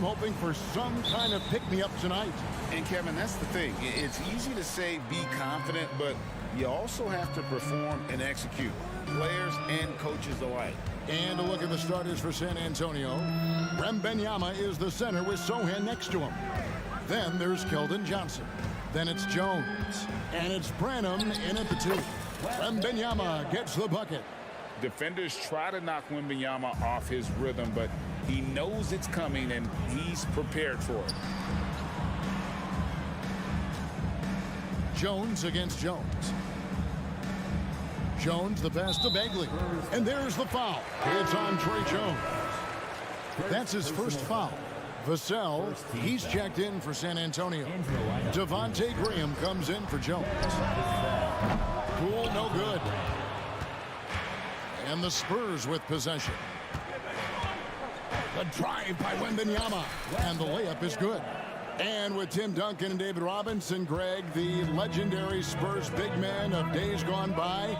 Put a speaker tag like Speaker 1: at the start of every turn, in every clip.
Speaker 1: I'm hoping for some kind of pick-me-up tonight.
Speaker 2: And, Kevin, that's the thing. It's easy to say be confident, but you also have to perform and execute, players and coaches alike.
Speaker 1: And a look at the starters for San Antonio. Wembanyama is the center with Sohan next to him. Then there's Keldon Johnson. Then it's Jones. And it's Branham in at the 2. Wembanyama gets the bucket.
Speaker 2: Defenders try to knock Wembanyama off his rhythm, but he knows it's coming and he's prepared for it.
Speaker 1: Jones against Jones. Jones the pass to Bagley. And there's the foul. It's on Trey Jones. That's his first foul. Vassell, he's checked in for San Antonio. Devontae Graham comes in for Jones. Poole, no good. And the Spurs with possession. The drive by Wembanyama. And the layup is good. And with Tim Duncan and David Robinson, Greg, the legendary Spurs big man of days gone by,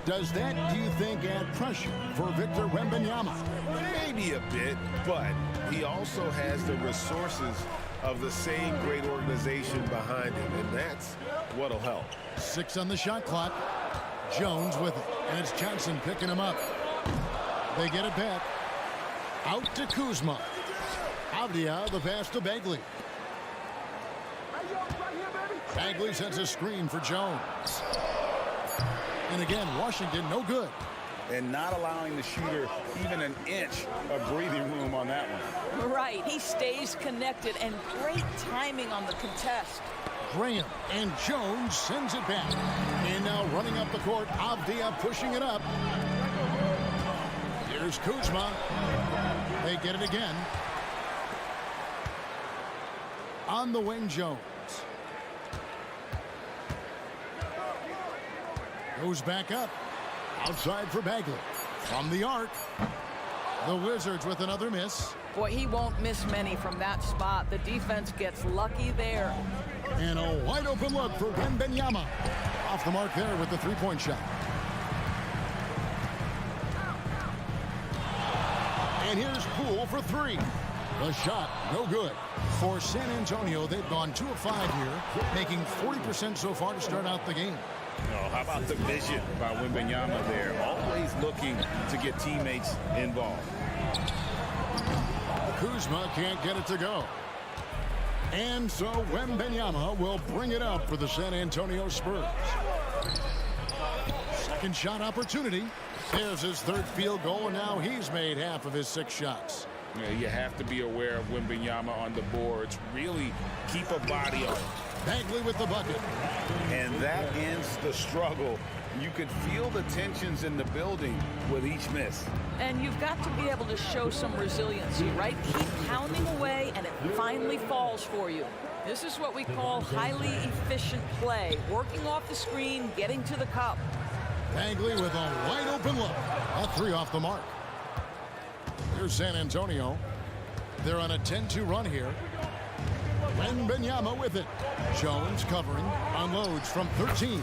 Speaker 1: does that, do you think, add pressure for Victor Wembanyama?
Speaker 2: Maybe a bit, but he also has the resources of the same great organization behind him, and that's what'll help.
Speaker 1: 6 on the shot clock. Jones with it, and it's Johnson picking him up. They get it back. Out to Kuzma. Avdia, the pass to Bagley. Bagley sends a screen for Jones. And again, Washington, no good.
Speaker 2: And not allowing the shooter even an inch of breathing room on that one.
Speaker 3: Right, he stays connected, and great timing on the contest.
Speaker 1: Graham and Jones sends it back. And now running up the court, Avdia pushing it up. Here's Kuzma. They get it again. On the wing, Jones. Goes back up. Outside for Bagley. From the arc. The Wizards with another miss.
Speaker 3: Boy, he won't miss many from that spot. The defense gets lucky there.
Speaker 1: And a wide open look for Wembanyama. Off the mark there with the three-point shot. And here's Poole for 3. The shot, no good. For San Antonio, they've gone 2 of 5 here, making 40% so far to start out the game.
Speaker 2: Oh, how about the vision by Wembanyama there? Always looking to get teammates involved.
Speaker 1: Kuzma can't get it to go. And so Wembanyama will bring it up for the San Antonio Spurs. Second shot opportunity. There's his 3rd field goal, and now he's made half of his 6 shots.
Speaker 2: Yeah, you have to be aware of Wembanyama on the boards. Really keep a body on it.
Speaker 1: Bagley with the bucket.
Speaker 2: And that ends the struggle. You could feel the tensions in the building with each miss.
Speaker 3: And you've got to be able to show some resiliency, right? Keep pounding away, and it finally falls for you. This is what we call highly efficient play. Working off the screen, getting to the cup.
Speaker 1: Bagley with a wide open look. A 3 off the mark. Here's San Antonio. They're on a 10-2 run here. Wembanyama with it. Jones covering. Unloads from 13.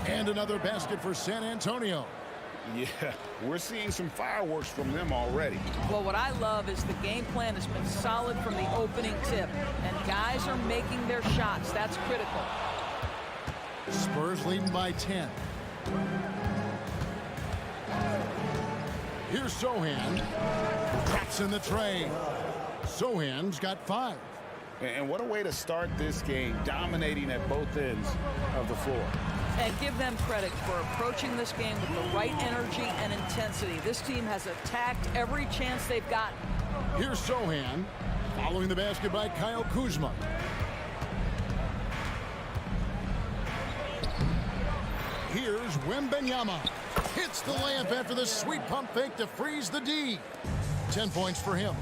Speaker 1: And another basket for San Antonio.
Speaker 2: Yeah, we're seeing some fireworks from them already.
Speaker 3: Well, what I love is the game plan has been solid from the opening tip. And guys are making their shots. That's critical.
Speaker 1: Spurs leading by 10. Here's Sohan. Traps in the tray. Sohan's got 5.
Speaker 2: And what a way to start this game, dominating at both ends of the floor.
Speaker 3: And give them credit for approaching this game with the right energy and intensity. This team has attacked every chance they've gotten.
Speaker 1: Here's Sohan, following the basket by Kyle Kuzma. Here's Wembanyama. Hits the layup after the sweet pump fake to freeze the D. 10 points for him.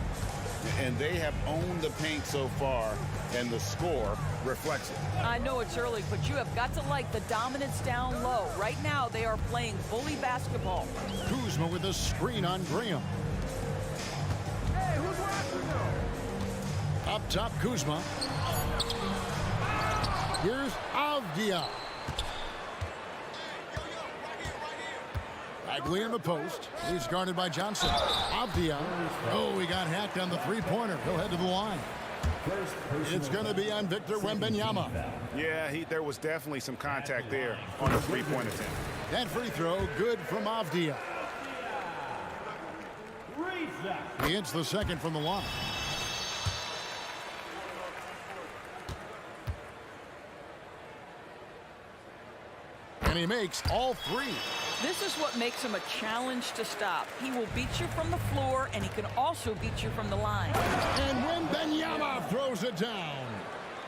Speaker 2: And they have owned the paint so far, and the score reflects it.
Speaker 3: I know it's early, but you have got to like the dominance down low. Right now, they are playing bully basketball.
Speaker 1: Kuzma with a screen on Graham.
Speaker 4: Hey, who's watching now?
Speaker 1: Up top, Kuzma. Here's Avdia. Bagley in the post. He's guarded by Johnson. Avdia. Oh, he got hacked on the three-pointer. He'll head to the line. It's going to be on Victor Wembanyama.
Speaker 5: Yeah, there was definitely some contact there on the three-point attempt.
Speaker 1: That free throw, good from Avdia. He hits the second from the line. And he makes all three.
Speaker 3: This is what makes him a challenge to stop. He will beat you from the floor, and he can also beat you from the line.
Speaker 1: And Wembanyama throws it down.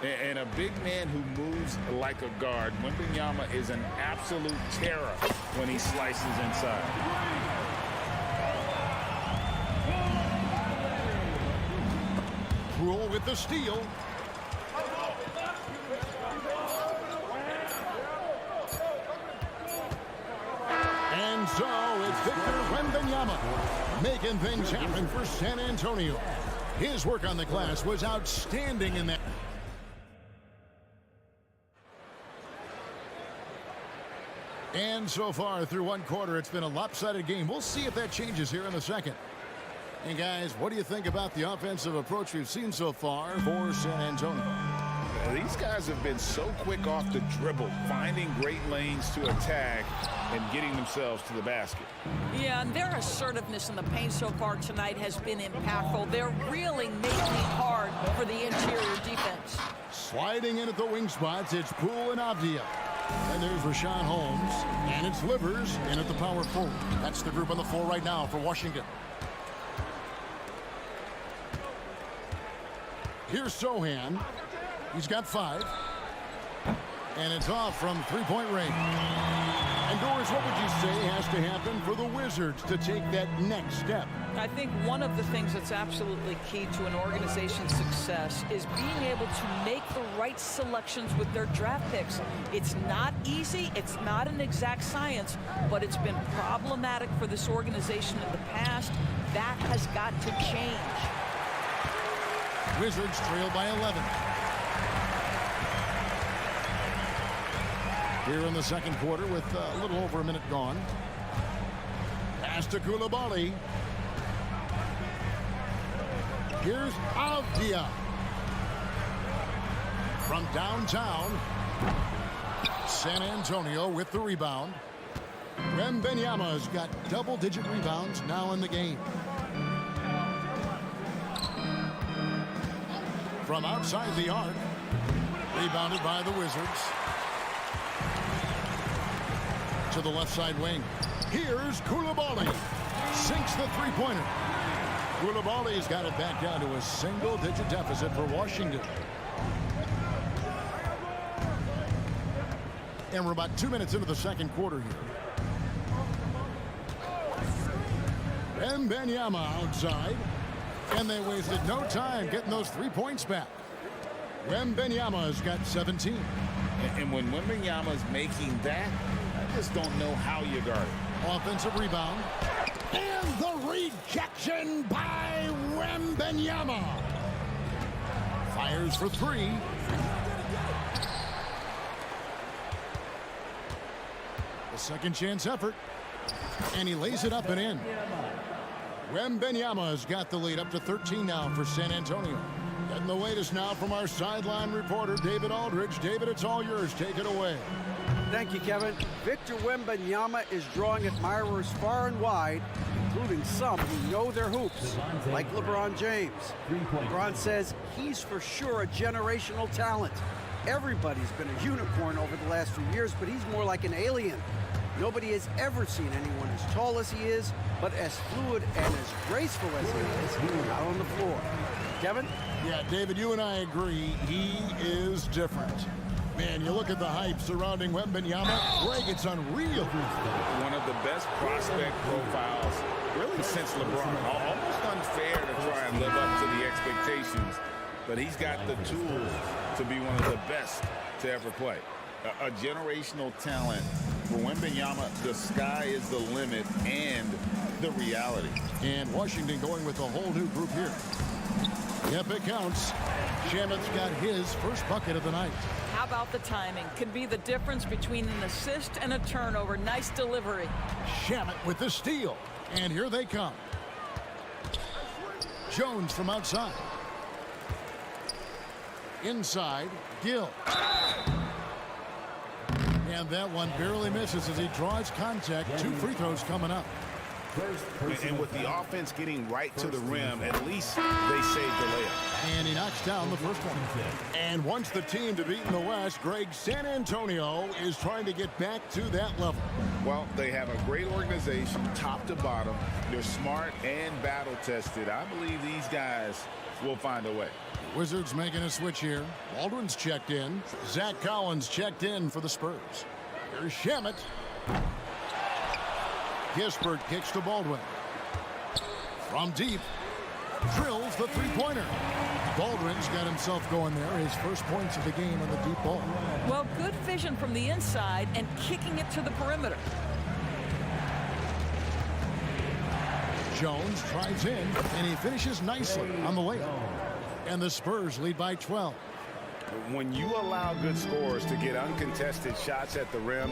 Speaker 5: And a big man who moves like a guard, Wembanyama is an absolute terror when he slices inside.
Speaker 1: Rule with the steal. And so it's Victor Wembanyama making things happen for San Antonio. His work on the glass was outstanding in that. And so far through one quarter, it's been a lopsided game. We'll see if that changes here in the second. And guys, what do you think about the offensive approach we've seen so far for San Antonio?
Speaker 5: These guys have been so quick off the dribble, finding great lanes to attack and getting themselves to the basket.
Speaker 3: Yeah, and their assertiveness in the paint so far tonight has been impactful. They're really making it hard for the interior defense.
Speaker 1: Sliding in at the wing spots, it's Poole and Avdia. And there's Rashawn Holmes. And it's Livers in at the power forward. That's the group on the floor right now for Washington. Here's Sohan. He's got 5. And it's off from three-point range. And Doris, what would you say has to happen for the Wizards to take that next step?
Speaker 3: I think one of the things that's absolutely key to an organization's success is being able to make the right selections with their draft picks. It's not easy, it's not an exact science, but it's been problematic for this organization in the past. That has got to change.
Speaker 1: Wizards trail by 11. Here in the second quarter with a little over a minute gone. Pass to Coulibaly. Here's Avdia. From downtown. San Antonio with the rebound. Wembanyama's got double-digit rebounds now in the game. From outside the arc. Rebounded by the Wizards. To the left side wing. Here's Coulibaly. Sinks the three-pointer. Coulibaly's got it back down to a single-digit deficit for Washington. And we're about 2 minutes into the second quarter here. Wembanyama outside. And they wasted no time getting those 3 points back. Wembanyama's got 17.
Speaker 5: And when Wembanyama's making that, I just don't know how you guard it.
Speaker 1: Offensive rebound. And the rejection by Wembanyama. Fires for 3. A second chance effort. And he lays it up and in. Wembanyama's got the lead up to 13 now for San Antonio. Getting the latest now from our sideline reporter, David Aldridge. David, it's all yours. Take it away.
Speaker 6: Thank you, Kevin. Victor Wembanyama is drawing admirers far and wide, including some who know their hoops, like LeBron James. LeBron says he's for sure a generational talent. Everybody's been a unicorn over the last few years, but he's more like an alien. Nobody has ever seen anyone as tall as he is, but as fluid and as graceful as he is out on the floor. Kevin?
Speaker 1: Yeah, David, you and I agree. He is different. Man, you look at the hype surrounding Wembanyama. Greg, it's unreal.
Speaker 5: One of the best prospect profiles, really since LeBron. Almost unfair to try and live up to the expectations, but he's got the tools to be one of the best to ever play. A generational talent. For Wembanyama, the sky is the limit and the reality.
Speaker 1: And Washington going with a whole new group here. Yep, it counts. Shamet's got his first bucket of the night.
Speaker 3: How about the timing? Can be the difference between an assist and a turnover. Nice delivery.
Speaker 1: Shamet with the steal. And here they come. Jones from outside. Inside, Gill. And that one barely misses as he draws contact. 2 free throws coming up.
Speaker 2: And with the offense getting right to the rim, at least they saved the layup.
Speaker 1: And he knocks down the first one. And once the team to beat in the West, Greg, San Antonio is trying to get back to that level.
Speaker 5: Well, they have a great organization, top to bottom. They're smart and battle-tested. I believe these guys will find a way.
Speaker 1: Wizards making a switch here. Baldwin's checked in. Zach Collins checked in for the Spurs. Here's Shamet. Kispert kicks to Baldwin. From deep. Drills the three-pointer. Baldwin's got himself going there. His first points of the game on the deep ball.
Speaker 3: Well, good vision from the inside and kicking it to the perimeter.
Speaker 1: Jones drives in, and he finishes nicely on the layup. And the Spurs lead by 12.
Speaker 5: When you allow good scorers to get uncontested shots at the rim,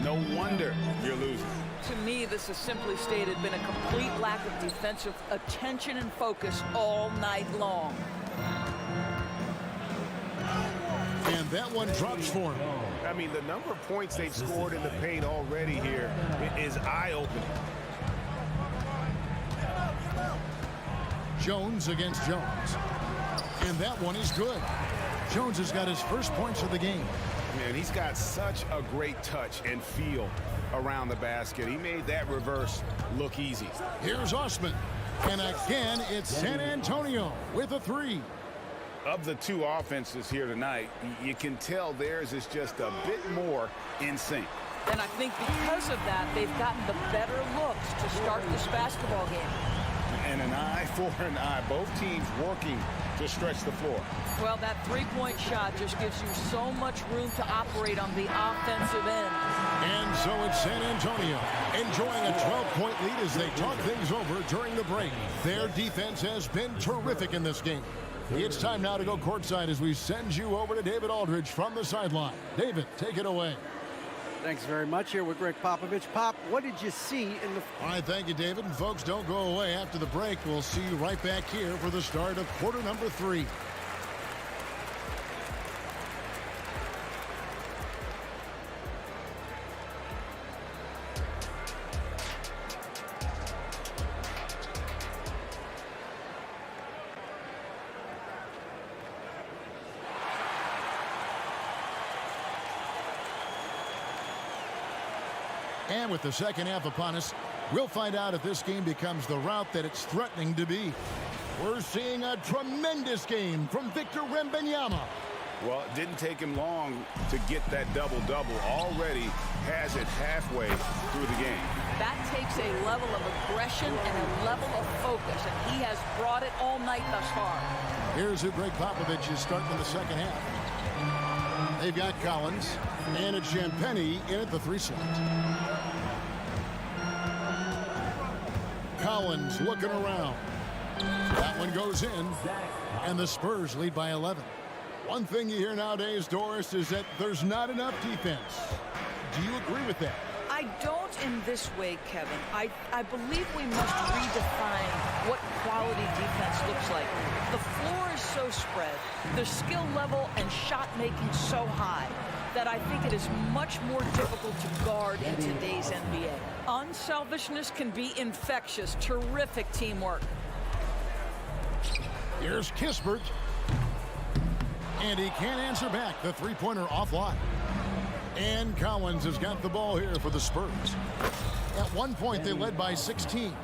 Speaker 5: no wonder you're losing.
Speaker 3: To me, this has simply stated been a complete lack of defensive attention and focus all night long.
Speaker 1: And that one drops for him.
Speaker 2: I mean, the number of points they've scored in the paint already here is eye-opening.
Speaker 1: Jones against Jones. And that one is good. Jones has got his first points of the game.
Speaker 2: Man, he's got such a great touch and feel around the basket. He made that reverse look easy.
Speaker 1: Here's Osman. And again, it's San Antonio with a 3.
Speaker 5: Of the 2 offenses here tonight, you can tell theirs is just a bit more in sync.
Speaker 3: And I think because of that, they've gotten the better looks to start this basketball game.
Speaker 5: And an eye for an eye. Both teams working to stretch the floor.
Speaker 3: Well, that three-point shot just gives you so much room to operate on the offensive end.
Speaker 1: And so it's San Antonio enjoying a 12-point lead as they talk things over during the break. Their defense has been terrific in this game. It's time now to go courtside as we send you over to David Aldridge from the sideline. David, take it away.
Speaker 6: Thanks very much. Here with Greg Popovich. Pop, what did you see in the...
Speaker 1: All right, thank you, David. And folks, don't go away. After the break, we'll see you right back here for the start of quarter number 3. And with the second half upon us, we'll find out if this game becomes the route that it's threatening to be. We're seeing a tremendous game from Victor Wembanyama.
Speaker 5: Well, it didn't take him long to get that double-double. Already has it halfway through the game.
Speaker 3: That takes a level of aggression and a level of focus, and he has brought it all night thus far.
Speaker 1: Here's who Greg Popovich is starting in the second half. They've got Collins and it's Champagnie in at the 3 slot. Collins looking around. That one goes in, and the Spurs lead by 11. One thing you hear nowadays, Doris, is that there's not enough defense. Do you agree with that?
Speaker 3: I don't in this way, Kevin. I believe we must redefine what quality defense looks like. The floor is so spread, the skill level and shot making so high that I think it is much more difficult to guard in today's NBA. Unselfishness can be infectious. Terrific teamwork.
Speaker 1: Here's Kispert. And he can't answer back. The three-pointer offline. And Collins has got the ball here for the Spurs. At one point, they led by 16.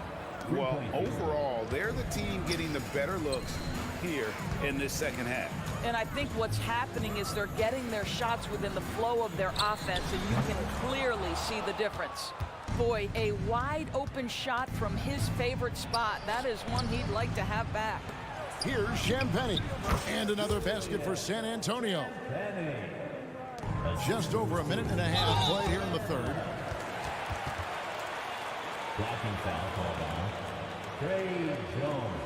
Speaker 5: Well, overall, they're the team getting the better looks here in this second half.
Speaker 3: And I think what's happening is they're getting their shots within the flow of their offense, and you can clearly see the difference. Boy, a wide open shot from his favorite spot. That is one he'd like to have back.
Speaker 1: Here's Champagnie. And another basket for San Antonio. Just over a minute and a half played here in the third.
Speaker 7: Blocking foul called on Trey Jones.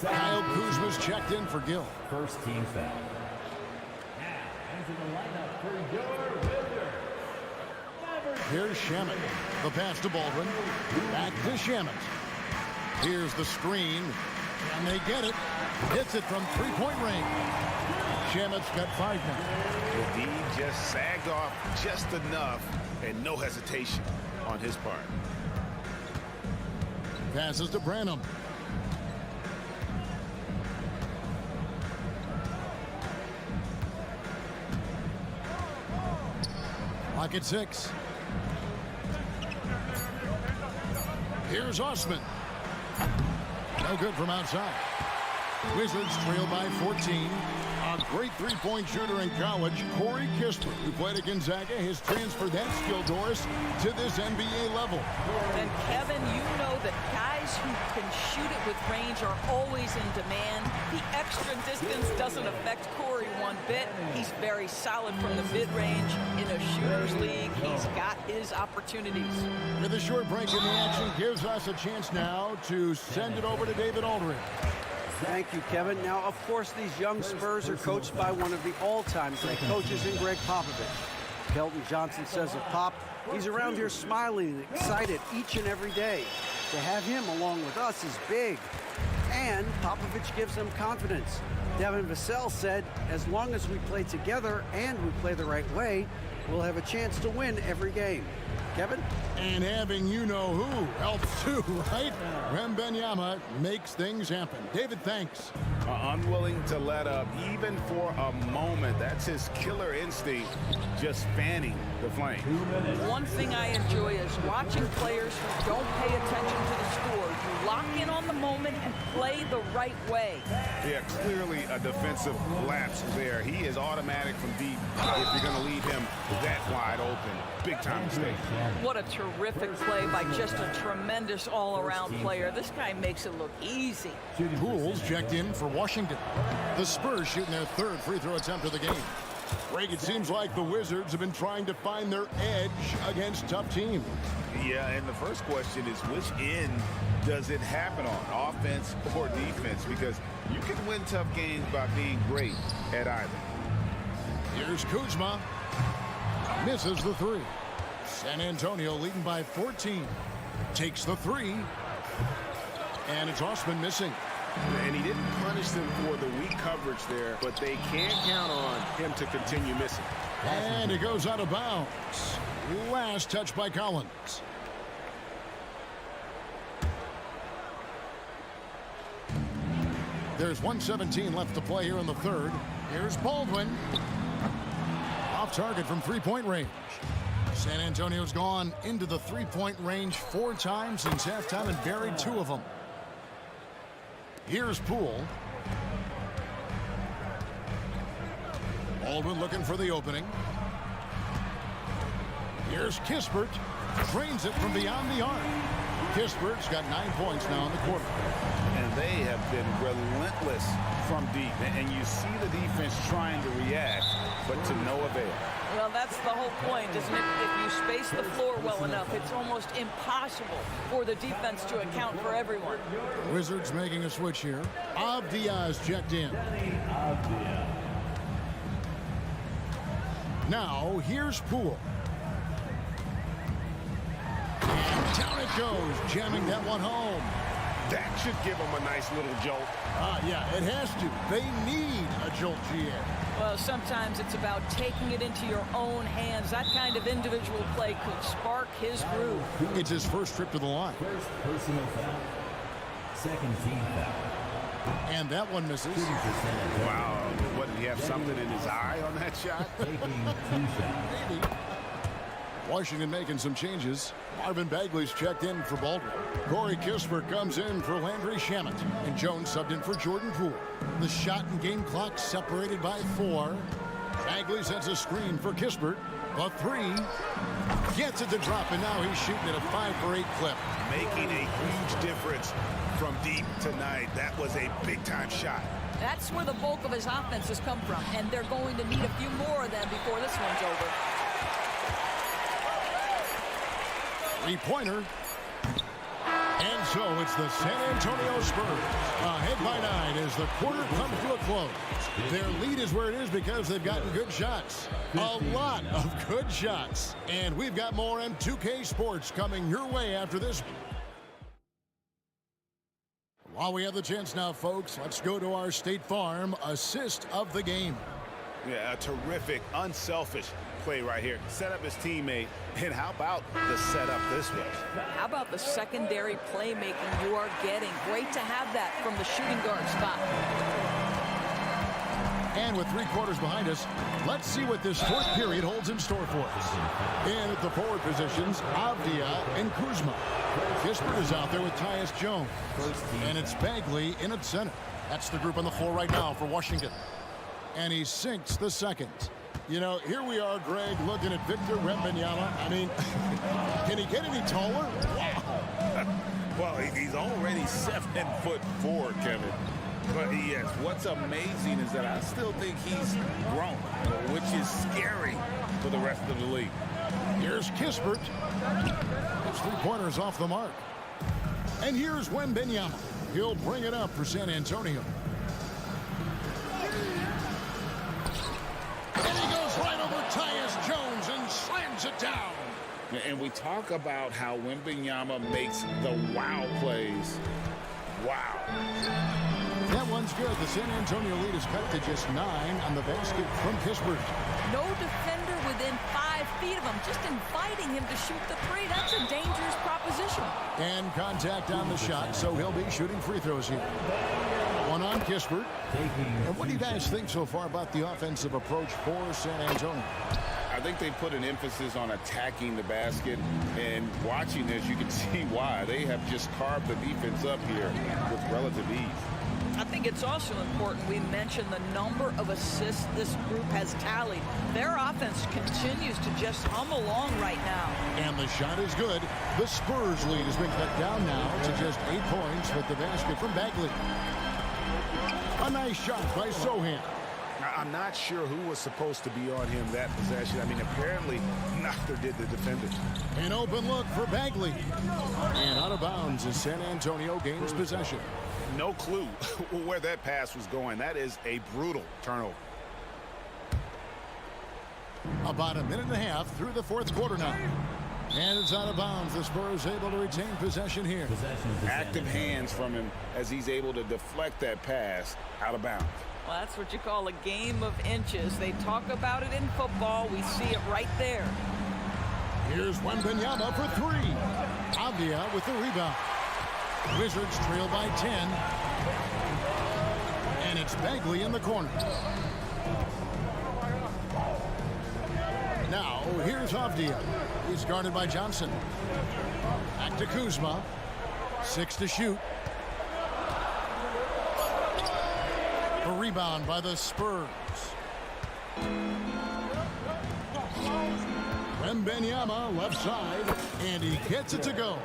Speaker 1: Kyle Kuzma's checked in for Gill.
Speaker 7: First team foul. Now, into the lineup for your Wizards.
Speaker 1: Here's Shamet. The pass to Baldwin. Back to Shamet. Here's the screen. And they get it. Hits it from three-point range. Shamet's got 5 now.
Speaker 2: The D just sagged off just enough and no hesitation on his part.
Speaker 1: Passes to Branham. Lock at 6. Here's Osman. No good from outside. Wizards trail by 14. A great three-point shooter in college, Corey Kispert, who played at Gonzaga, has transferred that skill, Doris, to this NBA level.
Speaker 3: And Kevin, you know that guys who can shoot it with range are always in demand. The extra distance doesn't affect Corey one bit. He's very solid from the mid-range. In a shooter's league, he's got his opportunities.
Speaker 1: With a short break in the action, gives us a chance now to send it over to David Aldridge.
Speaker 6: Thank you, Kevin. Now, of course, these young Spurs are coached by one of the all-time great coaches in Greg Popovich. Kelton Johnson says of Pop, he's around here smiling and excited each and every day. To have him along with us is big. And Popovich gives them confidence. Devin Vassell said, as long as we play together and we play the right way, we'll have a chance to win every game. Kevin?
Speaker 1: And having you-know-who helps too, right? Wembanyama makes things happen. David, thanks.
Speaker 5: Unwilling to let up even for a moment. That's his killer instinct, just fanning the flame.
Speaker 3: One thing I enjoy is watching players who don't pay attention to the score. You lock in on the moment and play the right way.
Speaker 5: Yeah, clearly a defensive lapse there. He is automatic from deep if you're going to leave him that wide open. Big time mistake.
Speaker 3: What a terrific play by just a tremendous all-around player. This guy makes it look easy.
Speaker 1: Pools checked in for Washington. The Spurs shooting their 3rd free throw attempt of the game. Greg, it seems like the Wizards have been trying to find their edge against tough teams.
Speaker 5: Yeah, and the first question is, which end does it happen on, offense or defense? Because you can win tough games by being great at either.
Speaker 1: Here's Kuzma. Misses the 3. San Antonio leading by 14. Takes the 3. And it's Osman missing.
Speaker 2: And he didn't punish them for the weak coverage there, but they can't count on him to continue missing.
Speaker 1: And it goes out of bounds. Last touch by Collins. There's 1:17 left to play here in the 3rd. Here's Baldwin. Off target from three-point range. San Antonio's gone into the three-point range 4 times since halftime and buried 2 of them. Here's Poole. Baldwin looking for the opening. Here's Kispert. Drains it from beyond the arc. Kispert's got 9 points now in the quarter.
Speaker 5: And they have been relentless from deep. And you see the defense trying to react, but to no avail.
Speaker 3: Well, that's the whole point, isn't it? If you space the floor well enough, it's almost impossible for the defense to account for everyone.
Speaker 1: Wizards making a switch here. Avdia's checked in. Now, here's Poole. And down it goes, jamming that one home.
Speaker 2: That should give them a nice little jolt.
Speaker 1: Yeah, it has to. They need a jolt, GA.
Speaker 3: Well, sometimes it's about taking it into your own hands. That kind of individual play could spark his groove.
Speaker 1: It's his first trip to the line.
Speaker 7: First personal foul. Second team foul.
Speaker 1: And that one misses.
Speaker 2: Wow. What, did he have something in his eye on that shot?
Speaker 7: Taking 2 shots.
Speaker 1: Maybe. Washington making some changes. Marvin Bagley's checked in for Baldwin. Corey Kispert comes in for Landry Shamet. And Jones subbed in for Jordan Poole. The shot and game clock separated by 4. Bagley sets a screen for Kispert. The 3. Gets it to drop, and now he's shooting at a 5 for 8 clip.
Speaker 2: Making a huge difference from deep tonight. That was a big-time shot.
Speaker 3: That's where the bulk of his offense has come from, and they're going to need a few more of them before this one's over.
Speaker 1: 3-pointer. And so it's the San Antonio Spurs ahead by 9 as the quarter comes to a close. Their lead is where it is because they've gotten good shots. A lot of good shots. And we've got more M2K Sports coming your way after this. While we have the chance now, folks, let's go to our State Farm assist of the game.
Speaker 5: Yeah, a terrific, unselfish play right here. Set up his teammate. And how about the setup this way?
Speaker 3: How about the secondary playmaking you are getting? Great to have that from the shooting guard spot.
Speaker 1: And with 3 quarters behind us, let's see what this fourth period holds in store for us. And at the forward positions, Avdia and Kuzma. Kispert is out there with Tyus Jones. And it's Bagley in at center. That's the group on the floor right now for Washington. And he sinks the second. You know, here we are, Greg, looking at Victor Wembanyama. I mean, can he get any taller? Wow.
Speaker 5: Well, he's already 7'4", Kevin. But yes, what's amazing is that I still think he's grown, which is scary for the rest of the league.
Speaker 1: Here's Kispert. His 3-pointers off the mark. And here's Wembanyama. He'll bring it up for San Antonio. And he goes right over Tyus Jones and slams it down.
Speaker 5: And we talk about how Wembanyama makes the wow plays. Wow.
Speaker 1: That one's good. The San Antonio lead is cut to just 9 on the basket from Kispert.
Speaker 3: No defender within 5 feet of him, just inviting him to shoot the 3. That's a dangerous proposition.
Speaker 1: And contact on the shot, so he'll be shooting free throws here. One on Kispert. And what do you guys think so far about the offensive approach for San Antonio?
Speaker 5: I think they put an emphasis on attacking the basket, and watching this, you can see why. They have just carved the defense up here with relative ease.
Speaker 3: I think it's also important we mention the number of assists this group has tallied. Their offense continues to just hum along right now.
Speaker 1: And the shot is good. The Spurs lead has been cut down now to just 8 points with the basket from Bagley. A nice shot by Sohan.
Speaker 2: I'm not sure who was supposed to be on him that possession. I mean, apparently neither did the defender.
Speaker 1: An open look for Bagley. And out of bounds as San Antonio gains possession.
Speaker 2: No clue where that pass was going. That is a brutal turnover.
Speaker 1: About a minute and a half through the fourth quarter now. And it's out of bounds. The Spurs able to retain possession here.
Speaker 5: Active hands from him as he's able to deflect that pass out of bounds.
Speaker 3: Well, that's what you call a game of inches. They talk about it in football. We see it right there.
Speaker 1: Here's Wembanyama for 3. Avdia with the rebound. Wizards trail by 10. And it's Bagley in the corner. Now, here's Avdia. He's guarded by Johnson. Back to Kuzma. 6 to shoot. A rebound by the Spurs. Wembanyama left side, and he gets it to go.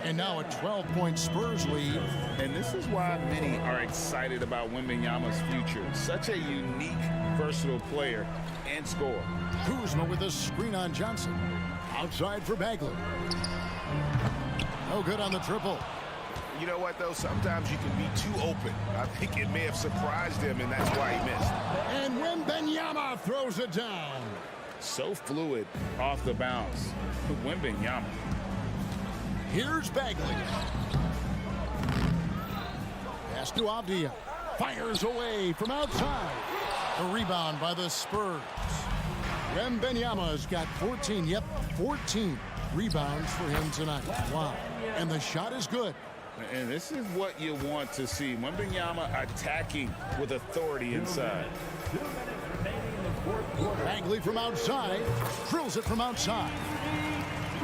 Speaker 1: And now a 12-point Spurs lead.
Speaker 5: And this is why many are excited about Wembanyama's future. Such a unique, versatile player and scorer.
Speaker 1: Kuzma with a screen on Johnson. Outside for Bagley. No good on the triple.
Speaker 2: You know what, though? Sometimes you can be too open. I think it may have surprised him, and that's why he missed.
Speaker 1: And Wembanyama throws it down.
Speaker 5: So fluid off the bounce. Wembanyama.
Speaker 1: Here's Bagley. Pass to Avdia. Fires away from outside. A rebound by the Spurs. Wembanyama's got 14. Yep, 14 rebounds for him tonight. Wow. And the shot is good.
Speaker 5: And this is what you want to see. Wembanyama attacking with authority inside.
Speaker 1: Bagley from outside. Drills it from outside.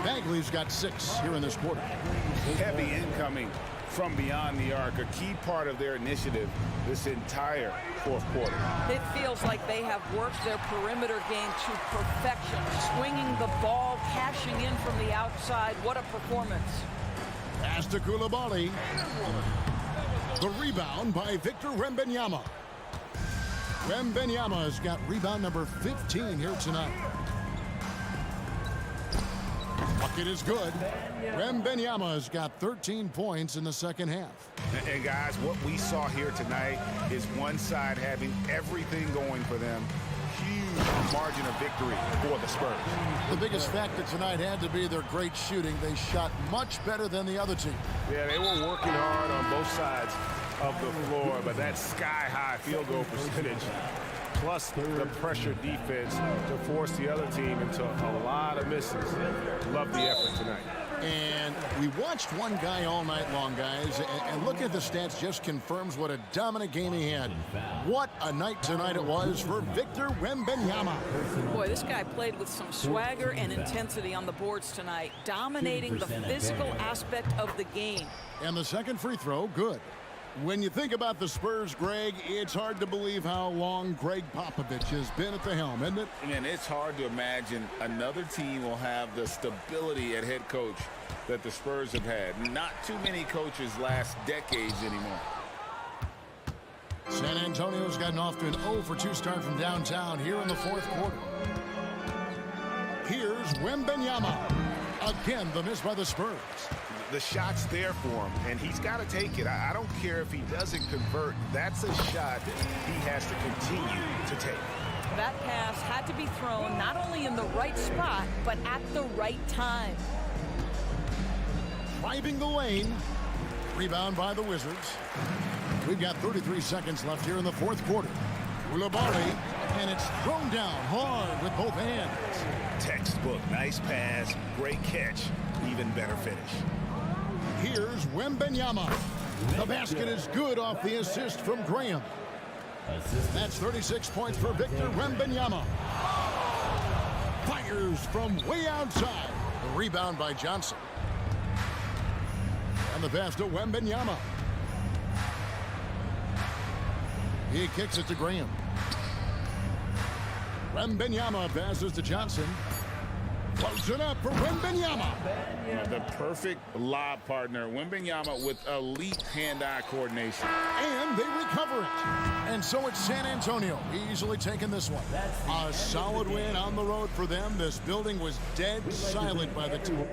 Speaker 1: Bagley's got 6 here in this quarter.
Speaker 5: Heavy incoming from beyond the arc. A key part of their initiative this entire fourth quarter.
Speaker 3: It feels like they have worked their perimeter game to perfection. Swinging the ball, cashing in from the outside. What a performance.
Speaker 1: Pass to Coulibaly. The rebound by Victor Wembanyama. Wembanyama's got rebound number 15 here tonight. Bucket is good. Wembanyama's got 13 points in the second half.
Speaker 5: And guys, what we saw here tonight is one side having everything going for them. Huge margin of victory for the Spurs.
Speaker 1: The biggest factor tonight had to be their great shooting. They shot much better than the other team.
Speaker 2: Yeah, they were working hard on both sides of the floor, but that sky-high field goal percentage plus the pressure defense to force the other team into a lot of misses. Love the effort tonight.
Speaker 1: And we watched one guy all night long, guys, and looking at the stats just confirms what a dominant game he had. What a night tonight it was for Victor Wembanyama.
Speaker 3: Boy, this guy played with some swagger and intensity on the boards tonight, dominating the physical aspect of the game.
Speaker 1: And the second free throw, good. When you think about the Spurs, Greg, it's hard to believe how long Greg Popovich has been at the helm, isn't it?
Speaker 5: Man, it's hard to imagine another team will have the stability at head coach that the Spurs have had. Not too many coaches last decades anymore.
Speaker 1: San Antonio's gotten off to an 0-for-2 start from downtown here in the fourth quarter. Here's Wembanyama. Again, the miss by the Spurs.
Speaker 2: The shot's there for him, and he's got to take it. I don't care if he doesn't convert. That's a shot he has to continue to take.
Speaker 3: That pass had to be thrown not only in the right spot, but at the right time.
Speaker 1: Driving the lane. Rebound by the Wizards. We've got 33 seconds left here in the fourth quarter. Koulibaly, and it's thrown down hard with both hands.
Speaker 2: Textbook, nice pass, great catch, even better finish.
Speaker 1: Here's Wembanyama. The basket is good off the assist from Graham. That's 36 points for Victor Wembanyama. Fires from way outside. The rebound by Johnson. And the pass to Wembanyama. He kicks it to Graham. Wembanyama passes to Johnson. Close it up for Wembanyama.
Speaker 5: The perfect lob partner. Wembanyama with elite hand-eye coordination.
Speaker 1: And they recover it. And so it's San Antonio easily taking this one. A solid win on the road for them. This building was dead silent by the two.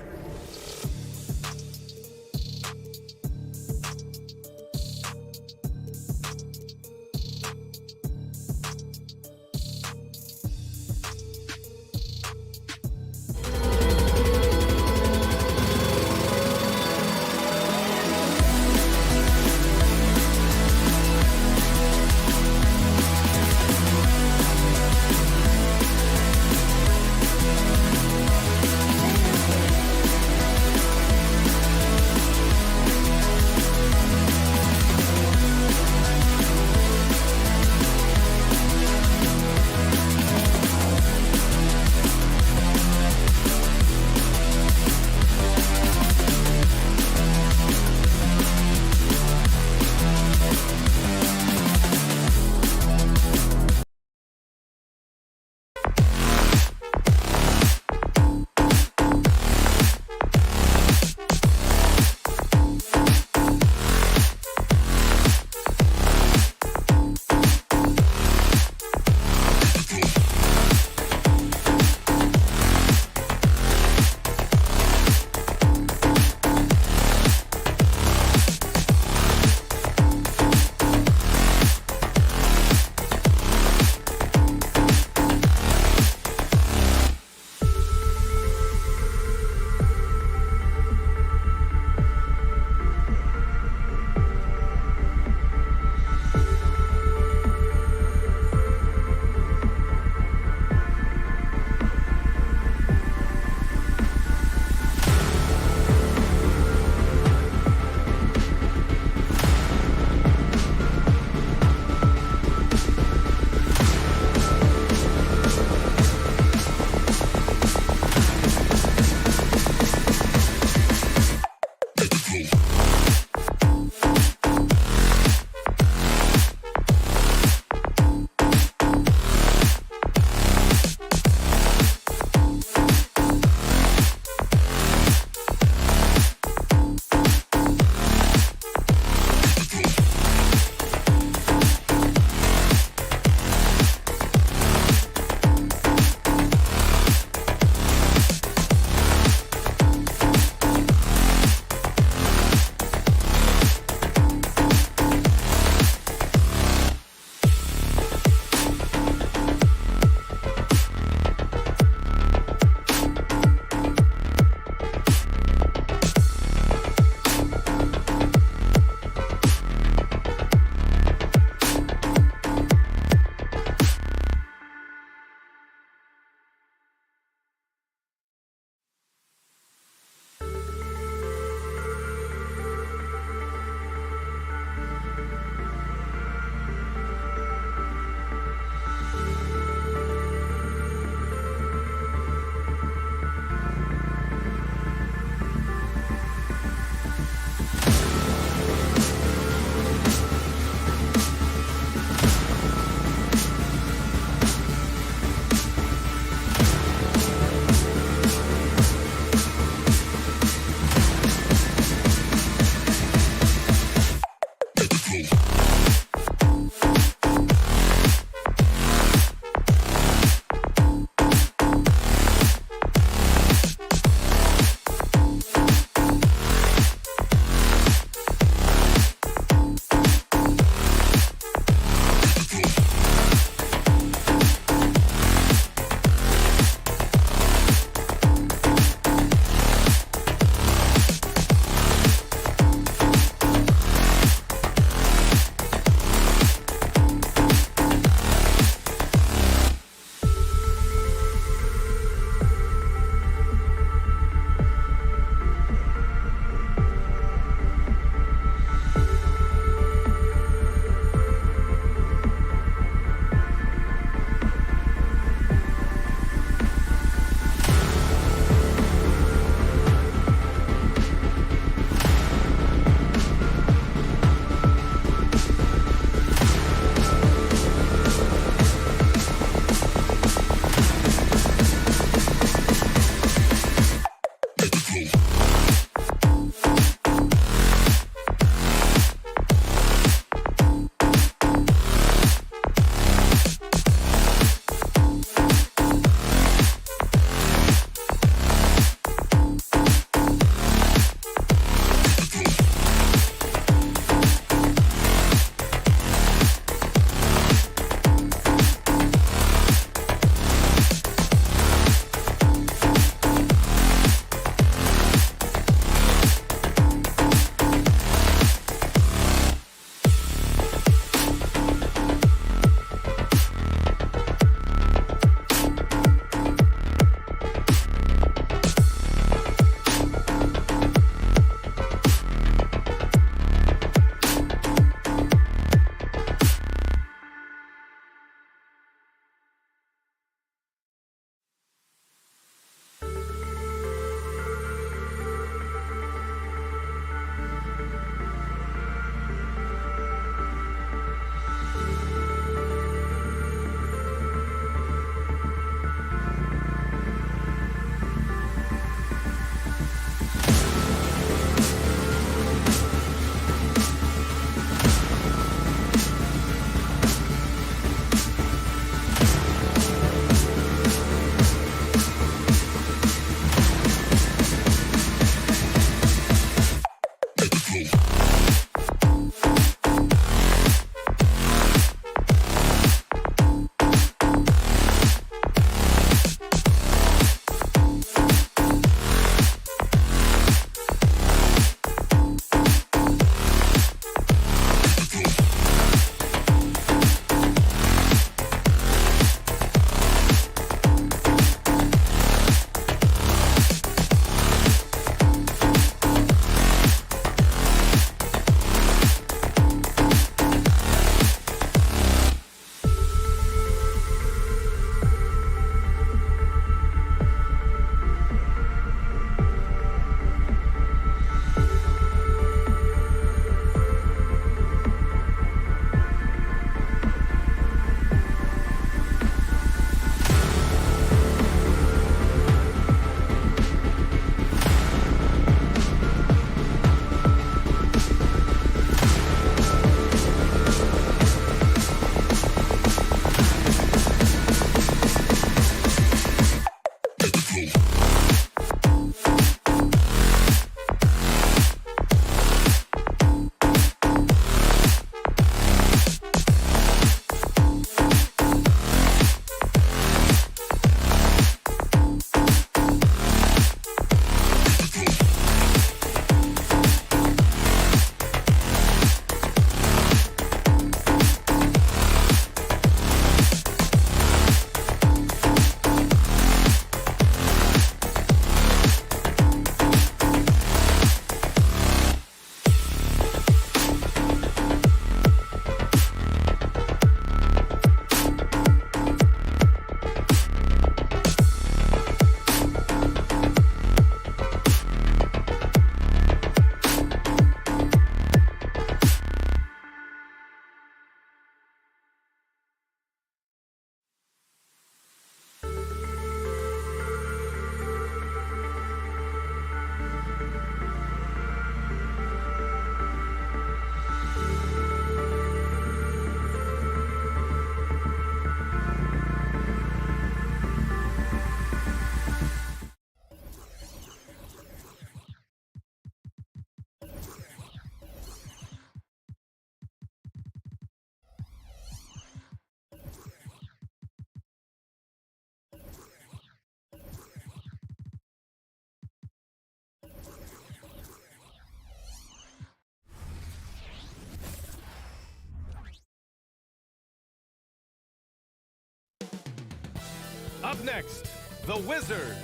Speaker 2: Up next, the Wizards.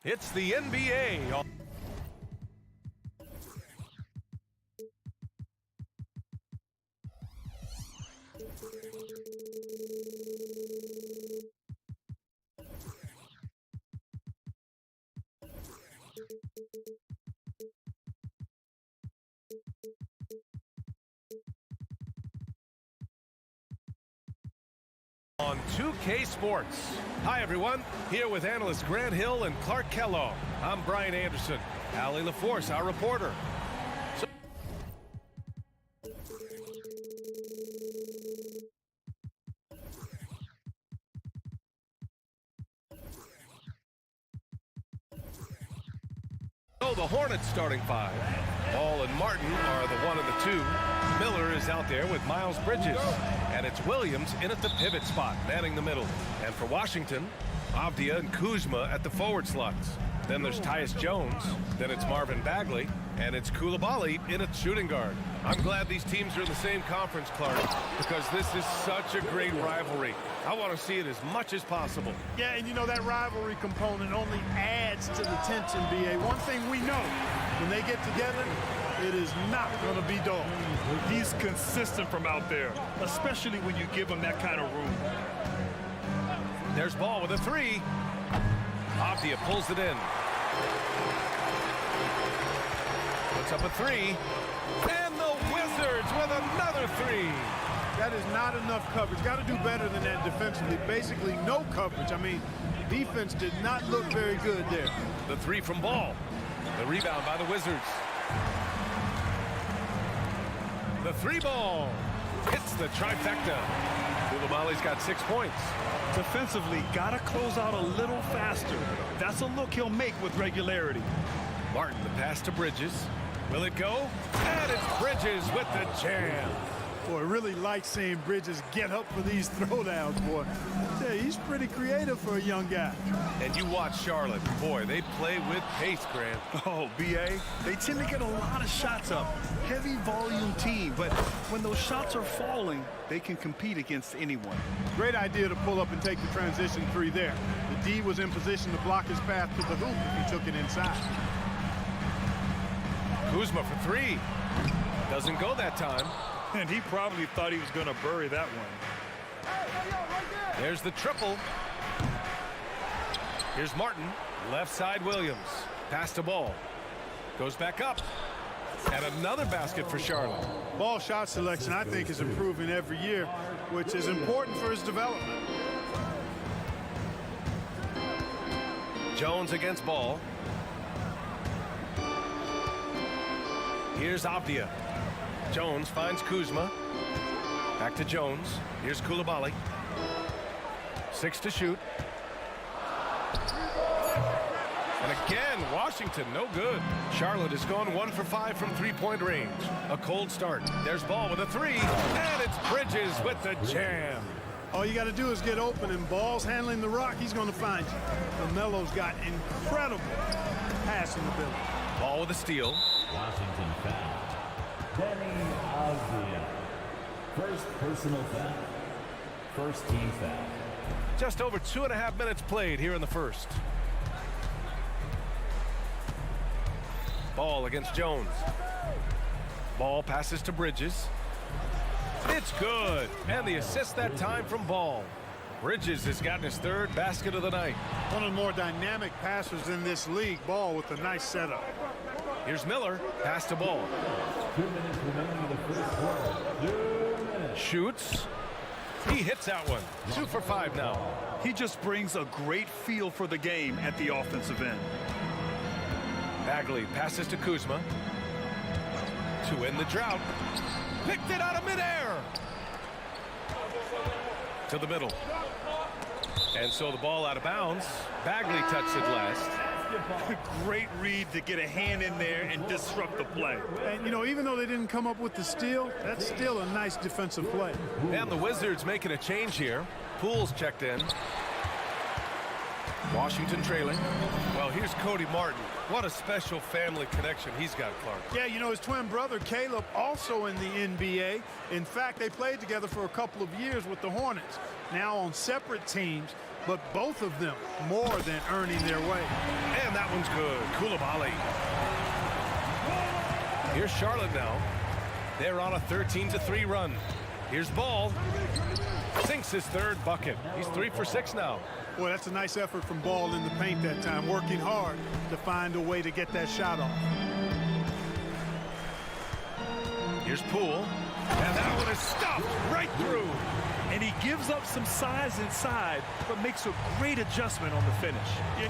Speaker 2: It's the NBA. On 2K Sports. Hi, everyone. Here with analysts Grant Hill and Clark Kellogg. I'm Brian Anderson. Allie LaForce, our reporter. So the Hornets starting five. Ball and Martin are the 1 and the 2. Miller is out there with Miles Bridges. And it's Williams in at the pivot spot, manning the middle. And for Washington, Avdia and Kuzma at the forward slots. Then there's Tyus Jones. Then it's Marvin Bagley. And it's Coulibaly in at shooting guard. I'm glad these teams are in the same conference, Clark, because this is such a great rivalry. I want to see it as much as possible.
Speaker 4: Yeah, and you know that rivalry component only adds to the tension, B.A. One thing we know, when they get together, it is not going to be dull.
Speaker 8: He's consistent from out there, especially when you give him that kind of room.
Speaker 2: There's Ball with a 3. Avdia pulls it in. Puts up a 3. And the Wizards with another 3.
Speaker 4: That is not enough coverage. Got to do better than that defensively. Basically, no coverage. I mean, defense did not look very good there.
Speaker 2: The 3 from Ball. The rebound by the Wizards. The 3 ball hits the trifecta. Coulibaly's got 6 points.
Speaker 8: Defensively, got to close out a little faster. That's a look he'll make with regularity.
Speaker 2: Martin, the pass to Bridges. Will it go? And it's Bridges with the jam.
Speaker 4: Boy, I really like seeing Bridges get up for these throwdowns, boy. Yeah, he's pretty creative for a young guy.
Speaker 2: And you watch Charlotte. Boy, they play with pace, Grant.
Speaker 8: Oh, B.A., they tend to get a lot of shots up. Heavy volume team, but when those shots are falling, they can compete against anyone.
Speaker 4: Great idea to pull up and take the transition 3 there. The D was in position to block his path to the hoop if he took it inside.
Speaker 2: Kuzma for 3. Doesn't go that time.
Speaker 8: And he probably thought he was going to bury that one.
Speaker 2: There's the triple. Here's Martin. Left side Williams. Pass to Ball. Goes back up. And another basket for Charlotte.
Speaker 4: Ball shot selection, I think, is improving every year, which is important for his development.
Speaker 2: Jones against Ball. Here's Avdia. Jones finds Kuzma. Back to Jones. Here's Coulibaly. 6 to shoot. And again, Washington, no good. Charlotte has gone 1 for 5 from 3-point range. A cold start. There's Ball with a 3. And it's Bridges with the jam.
Speaker 4: All you got to do is get open, and Ball's handling the rock. He's going to find you. LaMelo's got incredible passing ability.
Speaker 2: Ball with a steal.
Speaker 7: Washington foul. Danny Avdia. First personal foul. First team foul.
Speaker 2: Just over 2.5 minutes played here in the first. Ball against Jones. Ball passes to Bridges. It's good. And the assist that time from Ball. Bridges has gotten his 3rd basket of the night.
Speaker 4: One of the more dynamic passers in this league. Ball with a nice setup.
Speaker 2: Here's Miller. Pass to Ball.
Speaker 7: 2 minutes remaining in the first quarter. 2 minutes.
Speaker 2: Shoots. He hits that one. 2 for 5 now.
Speaker 8: He just brings a great feel for the game at the offensive end.
Speaker 2: Bagley passes to Kuzma. To end the drought. Picked it out of midair. To the middle. And so the ball out of bounds. Bagley touched it last.
Speaker 8: Great read to get a hand in there and disrupt the play.
Speaker 4: And, you know, even though they didn't come up with the steal, that's still a nice defensive play.
Speaker 2: And the Wizards making a change here. Poole's checked in. Washington trailing.
Speaker 9: Well, here's Cody Martin. What a special family connection he's got, Clark.
Speaker 4: Yeah, you know, his twin brother, Caleb, also in the NBA. In fact, they played together for a couple of years with the Hornets. Now on separate teams, but both of them more than earning their way.
Speaker 9: And that one's good. Koulibaly. Here's Charlotte now. They're on a 13-3 run. Here's Ball. Sinks his third bucket. He's 3 for 6 now.
Speaker 4: Boy, that's a nice effort from Ball in the paint that time, working hard to find a way to get that shot off.
Speaker 9: Here's Poole. And that one is stuffed right through.
Speaker 8: And he gives up some size inside, but makes a great adjustment on the finish.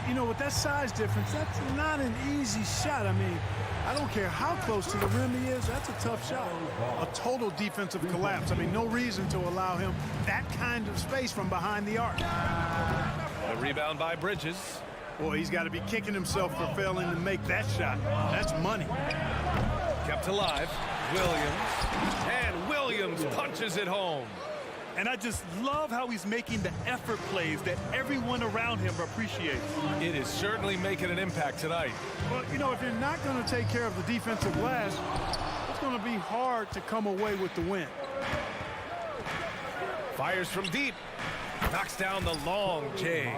Speaker 4: You know, with that size difference, that's not an easy shot. I mean, I don't care how close to the rim he is, that's a tough shot. A total defensive collapse. I mean, no reason to allow him that kind of space from behind the arc.
Speaker 9: A rebound by Bridges.
Speaker 4: Boy, he's got to be kicking himself for failing to make that shot. That's money.
Speaker 9: Kept alive. Williams. And Williams punches it home.
Speaker 8: And I just love how he's making the effort plays that everyone around him appreciates.
Speaker 9: It is certainly making an impact tonight.
Speaker 4: Well, you know, if you're not going to take care of the defensive glass, it's going to be hard to come away with the win.
Speaker 9: Fires from deep. Knocks down the long J.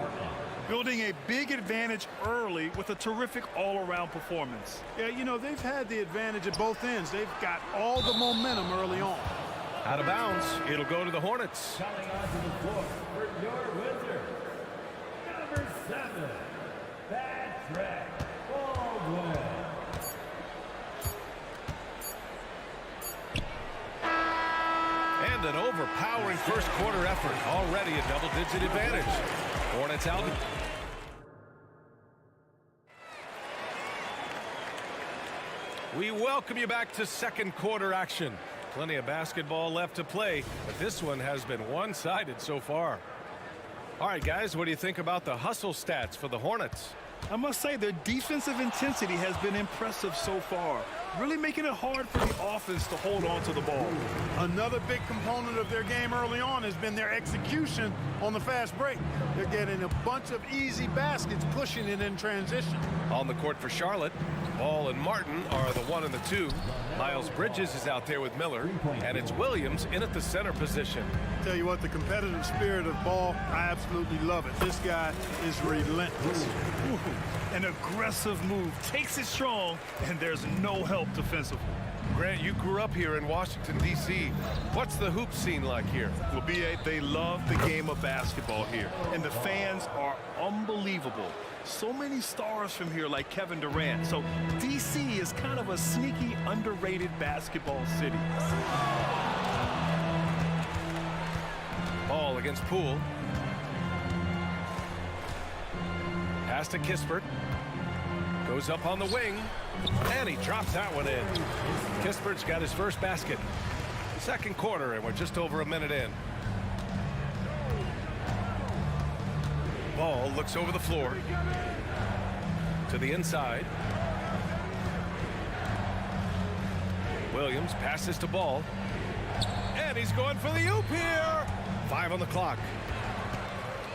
Speaker 8: Building a big advantage early with a terrific all-around performance.
Speaker 4: Yeah, you know, they've had the advantage at both ends. They've got all the momentum early on.
Speaker 9: Out of bounds. It'll go to the Hornets.
Speaker 7: Coming onto the floor for your Wizards, number 7, Patrick Baldwin.
Speaker 9: And an overpowering first quarter effort. Already a double-digit advantage. Hornets out. We welcome you back to second quarter action. Plenty of basketball left to play, but this one has been one-sided so far. All right, guys, what do you think about the hustle stats for the Hornets?
Speaker 8: I must say their defensive intensity has been impressive so far, really making it hard for the offense to hold on to the ball.
Speaker 4: Another big component of their game early on has been their execution on the fast break. They're getting a bunch of easy baskets, pushing it in transition.
Speaker 9: On the court for Charlotte, Ball and Martin are the 1 and the 2. Miles Bridges is out there with Miller, and it's Williams in at the center position.
Speaker 4: Tell you what, the competitive spirit of Ball, I absolutely love it. This guy is relentless.
Speaker 8: Ooh, an aggressive move, takes it strong, and there's no help defensively.
Speaker 9: Grant, you grew up here in Washington, D.C. What's the hoop scene like here?
Speaker 8: Well, B.A., they love the game of basketball here, and the fans are unbelievable. So many stars from here like Kevin Durant. So D.C. is kind of a sneaky, underrated basketball city.
Speaker 9: Ball against Poole. Pass to Kispert. Goes up on the wing, and he drops that one in. Kispert's got his first basket. Second quarter, and we're just over a minute in. Ball looks over the floor to the inside. Williams passes to Ball, and he's going for the oop here. 5 on the clock.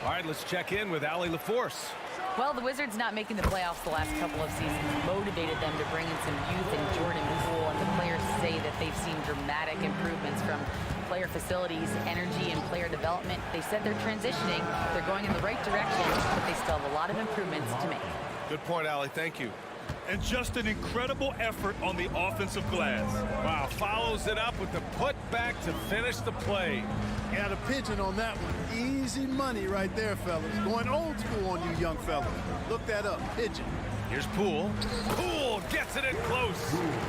Speaker 9: All right, let's check in with Allie LaForce.
Speaker 10: Well, the Wizards not making the playoffs the last couple of seasons motivated them to bring in some youth in Jordan Poole, and the players say that they've seen dramatic improvements from player facilities, energy, and player development. They said they're transitioning, they're going in the right direction, but they still have a lot of improvements to make.
Speaker 9: Good point, Allie. Thank you.
Speaker 8: And just an incredible effort on the offensive glass.
Speaker 9: Wow, follows it up with the putback to finish the play.
Speaker 4: Got a pigeon on that one. Easy money right there, fellas. Going old school on you young fellas. Look that up, pigeon.
Speaker 9: Here's Poole. Poole gets it in close.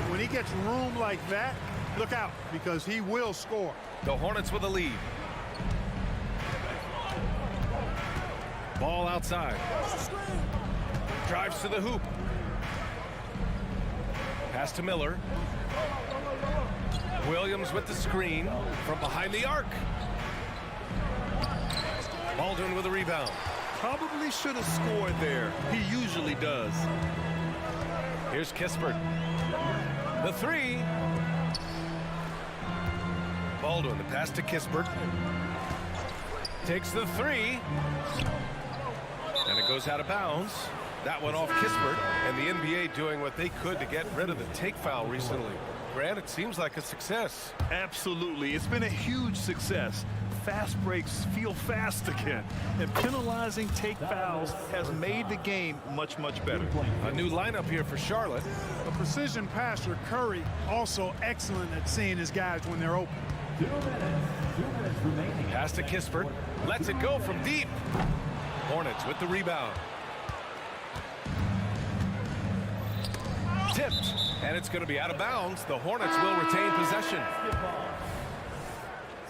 Speaker 4: When he gets room like that, look out, because he will score.
Speaker 9: The Hornets with a lead. Ball outside. Drives to the hoop. Pass to Miller. Williams with the screen from behind the arc. Baldwin with a rebound.
Speaker 8: Probably should have scored there. He usually does.
Speaker 9: Here's Kispert. The 3. Baldwin, the pass to Kispert. Takes the 3. And it goes out of bounds. That one off Kispert, and the NBA doing what they could to get rid of the take foul recently. Grant, it seems like a success.
Speaker 8: Absolutely. It's been a huge success. Fast breaks feel fast again, and penalizing take fouls has made the game much, much better.
Speaker 9: A new lineup here for Charlotte.
Speaker 4: A precision passer, Curry, also excellent at seeing his guys when they're open.
Speaker 7: 2 minutes remaining.
Speaker 9: Pass to Kispert. Lets it go from deep. Hornets with the rebound. Tipped, and it's going to be out of bounds. The Hornets will retain possession.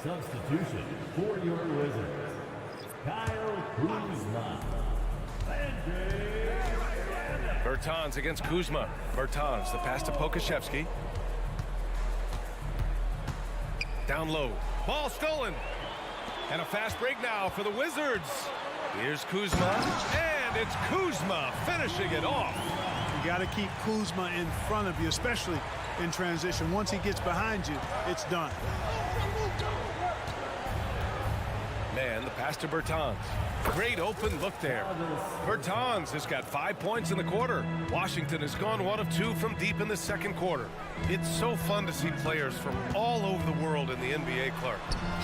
Speaker 7: Substitution for your Wizards. Kyle Kuzma.
Speaker 9: Bertans against Kuzma. Bertans, the pass to Pokashevsky. Down low. Ball stolen. And a fast break now for the Wizards. Here's Kuzma, and it's Kuzma finishing it off.
Speaker 4: You got to keep Kuzma in front of you, especially in transition. Once he gets behind you, it's done.
Speaker 9: Man, the pass to Bertans. Great open look there. Bertans has got 5 points in the quarter. Washington has gone 1 of 2 from deep in the second quarter. It's so fun to see players from all over the world in the NBA, Clark.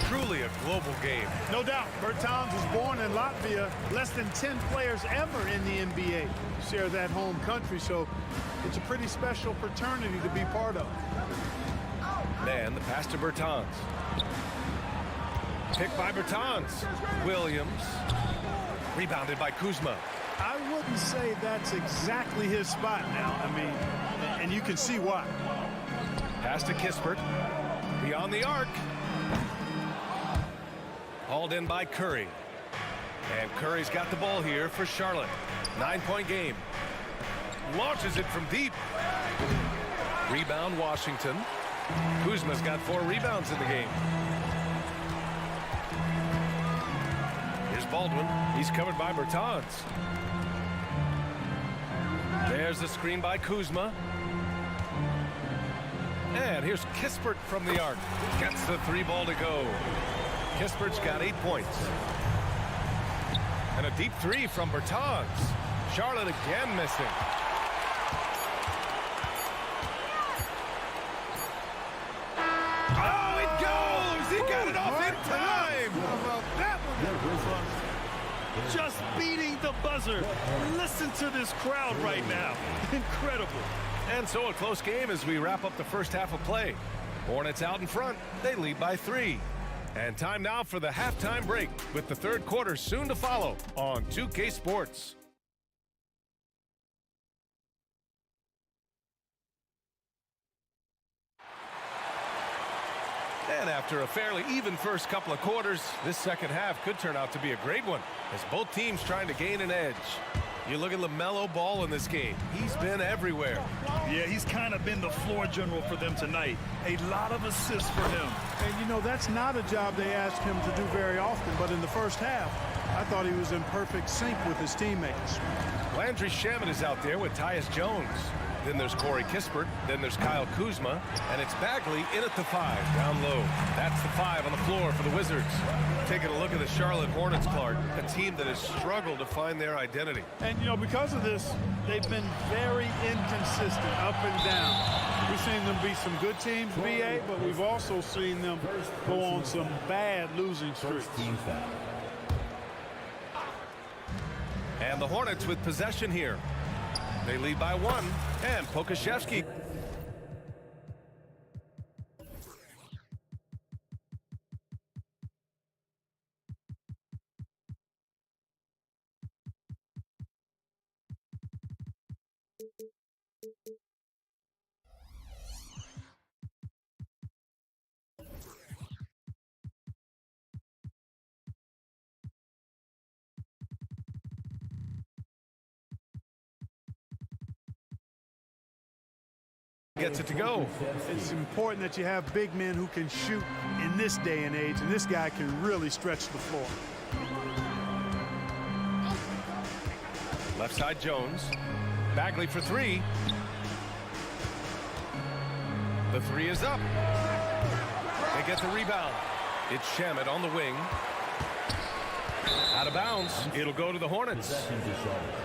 Speaker 9: Truly a global game.
Speaker 4: No doubt. Bertans was born in Latvia. Less than 10 players ever in the NBA share that home country, so it's a pretty special fraternity to be part of.
Speaker 9: Man, the pass to Bertans. Picked by Bertans. Williams. Rebounded by Kuzma.
Speaker 4: I wouldn't say that's exactly his spot now. I mean, and you can see why.
Speaker 9: Pass to Kispert. Beyond the arc. Hauled in by Curry. And Curry's got the ball here for Charlotte. 9-point game. Launches it from deep. Rebound Washington. Kuzma's got 4 rebounds in the game. Here's Baldwin. He's covered by Bertans. There's the screen by Kuzma. And here's Kispert from the arc. Gets the 3 ball to go. Kispert's got 8 points. And a deep 3 from Bertans. Charlotte again missing. Oh, it goes! He got it off in time!
Speaker 4: That one.
Speaker 8: Just beating the buzzer. Listen to this crowd right now. Incredible.
Speaker 9: And so a close game as we wrap up the first half of play. Hornets out in front. They lead by 3. And time now for the halftime break with the third quarter soon to follow on 2K Sports. And after a fairly even first couple of quarters, this second half could turn out to be a great one as both teams trying to gain an edge. You look at LaMelo Ball in this game. He's been everywhere.
Speaker 8: Yeah, he's kind of been the floor general for them tonight. A lot of assists for him.
Speaker 4: And, you know, that's not a job they ask him to do very often. But in the first half, I thought he was in perfect sync with his teammates.
Speaker 9: Landry Shamet is out there with Tyus Jones. Then there's Corey Kispert. Then there's Kyle Kuzma. And it's Bagley in at the 5, down low. That's the 5 on the floor for the Wizards. Taking a look at the Charlotte Hornets, Clark, a team that has struggled to find their identity.
Speaker 4: And, you know, because of this, they've been very inconsistent, up and down. We've seen them beat some good teams, BA, but we've also seen them go on some bad losing streaks.
Speaker 9: And the Hornets with possession here. They lead by 1, and Pokashevsky. Gets it to go.
Speaker 4: It's important that you have big men who can shoot in this day and age, and this guy can really stretch the floor.
Speaker 9: Left side Jones. Bagley for 3. The 3 is up. They get the rebound. It's Shamet on the wing. Out of bounds. It'll go to the Hornets.
Speaker 7: Possession to Charlotte.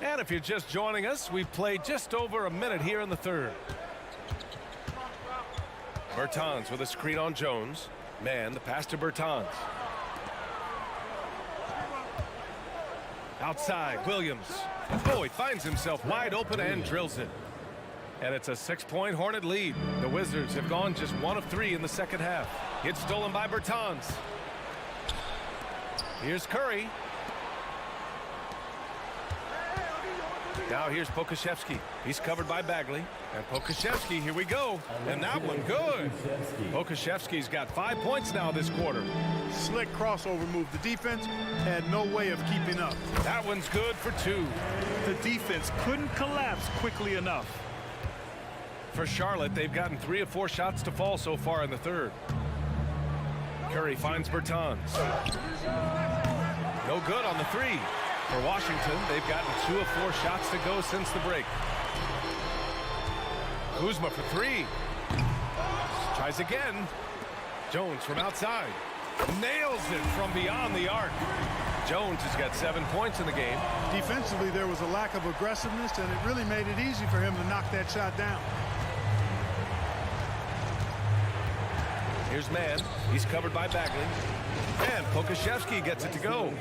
Speaker 9: And if you're just joining us, we've played just over a minute here in the third. Bertans with a screen on Jones. Man, the pass to Bertans. Outside, Williams. Oh, he finds himself wide open and drills it. And it's a 6-point Hornet lead. The Wizards have gone just 1 of 3 in the second half. It's stolen by Bertans. Here's Curry. Now here's Pokusevski. He's covered by Bagley. And Pokusevski, here we go. And that one good. Pokusevski's got 5 points now this quarter.
Speaker 4: Slick crossover move. The defense had no way of keeping up.
Speaker 9: That one's good for 2.
Speaker 8: The defense couldn't collapse quickly enough.
Speaker 9: For Charlotte, they've gotten 3 of 4 shots to fall so far in the third. Curry finds Bertans. No good on the 3. For Washington, they've gotten 2 of 4 shots to go since the break. Kuzma for 3. Tries again. Jones from outside. Nails it from beyond the arc. Jones has got 7 points in the game.
Speaker 4: Defensively, there was a lack of aggressiveness, and it really made it easy for him to knock that shot down.
Speaker 9: Here's Mann. He's covered by Bagley. And Pokusevski gets it to go.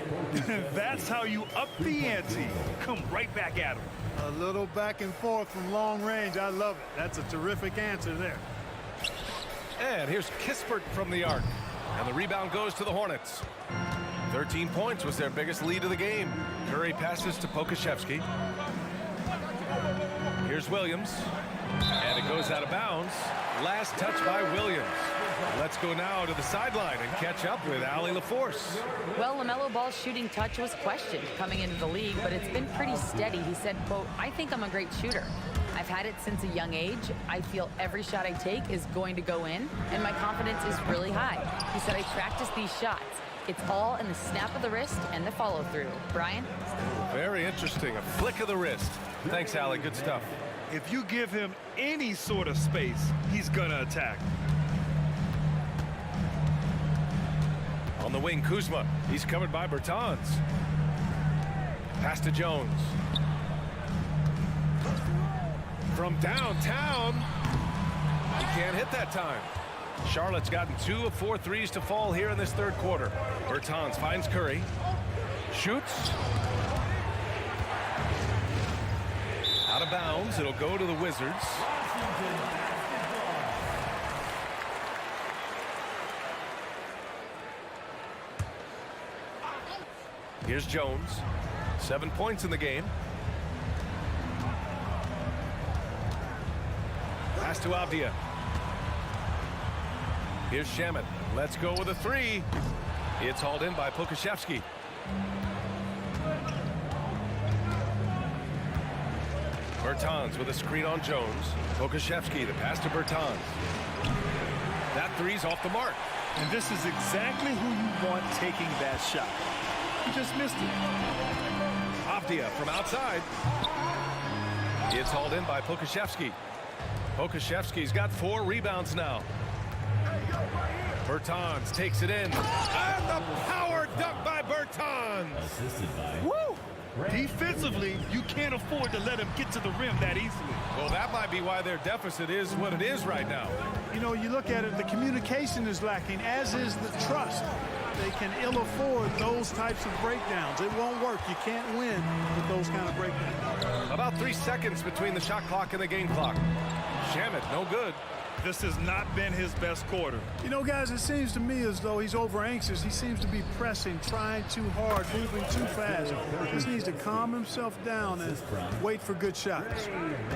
Speaker 8: That's how you up the ante. Come right back at him.
Speaker 4: A little back and forth from long range. I love it. That's a terrific answer there.
Speaker 9: And here's Kispert from the arc. And the rebound goes to the Hornets. 13 points was their biggest lead of the game. Curry passes to Pokusevski. Here's Williams. And it goes out of bounds. Last touch by Williams. Let's go now to the sideline and catch up with Allie LaForce.
Speaker 10: Well, LaMelo Ball's shooting touch was questioned coming into the league, but it's been pretty steady. He said, quote, "I think I'm a great shooter. I've had it since a young age. I feel every shot I take is going to go in, and my confidence is really high." He said, "I practice these shots. It's all in the snap of the wrist and the follow-through." Brian?
Speaker 9: Very interesting. A flick of the wrist. Thanks, Allie. Good stuff.
Speaker 8: If you give him any sort of space, he's gonna attack.
Speaker 9: On the wing, Kuzma. He's covered by Bertans. Pass to Jones. From downtown. He can't hit that time. Charlotte's gotten 2 of 4 threes to fall here in this third quarter. Bertans finds Curry. Shoots. Out of bounds. It'll go to the Wizards. Here's Jones. 7 points in the game. Pass to Avdia. Here's Shamet. Let's go with a 3. It's hauled in by Pokusevski. Bertans with a screen on Jones. Pokusevski, the pass to Bertans. That 3's off the mark.
Speaker 8: And this is exactly who you want taking that shot. He just missed it.
Speaker 9: Avdia from outside. It's hauled in by Pokusevski. Pokusevski's got 4 rebounds now. Bertans takes it in. And the power dunk by Bertans.
Speaker 7: Assisted by
Speaker 8: Woo! Defensively, you can't afford to let him get to the rim that easily.
Speaker 9: Well, that might be why their deficit is what it is right now.
Speaker 4: You know, you look at it, the communication is lacking, as is the trust. They can ill afford those types of breakdowns. It won't work. You can't win with those kind of breakdowns.
Speaker 9: About 3 seconds between the shot clock and the game clock. Shamet, no good.
Speaker 8: This has not been his best quarter.
Speaker 4: You know, guys, it seems to me as though he's over anxious. He seems to be pressing, trying too hard, moving too fast. He just needs to calm himself down and wait for good shots.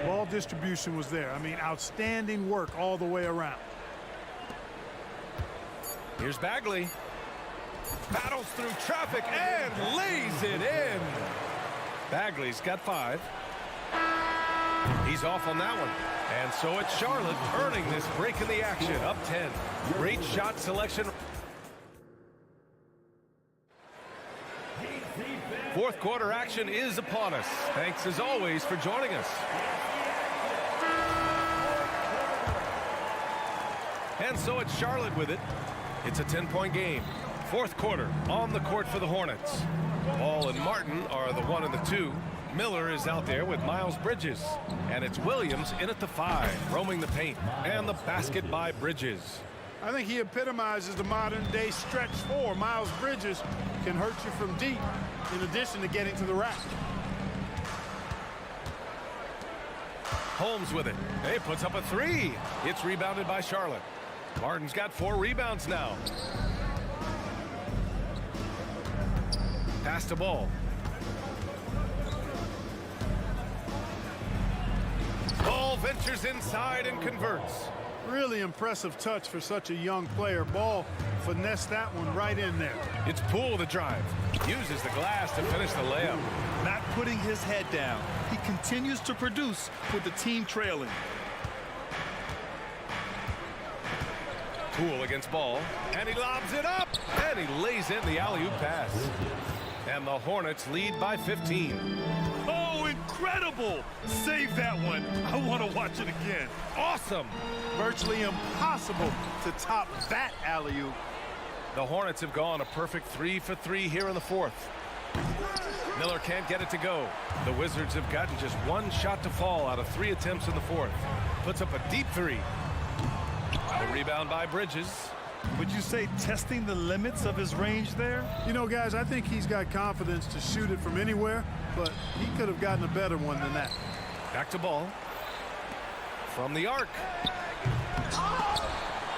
Speaker 4: Ball distribution was there. I mean, outstanding work all the way around.
Speaker 9: Here's Bagley. Battles through traffic and lays it in. Bagley's got 5. He's off on that one. And so it's Charlotte earning this break in the action. Up 10. Great shot selection. Fourth quarter action is upon us. Thanks as always for joining us. And so it's Charlotte with it. It's a 10-point game. Fourth quarter on the court for the Hornets. Ball and Martin are the 1 and the 2. Miller is out there with Miles Bridges. And it's Williams in at the 5, roaming the paint. And the basket by Bridges.
Speaker 4: I think he epitomizes the modern-day stretch 4. Miles Bridges can hurt you from deep, in addition to getting to the rack.
Speaker 9: Holmes with it. He puts up a 3. It's rebounded by Charlotte. Martin's got 4 rebounds now. Pass to Ball. Ball ventures inside and converts.
Speaker 4: Really impressive touch for such a young player. Ball finessed that one right in there.
Speaker 9: It's Poole the drive. Uses the glass to finish the layup.
Speaker 8: Not putting his head down. He continues to produce with the team trailing.
Speaker 9: Poole against Ball. And he lobs it up. And he lays in the alley-oop pass. And the Hornets lead by 15.
Speaker 8: Oh, incredible! Save that one. I want to watch it again.
Speaker 9: Awesome!
Speaker 4: Virtually impossible to top that alley-oop.
Speaker 9: The Hornets have gone a perfect 3 for 3 here in the fourth. Miller can't get it to go. The Wizards have gotten just 1 shot to fall out of 3 attempts in the fourth. Puts up a deep 3. The rebound by Bridges.
Speaker 8: Would you say testing the limits of his range there?
Speaker 4: You know, guys, I think he's got confidence to shoot it from anywhere, but he could have gotten a better one than that.
Speaker 9: Back to Ball. From the arc.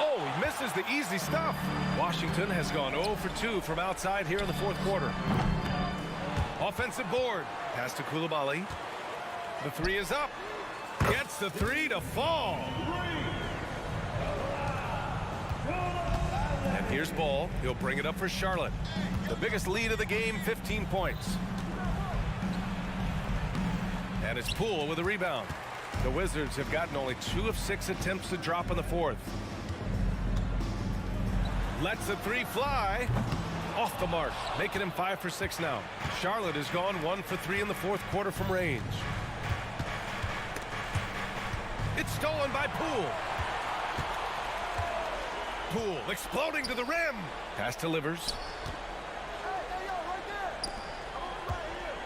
Speaker 9: Oh, he misses the easy stuff. Washington has gone 0 for 2 from outside here in the fourth quarter. Offensive board. Pass to Koulibaly. The 3 is up. Gets the 3 to fall. And here's Ball. He'll bring it up for Charlotte. The biggest lead of the game, 15 points. And it's Poole with a rebound. The Wizards have gotten only 2 of 6 attempts to drop in the fourth. Lets the 3 fly. Off the mark, making him 5 for 6 now. Charlotte has gone 1 for 3 in the fourth quarter from range. It's stolen by Poole. Poole exploding to the rim. Pass to Livers.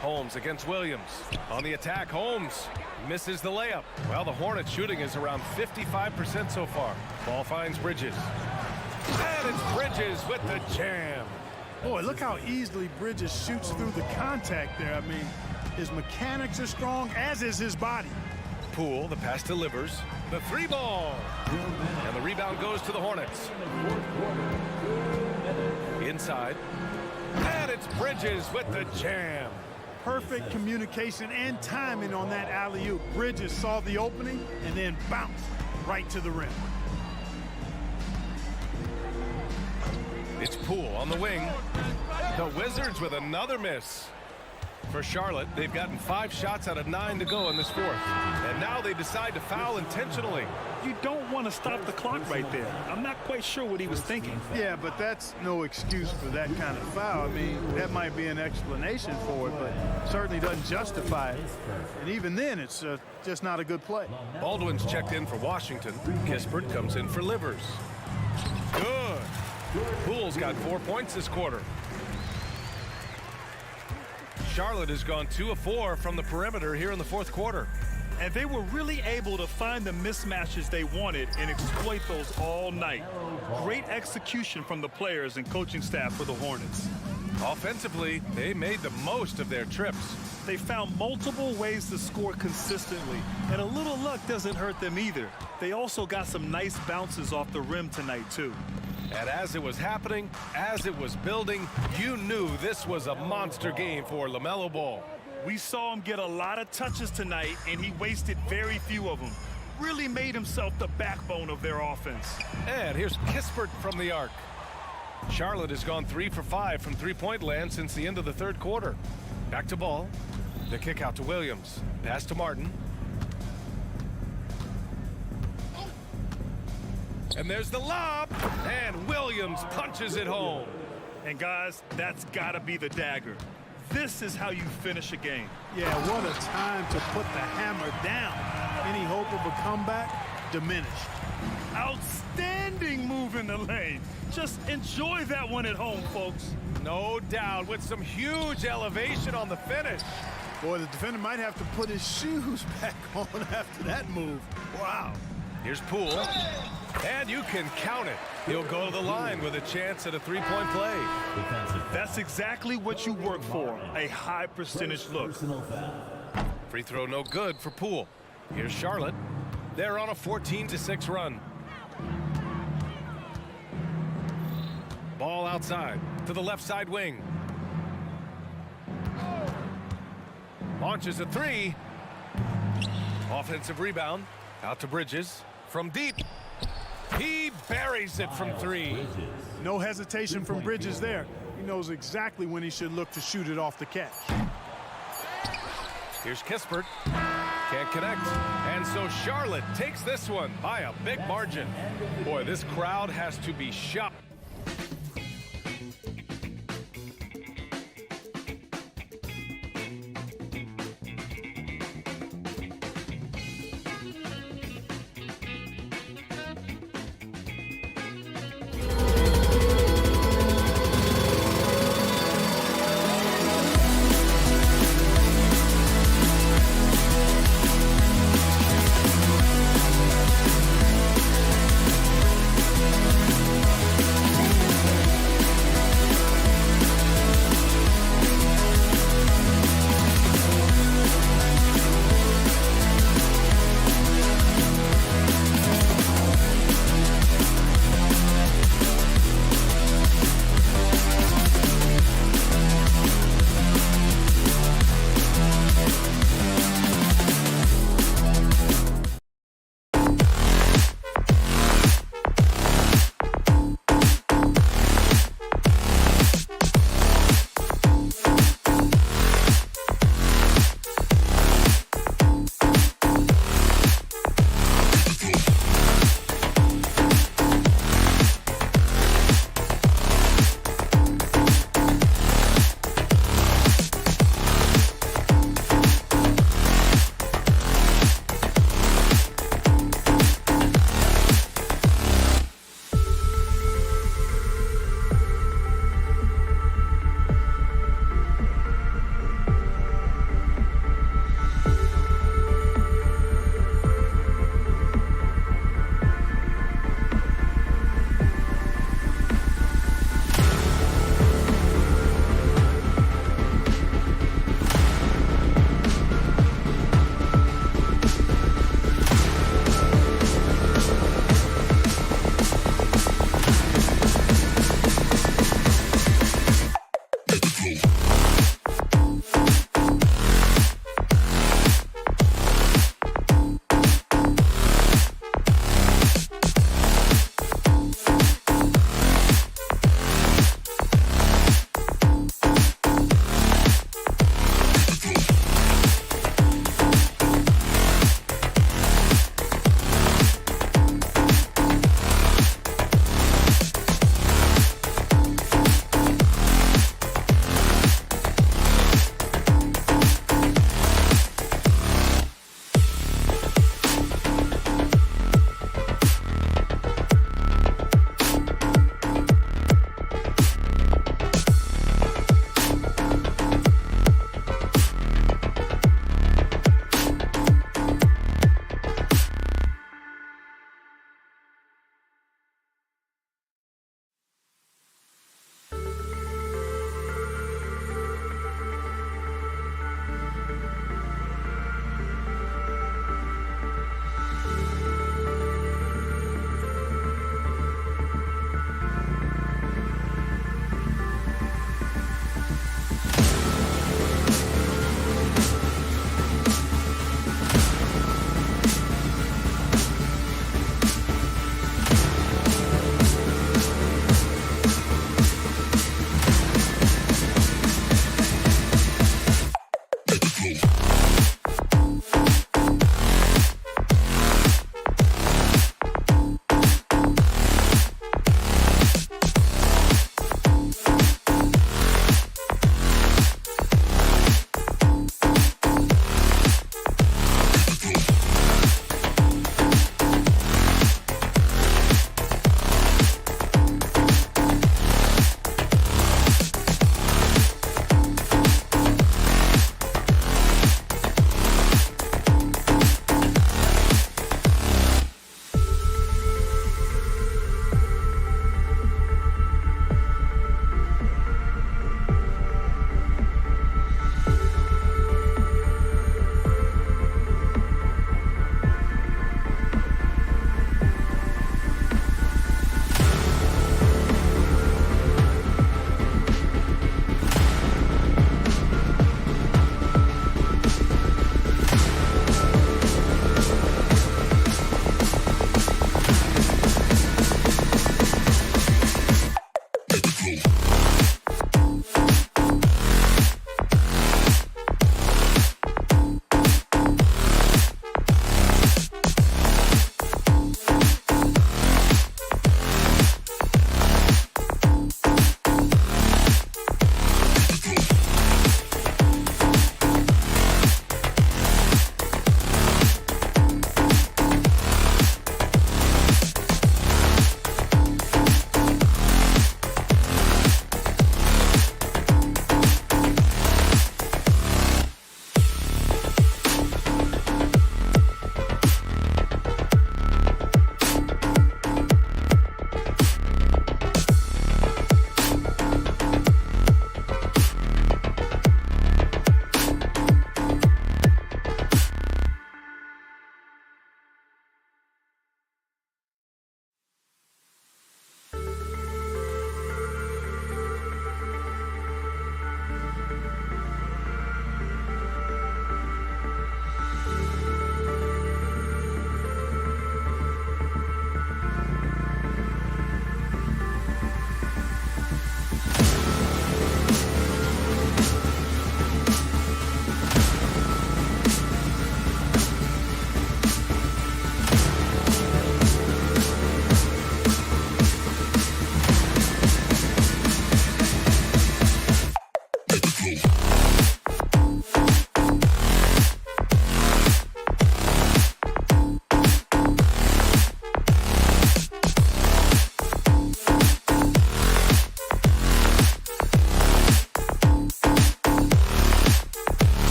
Speaker 9: Holmes against Williams. On the attack, Holmes misses the layup. Well, the Hornets shooting is around 55% so far. Ball finds Bridges. And it's Bridges with the jam.
Speaker 4: Boy, look how easily Bridges shoots through the contact there. I mean, his mechanics are strong, as is his body.
Speaker 9: Poole, the pass to Livers. The 3 ball. And the rebound goes to the Hornets. Inside. And it's Bridges with the jam.
Speaker 4: Perfect communication and timing on that alley-oop. Bridges saw the opening and then bounced right to the rim.
Speaker 9: It's Poole on the wing. The Wizards with another miss. For Charlotte, they've gotten 5 shots out of 9 to go in this fourth. And now they decide to foul intentionally.
Speaker 8: You don't want to stop the clock right there. I'm not quite sure what he was thinking.
Speaker 4: Yeah, but that's no excuse for that kind of foul. I mean, that might be an explanation for it, but certainly doesn't justify it. And even then, it's just not a good play.
Speaker 9: Baldwin's checked in for Washington. Kispert comes in for Livers. Good. Poole's got 4 points this quarter. Charlotte has gone 2 of 4 from the perimeter here in the fourth quarter.
Speaker 8: And they were really able to find the mismatches they wanted and exploit those all night. Great execution from the players and coaching staff for the Hornets.
Speaker 9: Offensively, they made the most of their trips.
Speaker 8: They found multiple ways to score consistently, and a little luck doesn't hurt them either. They also got some nice bounces off the rim tonight, too.
Speaker 9: And as it was happening, as it was building, you knew this was a monster game for LaMelo Ball.
Speaker 8: We saw him get a lot of touches tonight, and he wasted very few of them. Really made himself the backbone of their offense.
Speaker 9: And here's Kispert from the arc. Charlotte has gone 3 for 5 from three-point land since the end of the third quarter. Back to Ball. The kick out to Williams. Pass to Martin. And there's the lob. And Williams punches it home.
Speaker 8: And guys, that's got to be the dagger. This is how you finish a game.
Speaker 4: Yeah, what a time to put the hammer down. Any hope of a comeback diminished.
Speaker 8: Outstanding move in the lane. Just enjoy that one at home, folks.
Speaker 9: No doubt, with some huge elevation on the finish.
Speaker 4: Boy, the defender might have to put his shoes back on after that move. Wow.
Speaker 9: Here's Poole, and you can count it. He'll go to the line with a chance at a three-point play.
Speaker 8: That's exactly what you work for, a high percentage look.
Speaker 9: Free throw no good for Poole. Here's Charlotte. They're on a 14-6 run. Ball outside to the left side wing. Launches a three. Offensive rebound. Out to Bridges. From deep. He buries it from three.
Speaker 4: No hesitation from Bridges there. He knows exactly when he should look to shoot it off the catch.
Speaker 9: Here's Kispert. Can't connect. And so Charlotte takes this one by a big margin. Boy, this crowd has to be shocked.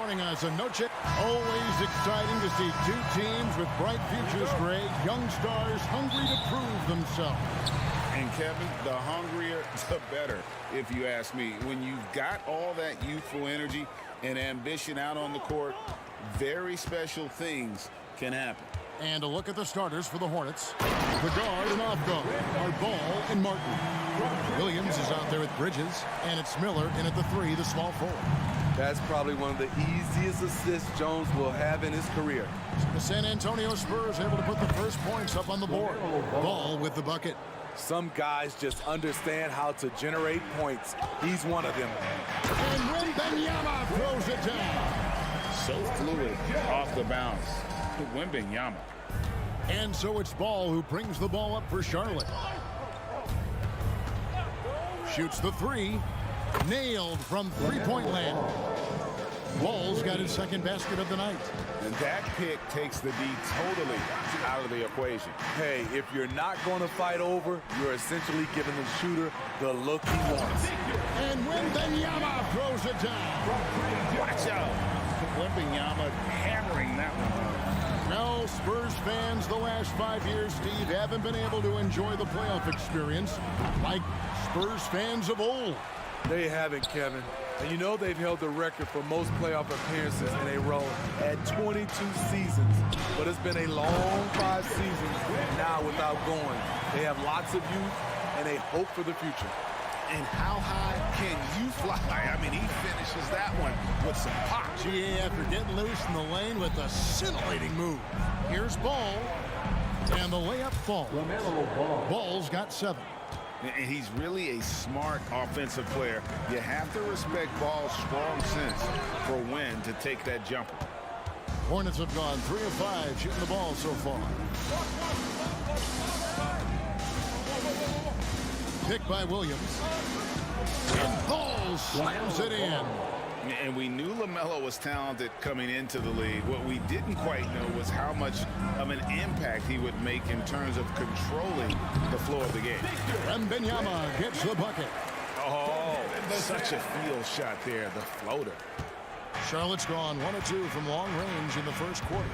Speaker 1: joining us. A noche. Always exciting to see two teams with bright futures, Greg. Young stars hungry to prove themselves.
Speaker 5: And Kevin, the hungrier, the better, if you ask me. When you've got all that youthful energy and ambition out on the court, very special things can happen.
Speaker 1: And a look at the starters for the Hornets. The guard and off guard are Ball and Martin. Williams is out there with Bridges, and it's Miller in at the 3, the small forward.
Speaker 11: That's probably one of the easiest assists Jones will have in his career.
Speaker 1: The San Antonio Spurs able to put the first points up on the board. Ball with the bucket.
Speaker 11: Some guys just understand how to generate points. He's one of them.
Speaker 1: And Wembanyama throws it down.
Speaker 5: So fluid off the bounce. Wembanyama.
Speaker 1: And so it's Ball who brings the ball up for Charlotte. Shoots the 3. Nailed from three-point land. Ball's got his second basket of the night.
Speaker 5: And that pick takes the D totally out of the equation.
Speaker 11: Hey, if you're not going to fight over, you're essentially giving the shooter the look he wants.
Speaker 1: And Wembanyama throws it down.
Speaker 5: Watch out. Wembanyama hammering that one home.
Speaker 1: Well, Spurs fans, the last 5 years, Steve, haven't been able to enjoy the playoff experience like Spurs fans of old.
Speaker 11: They haven't, Kevin. And you know they've held the record for most playoff appearances in a row at 22 seasons. But it's been a long 5 seasons now without going. They have lots of youth and a hope for the future.
Speaker 5: And how high can you fly? I mean, he finishes that one with some pop.
Speaker 1: GA after getting loose in the lane with a scintillating move. Here's Ball. And the layup falls. Ball's got 7.
Speaker 5: And he's really a smart offensive player. You have to respect Ball's strong sense for when to take that jumper.
Speaker 1: Hornets have gone 3 of 5 shooting the ball so far. Picked by Williams. And Ball slams it in.
Speaker 5: And we knew LaMelo was talented coming into the league. What we didn't quite know was how much of an impact he would make in terms of controlling the flow of the game.
Speaker 1: Wembanyama gets the bucket.
Speaker 5: Oh, such a field shot there, the floater.
Speaker 1: Charlotte's gone 1 of 2 from long range in the first quarter.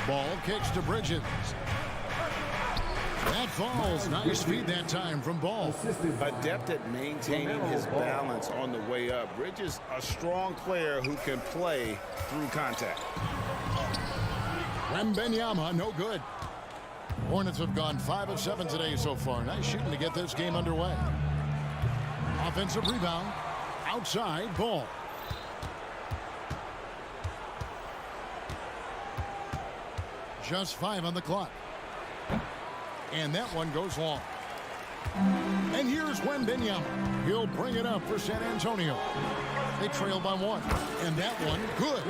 Speaker 1: Ball kicks to Bridges. That falls. Nice feed that time from Ball.
Speaker 5: Adept at maintaining his balance on the way up. Bridges, a strong player who can play through contact.
Speaker 1: Wembanyama, no good. Hornets have gone 5 of 7 today so far. Nice shooting to get this game underway. Offensive rebound. Outside, Ball. Just 5 on the clock. And that one goes long. And here's Wembanyama. He'll bring it up for San Antonio. They trail by 1. And that one, good.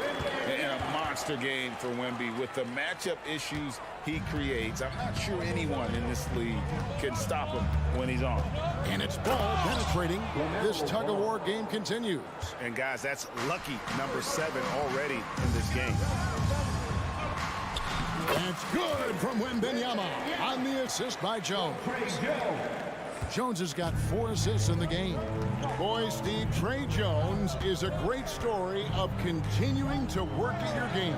Speaker 5: And a monster game for Wemby. With the matchup issues he creates, I'm not sure anyone in this league can stop him when he's on.
Speaker 1: And it's Ball penetrating. This tug-of-war game continues.
Speaker 5: And guys, that's lucky number 7 already in this game.
Speaker 1: That's good from Wembanyama on the assist by Jones. Jones has got 4 assists in the game. Boy, Steve, Trey Jones is a great story of continuing to work at your game.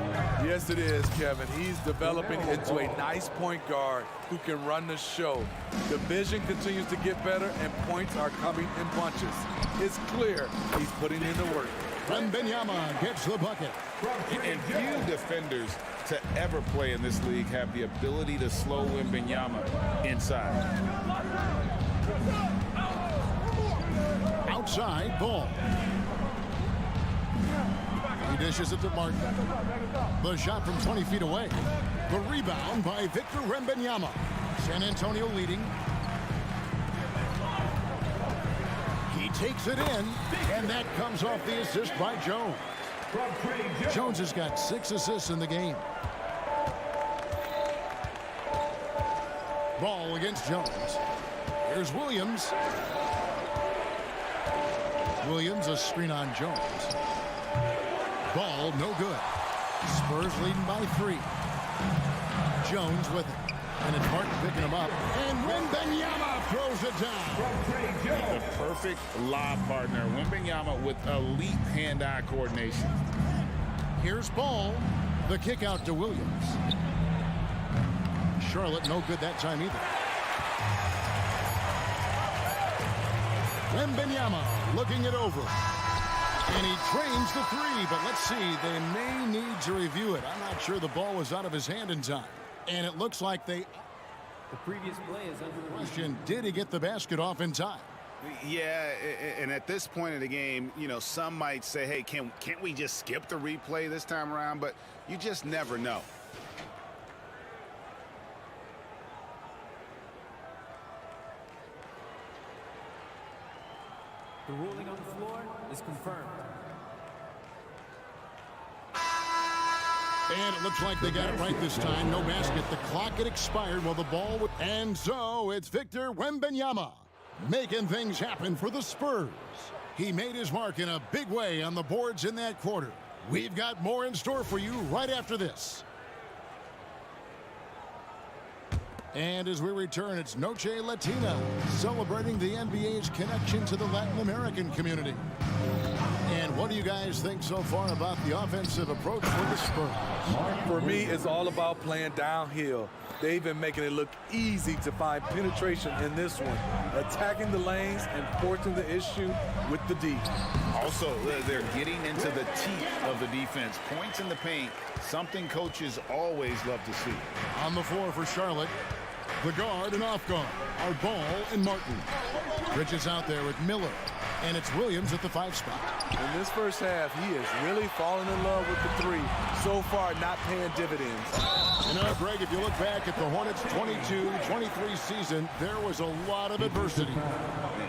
Speaker 11: Yes, it is, Kevin. He's developing into a nice point guard who can run the show. The vision continues to get better, and points are coming in bunches. It's clear he's putting in the work.
Speaker 1: Wembanyama gets the bucket.
Speaker 5: And few defenders to ever play in this league have the ability to slow Wembanyama inside.
Speaker 1: Outside, Ball. He dishes it to Martin. The shot from 20 feet away. The rebound by Victor Wembanyama. San Antonio leading. He takes it in, and that comes off the assist by Jones. Jones has got 6 assists in the game. Ball against Jones. Here's Williams. Williams, a screen on Jones. Ball, no good. Spurs leading by 3. Jones with it. And it's Martin picking him up. And Wembanyama throws it down.
Speaker 5: The perfect lob partner. Wembanyama with elite hand-eye coordination.
Speaker 1: Here's Ball. The kick out to Williams. Charlotte no good that time either. Wembanyama looking it over. And he trains the three, but let's see. They may need to review it. I'm not sure the ball was out of his hand in time. And it looks like they...
Speaker 7: The previous play is under
Speaker 1: question, did he get the basket off in time?
Speaker 5: Yeah, and at this point of the game, you know, some might say, hey, can't we just skip the replay this time around? But you just never know.
Speaker 7: The ruling on the floor is confirmed.
Speaker 1: And it looks like they got it right this time. No basket. The clock had expired while the ball was... And so it's Victor Wembanyama making things happen for the Spurs. He made his mark in a big way on the boards in that quarter. We've got more in store for you right after this. And as we return, it's Noche Latina, celebrating the NBA's connection to the Latin American community. And what do you guys think so far about the offensive approach for the Spurs?
Speaker 11: For me, it's all about playing downhill. They've been making it look easy to find penetration in this one, attacking the lanes and forcing the issue with the D.
Speaker 5: Also, they're getting into the teeth of the defense. Points in the paint, something coaches always love to see.
Speaker 1: On the floor for Charlotte, the guard and off guard are Ball and Martin. Bridges out there with Miller, and it's Williams at the 5 spot.
Speaker 11: In this first half, he is really falling in love with the three. So far, not paying dividends.
Speaker 1: You know, Greg, if you look back at the Hornets' 22-23 season, there was a lot of adversity.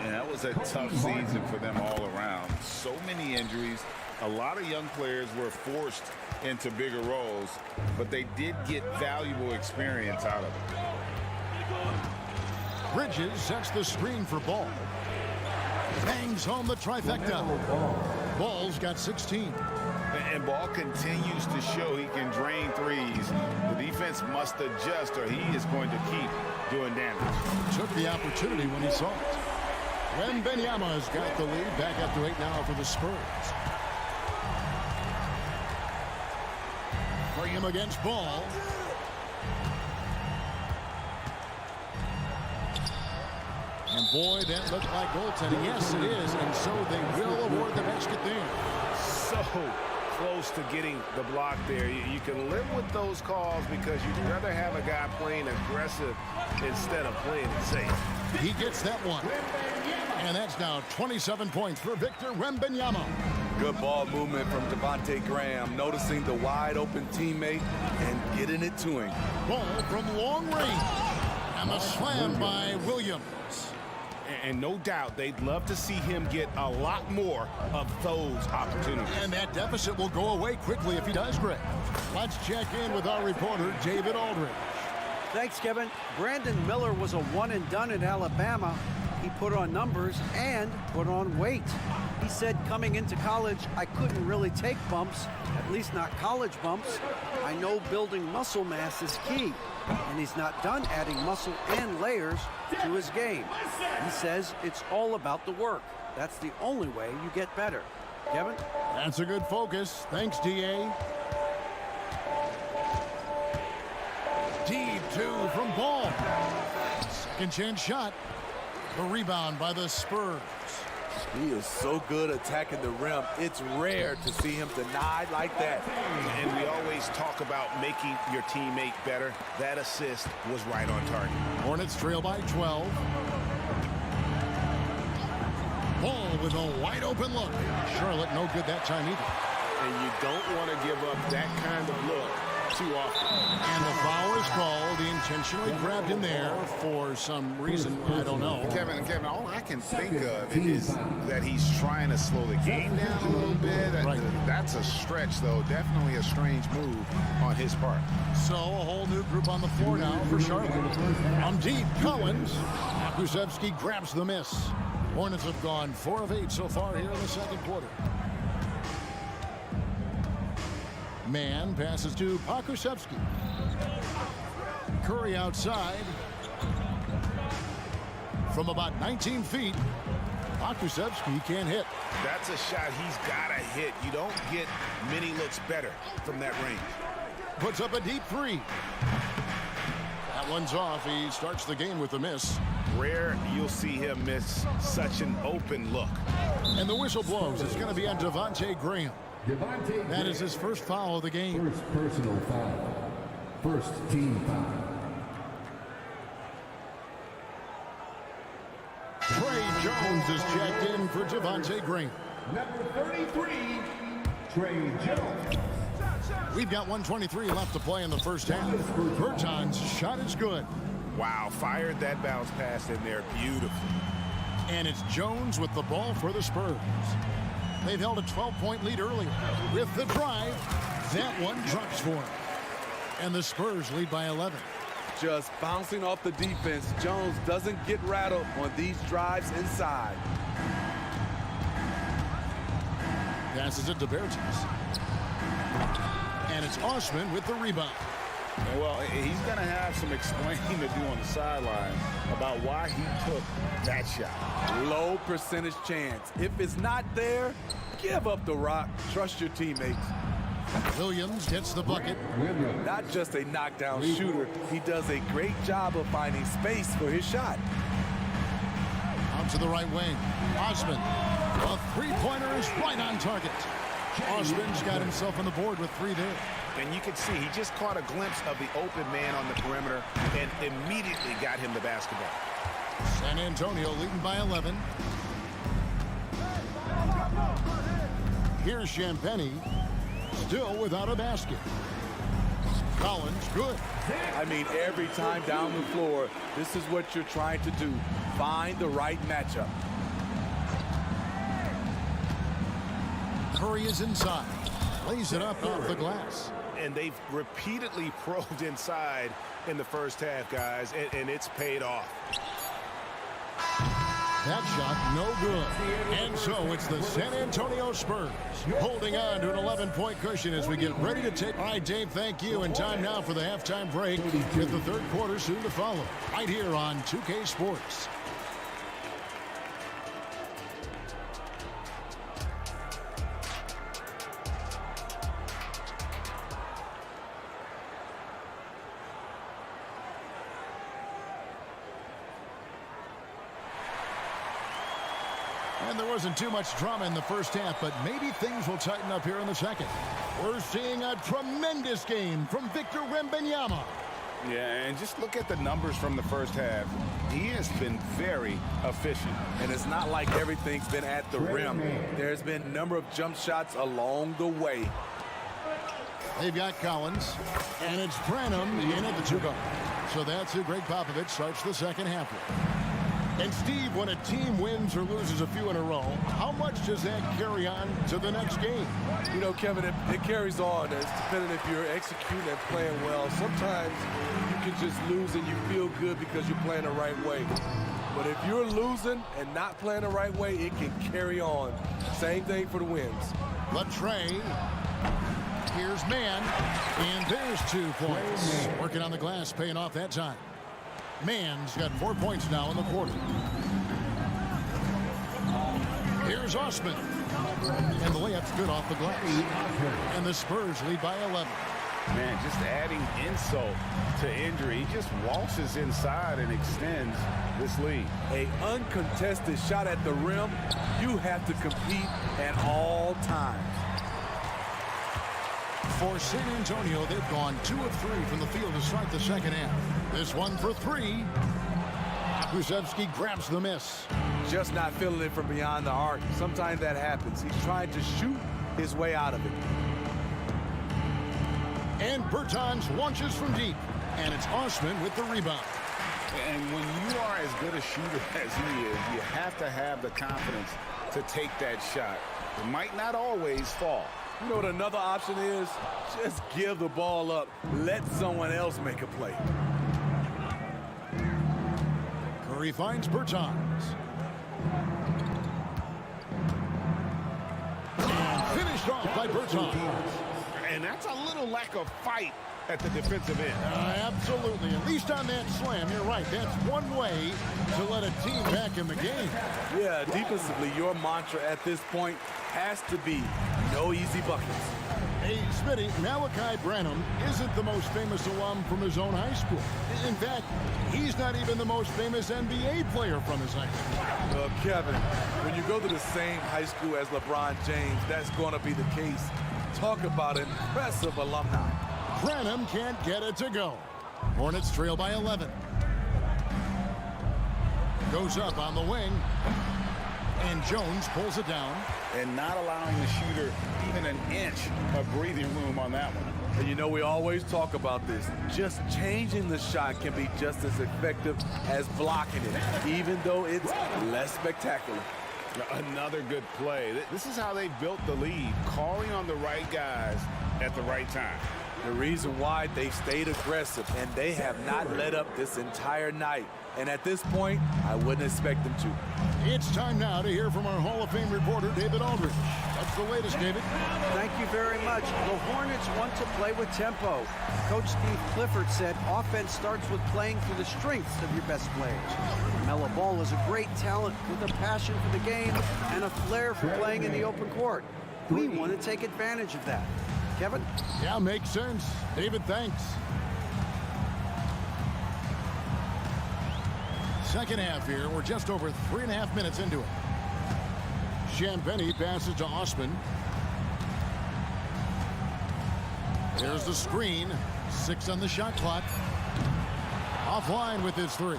Speaker 5: And that was a tough season for them all around. So many injuries. A lot of young players were forced into bigger roles, but they did get valuable experience out of it.
Speaker 1: Bridges sets the screen for Ball. Bangs home the trifecta. Ball's got 16.
Speaker 5: And Ball continues to show he can drain threes. The defense must adjust or he is going to keep doing damage.
Speaker 1: Took the opportunity when he saw it. Wembanyama's got the lead. Back up to 8 now for the Spurs. Bring him against Ball. And boy, that looked like goaltending. Yes, it is. And so they will award the basket there.
Speaker 2: So close to getting the block there. You can live with those calls because you'd rather have a guy playing aggressive instead of playing it safe.
Speaker 1: He gets that one. And that's now 27 points for Victor Wembanyama.
Speaker 11: Good ball movement from Devontae Graham, noticing the wide open teammate and getting it to him.
Speaker 1: Ball from long range. And the slam by Williams.
Speaker 2: And no doubt they'd love to see him get a lot more of those opportunities.
Speaker 1: And that deficit will go away quickly if he does, Greg. Let's check in with our reporter, David Aldridge.
Speaker 6: Thanks, Kevin. Brandon Miller was a one-and-done at Alabama. He put on numbers and put on weight. He said coming into college, I couldn't really take bumps, at least not college bumps. I know building muscle mass is key, and he's not done adding muscle and layers to his game. He says it's all about the work. That's the only way you get better. Kevin?
Speaker 1: That's a good focus. Thanks, D.A. Deep 2 from Ball. Second chance shot. The rebound by the Spurs.
Speaker 11: He is so good attacking the rim. It's rare to see him denied like that.
Speaker 2: And we always talk about making your teammate better. That assist was right on target.
Speaker 1: Hornets trail by 12. Ball with a wide open look. Charlotte no good that time either.
Speaker 2: And you don't want to give up that kind of look too often.
Speaker 1: And the foul is called. He intentionally grabbed him there for some reason. I don't know.
Speaker 5: Kevin, all I can think of is that he's trying to slow the game down a little bit.
Speaker 1: Right.
Speaker 5: That's a stretch, though. Definitely a strange move on his part.
Speaker 1: So a whole new group on the floor now for Charlotte. On deep, Collins. Kusevsky grabs the miss. Hornets have gone 4 of 8 so far here in the second quarter. Man passes to Pokusevsky. Curry outside. From about 19 feet, Pokusevski can't hit.
Speaker 5: That's a shot he's got to hit. You don't get many looks better from that range.
Speaker 1: Puts up a deep three. That one's off. He starts the game with a miss.
Speaker 5: Rare you'll see him miss such an open look.
Speaker 1: And the whistle blows. It's going to be on Devontae Graham. That is his first foul of the game.
Speaker 7: First personal foul. First team foul.
Speaker 1: Trey Jones is checked in for Devontae Graham.
Speaker 7: Number 33, Trey Jones.
Speaker 1: We've got 1:23 left to play in the first half. Berton's shot is good.
Speaker 5: Wow, fired that bounce pass in there beautifully.
Speaker 1: And it's Jones with the ball for the Spurs. They've held a 12-point lead earlier. With the drive, that one drops for him. And the Spurs lead by 11.
Speaker 11: Just bouncing off the defense. Jones doesn't get rattled on these drives inside.
Speaker 1: Passes it to Bertans. And it's Osman with the rebound.
Speaker 5: Well, he's going to have some explaining to do on the sideline about why he took that shot.
Speaker 11: Low percentage chance. If it's not there, give up the rock. Trust your teammates.
Speaker 1: Williams gets the bucket.
Speaker 11: Not just a knockdown shooter, he does a great job of finding space for his shot.
Speaker 1: Out to the right wing. Osman. A three-pointer is right on target. Osman's got himself on the board with three there.
Speaker 5: And you can see he just caught a glimpse of the open man on the perimeter and immediately got him the basketball.
Speaker 1: San Antonio leading by 11. Here's Champagny, still without a basket. Collins, good.
Speaker 11: I mean, every time down the floor, this is what you're trying to do. Find the right matchup.
Speaker 1: Curry is inside. Lays it up off the glass.
Speaker 5: And they've repeatedly probed inside in the first half, guys, and it's paid off.
Speaker 1: That shot, no good. And so it's the San Antonio Spurs holding on to an 11-point cushion as we get ready to take. All right, Dave, thank you. And time now for the halftime break with the third quarter soon to follow. Right here on 2K Sports. And there wasn't too much drama in the first half, but maybe things will tighten up here in the second. We're seeing a tremendous game from Victor Wembanyama.
Speaker 5: Yeah, and just look at the numbers from the first half. He has been very efficient.
Speaker 11: And it's not like everything's been at the rim. There's been a number of jump shots along the way.
Speaker 1: They've got Collins, and it's Branham in at the two-guard. So that's who Greg Popovich starts the second half with. And Steve, when a team wins or loses a few in a row, how much does that carry on to the next game?
Speaker 11: You know, Kevin, it carries on. It's depending if you're executing and playing well. Sometimes you can just lose and you feel good because you're playing the right way. But if you're losing and not playing the right way, it can carry on. Same thing for the wins.
Speaker 1: Latrey. Here's Mann. And there's 2 points. Working on the glass, paying off that time. Mann's got 4 points now in the quarter. Here's Osman. And the layup's good off the glass. And the Spurs lead by 11.
Speaker 5: Man, just adding insult to injury. He just waltzes inside and extends this lead.
Speaker 11: An uncontested shot at the rim, you have to compete at all times.
Speaker 1: For San Antonio, they've gone 2 of 3 from the field to start the second half. This one for 3. Pokusevski grabs the miss.
Speaker 11: Just not feeling it from beyond the arc. Sometimes that happens. He's trying to shoot his way out of it.
Speaker 1: And Bertans launches from deep. And it's Osman with the rebound.
Speaker 5: And when you are as good a shooter as he is, you have to have the confidence to take that shot. It might not always fall.
Speaker 11: You know what another option is? Just give the ball up. Let someone else make a play.
Speaker 1: Curry finds Bertans. And finished off by Bertans.
Speaker 5: And that's a little lack of fight
Speaker 2: at the defensive end.
Speaker 1: Absolutely. At least on that slam, you're right. That's one way to let a team back in the game.
Speaker 11: Yeah, defensively, your mantra at this point has to be no easy buckets.
Speaker 1: Hey, Smitty, Malachi Branham isn't the most famous alum from his own high school. In fact, he's not even the most famous NBA player from his high school.
Speaker 11: Well, Kevin, when you go to the same high school as LeBron James, that's going to be the case. Talk about impressive alumni.
Speaker 1: Branham can't get it to go. Hornets trail by 11. Goes up on the wing. And Jones pulls it down.
Speaker 5: And not allowing the shooter even an inch of breathing room on that one.
Speaker 11: And you know, we always talk about this. Just changing the shot can be just as effective as blocking it, even though it's less spectacular.
Speaker 5: Another good play. This is how they built the lead, calling on the right guys at the right time.
Speaker 11: The reason why they stayed aggressive, and they have not let up this entire night. And at this point, I wouldn't expect them to.
Speaker 1: It's time now to hear from our Hall of Fame reporter, David Aldridge. That's the latest, David.
Speaker 6: Thank you very much. The Hornets want to play with tempo. Coach Steve Clifford said offense starts with playing to the strengths of your best players. Melo Ball is a great talent with a passion for the game and a flair for playing in the open court. We want to take advantage of that. Kevin?
Speaker 1: Yeah, makes sense. David, thanks. Second half here. We're just over 3.5 minutes into it. Champagny passes to Osman. There's the screen. 6 on the shot clock. Offline with his 3.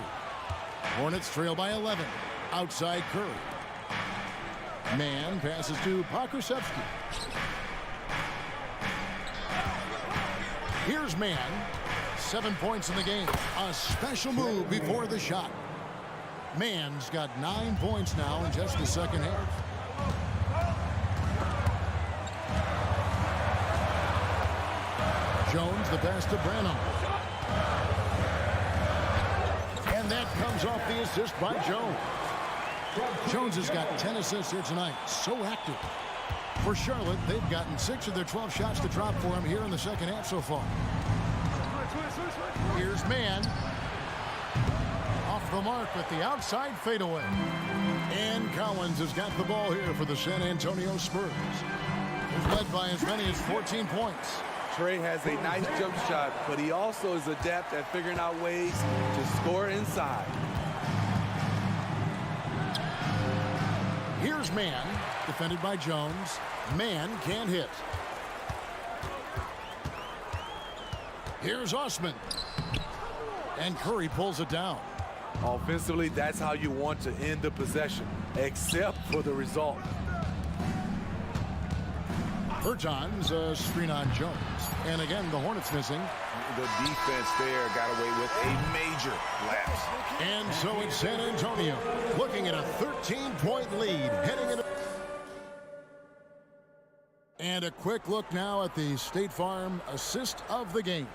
Speaker 1: Hornets trail by 11. Outside Curry. Man passes to Pokusevski. Here's Man. 7 points in the game. A special move before the shot. Man's got 9 points now in just the second half. Jones, the pass to Branham. And that comes off the assist by Jones. Jones has got 10 assists here tonight. So active. For Charlotte, they've gotten 6 of their 12 shots to drop for him here in the second half so far. Here's Man. Off the mark with the outside fadeaway. And Collins has got the ball here for the San Antonio Spurs. He's led by as many as 14 points.
Speaker 11: Trey has a nice jump shot, but he also is adept at figuring out ways to score inside.
Speaker 1: Here's Man, defended by Jones. Man can't hit. Here's Osman. And Curry pulls it down.
Speaker 11: Offensively, that's how you want to end the possession, except for the result.
Speaker 1: Bertans, a screen on Jones. And again, the Hornets missing.
Speaker 5: The defense there got away with a major lapse.
Speaker 1: And so it's San Antonio looking at a 13-point lead heading into. And a quick look now at the State Farm assist of the game.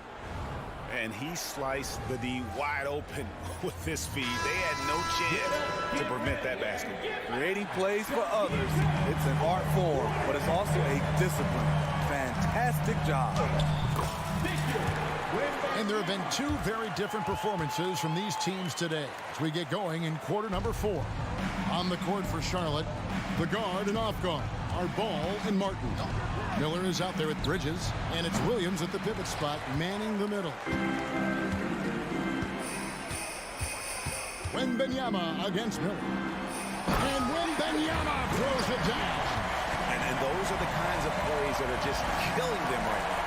Speaker 5: And he sliced the D wide open with this feed. They had no chance to prevent that basket.
Speaker 11: Creating plays for others, it's an art form, but it's also a discipline. Fantastic job.
Speaker 1: And there have been 2 very different performances from these teams today as we get going in quarter number 4. On the court for Charlotte, the guard and off guard are Ball and Martin. Miller is out there with Bridges, and it's Williams at the pivot spot, manning the middle. Wembanyama against Miller. And Wembanyama throws it down.
Speaker 5: And those are the kinds of plays that are just killing them right now.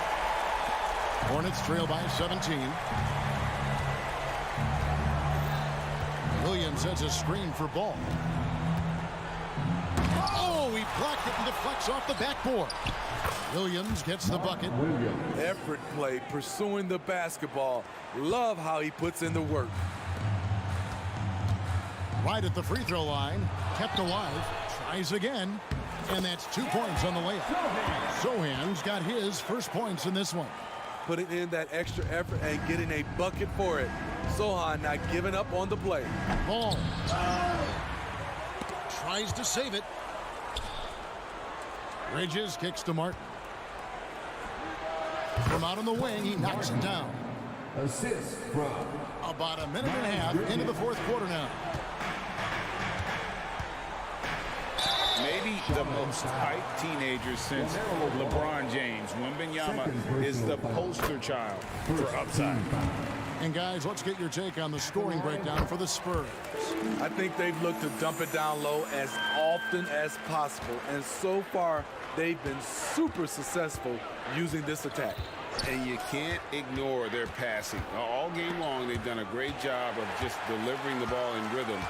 Speaker 1: Hornets trail by 17. Williams sets a screen for Ball. Oh, he blocked it and deflects off the backboard. Williams gets the bucket.
Speaker 11: Effort play, pursuing the basketball. Love how he puts in the work.
Speaker 1: Right at the free throw line, kept alive, tries again, and that's 2 points on the layup. Sohan's got his first points in this one.
Speaker 11: Putting in that extra effort and getting a bucket for it. Sohan not giving up on the play.
Speaker 1: Ball. Tries to save it. Bridges kicks to Martin. From out on the wing, he knocks it down.
Speaker 7: Assist from
Speaker 1: About a minute and a half into the fourth quarter now.
Speaker 5: Maybe the most hyped teenager since LeBron James. Wembanyama is the poster child for upside.
Speaker 1: And guys, let's get your take on the scoring breakdown for the Spurs.
Speaker 11: I think they've looked to dump it down low as often as possible, and so far they've been super successful using this attack.
Speaker 5: And you can't ignore their passing. All game long, they've done a great job of just delivering the ball in rhythm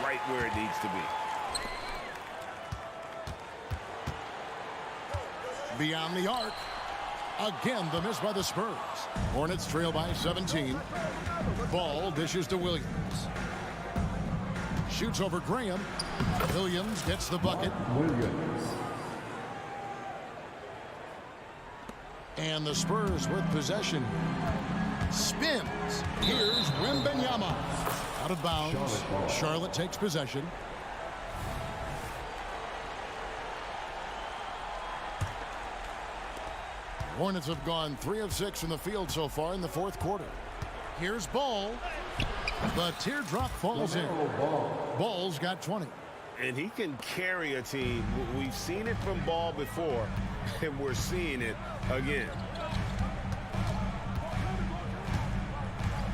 Speaker 5: right where it needs to be.
Speaker 1: Beyond the arc. Again, the miss by the Spurs. Hornets trail by 17. Ball dishes to Williams. Shoots over Graham. Williams gets the bucket. And the Spurs with possession. Spins. Here's Wembanyama. Out of bounds. Charlotte takes possession. Hornets have gone 3 of 6 from the field so far in the fourth quarter. Here's Ball. The teardrop falls in. Ball's got 20.
Speaker 2: And he can carry a team. We've seen it from Ball before, and we're seeing it again.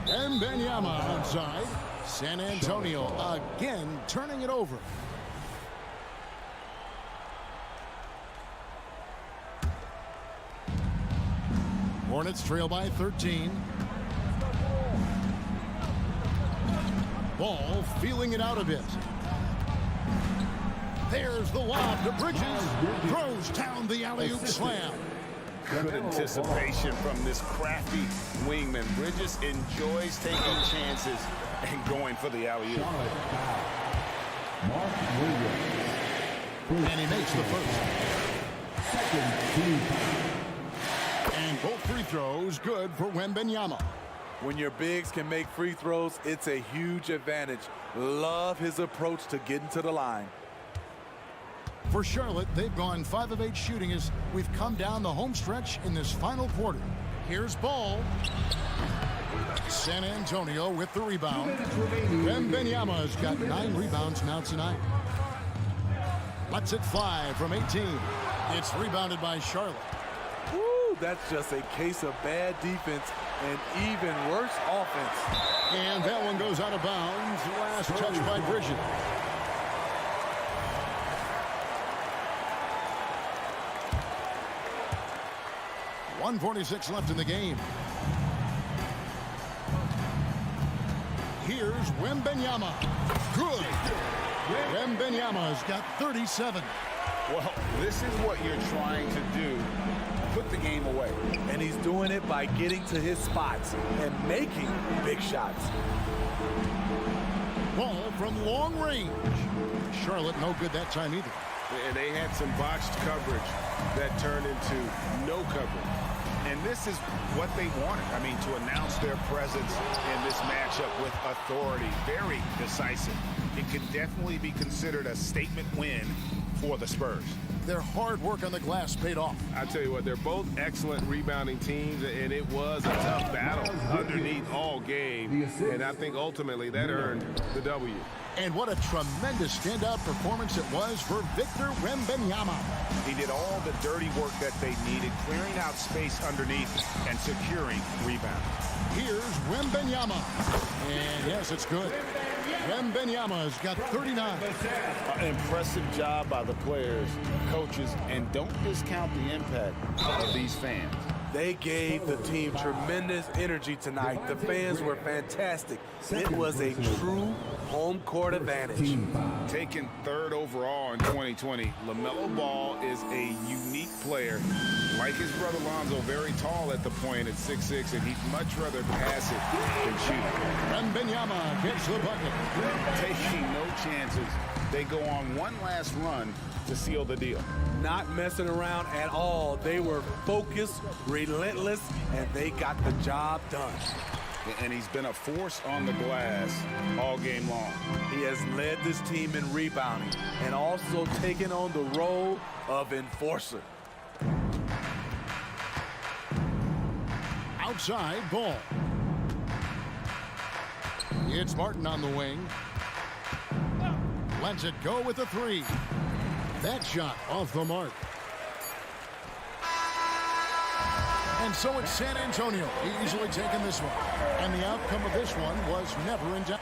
Speaker 1: And Wembanyama outside. San Antonio again turning it over. Hornets trail by 13. Ball feeling it out a bit. There's the lob to Bridges. Throws down the alley-oop slam.
Speaker 5: Good anticipation from this crafty wingman. Bridges enjoys taking chances and going for the alley-oop.
Speaker 1: And he makes the first. And both free throws good for Wembanyama.
Speaker 11: When your bigs can make free throws, it's a huge advantage. Love his approach to getting to the line.
Speaker 1: For Charlotte, they've gone 5 of 8 shooting as we've come down the home stretch in this final quarter. Here's Ball. San Antonio with the rebound. Wembanyama's got 9 rebounds now tonight. Lets it fly from 18. It's rebounded by Charlotte.
Speaker 11: Woo, that's just a case of bad defense and even worse offense.
Speaker 1: And that one goes out of bounds. Last touch by Bridges. .146 left in the game. Here's Wembanyama. Good. Wembanyama's got 37.
Speaker 5: Well, this is what you're trying to do. Put the game away.
Speaker 11: And he's doing it by getting to his spots and making big shots.
Speaker 1: Ball from long range. Charlotte no good that time either.
Speaker 2: And they had some botched coverage that turned into no coverage.
Speaker 5: And this is what they wanted. I mean, to announce their presence in this matchup with authority. Very decisive. It could definitely be considered a statement win for the Spurs.
Speaker 1: Their hard work on the glass paid off.
Speaker 2: I tell you what, they're both excellent rebounding teams, and it was a tough battle underneath all game. And I think ultimately that earned the W.
Speaker 1: And what a tremendous standout performance it was for Victor Wembanyama.
Speaker 5: He did all the dirty work that they needed, clearing out space underneath and securing rebounds.
Speaker 1: Here's Wembanyama. And yes, it's good. Wembanyama's got 39.
Speaker 5: Impressive job by the players, coaches, and don't discount the impact of these fans.
Speaker 11: They gave the team tremendous energy tonight. The fans were fantastic. It was a true home court advantage.
Speaker 5: Taken 3rd overall in 2020, LaMelo Ball is a unique player. Like his brother Lonzo, very tall at the point at 6'6", and he'd much rather pass it than shoot.
Speaker 1: Wembanyama gets the bucket.
Speaker 5: Taking no chances. They go on one last run to seal the deal.
Speaker 11: Not messing around at all. They were focused, relentless, and they got the job done.
Speaker 5: And he's been a force on the glass all game long.
Speaker 11: He has led this team in rebounding and also taken on the role of enforcer.
Speaker 1: outside ball. It's Martin on the wing. Lets it go with a three. That shot off the mark. And so it's San Antonio easily taking this one. And the outcome of this one was never in doubt.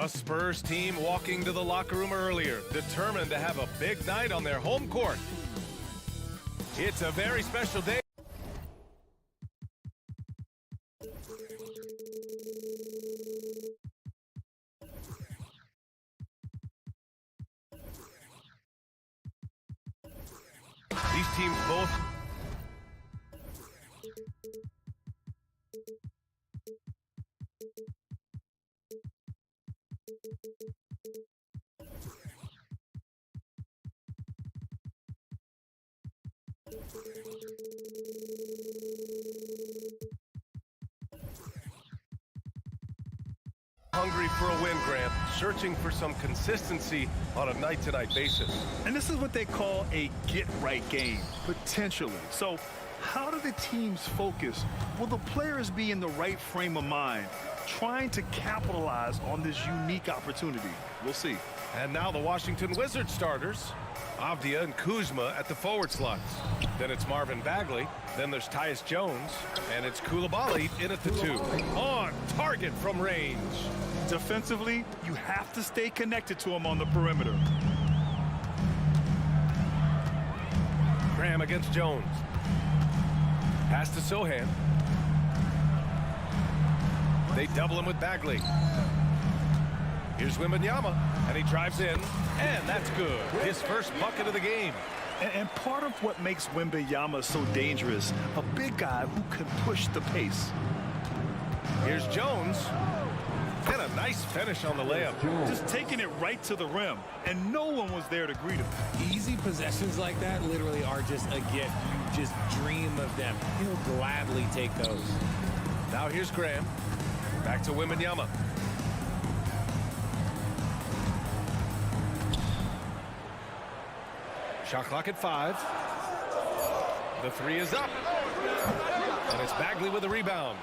Speaker 9: A Spurs team walking to the locker room earlier, determined to have a big night on their home court. It's a very special day. These teams both hungry for a win, Grant, searching for some consistency on a night-to-night basis.
Speaker 8: And this is what they call a get-right game, potentially. So how do the teams focus? Will the players be in the right frame of mind, trying to capitalize on this unique opportunity? We'll see.
Speaker 9: And now the Washington Wizards starters. Avdia and Kuzma at the forward slots. Then it's Marvin Bagley. Then there's Tyus Jones. And it's Koulibaly in at the 2. On target from range.
Speaker 8: Defensively, you have to stay connected to him on the perimeter.
Speaker 9: Graham against Jones. Pass to Sohan. They double him with Bagley. Here's Wembanyama, and he drives in, and that's good. His first bucket of the game.
Speaker 8: And part of what makes Wembanyama so dangerous, a big guy who can push the pace.
Speaker 9: Here's Jones, and a nice finish on the layup.
Speaker 8: Just taking it right to the rim, and no one was there to greet him.
Speaker 12: Easy possessions like that literally are just a gift. You just dream of them. He'll gladly take those.
Speaker 9: Now here's Graham. Back to Wembanyama. Shot clock at 5. The 3 is up. And it's Bagley with the rebound.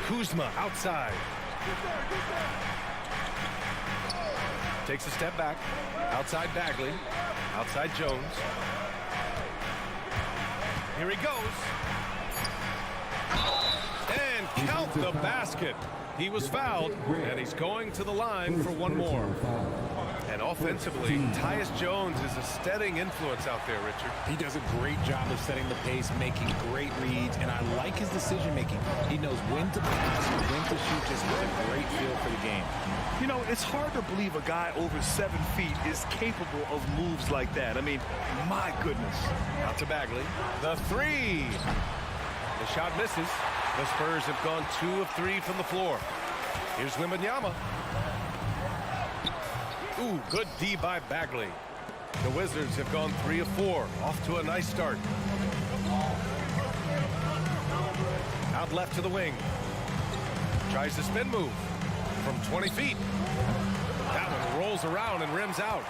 Speaker 9: Kuzma outside. Takes a step back. Outside Bagley. Outside Jones. Here he goes. And count the basket. He was fouled, and he's going to the line for one more. And offensively, Tyus Jones is a steadying influence out there, Richard.
Speaker 12: He does a great job of setting the pace, making great reads, and I like his decision-making. He knows when to pass and when to shoot, just with a great feel for the game.
Speaker 8: You know, it's hard to believe a guy over 7 feet is capable of moves like that. I mean, my goodness.
Speaker 9: Out to Bagley. The 3. The shot misses. The Spurs have gone 2 of 3 from the floor. Here's Wembanyama. Ooh, good D by Bagley. The Wizards have gone 3 of 4. Off to a nice start. Out left to the wing. Tries the spin move from 20 feet. That one rolls around and rims out.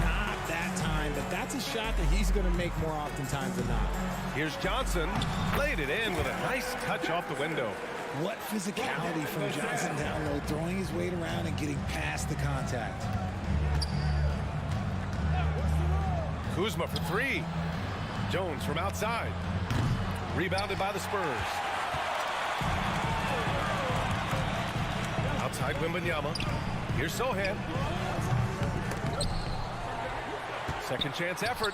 Speaker 12: Not that time, but that's a shot that he's going to make more oftentimes than not.
Speaker 9: Here's Johnson. Laid it in with a nice touch off the window.
Speaker 12: What physicality from Johnson down low, throwing his weight around and getting past the contact.
Speaker 9: Kuzma for 3. Jones from outside. Rebounded by the Spurs. Outside Wembanyama. Here's Sohan. Second chance effort.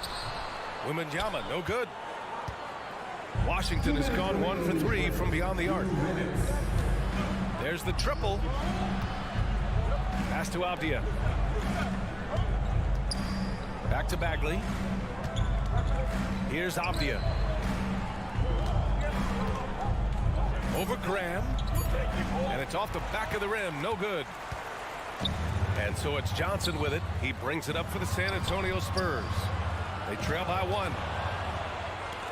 Speaker 9: Wembanyama, no good. Washington has gone 1 for 3 from beyond the arc. There's the triple. Pass to Avdia. Back to Bagley. Here's Avdia. Over Graham. And it's off the back of the rim. No good. And so it's Johnson with it. He brings it up for the San Antonio Spurs. They trail by 1.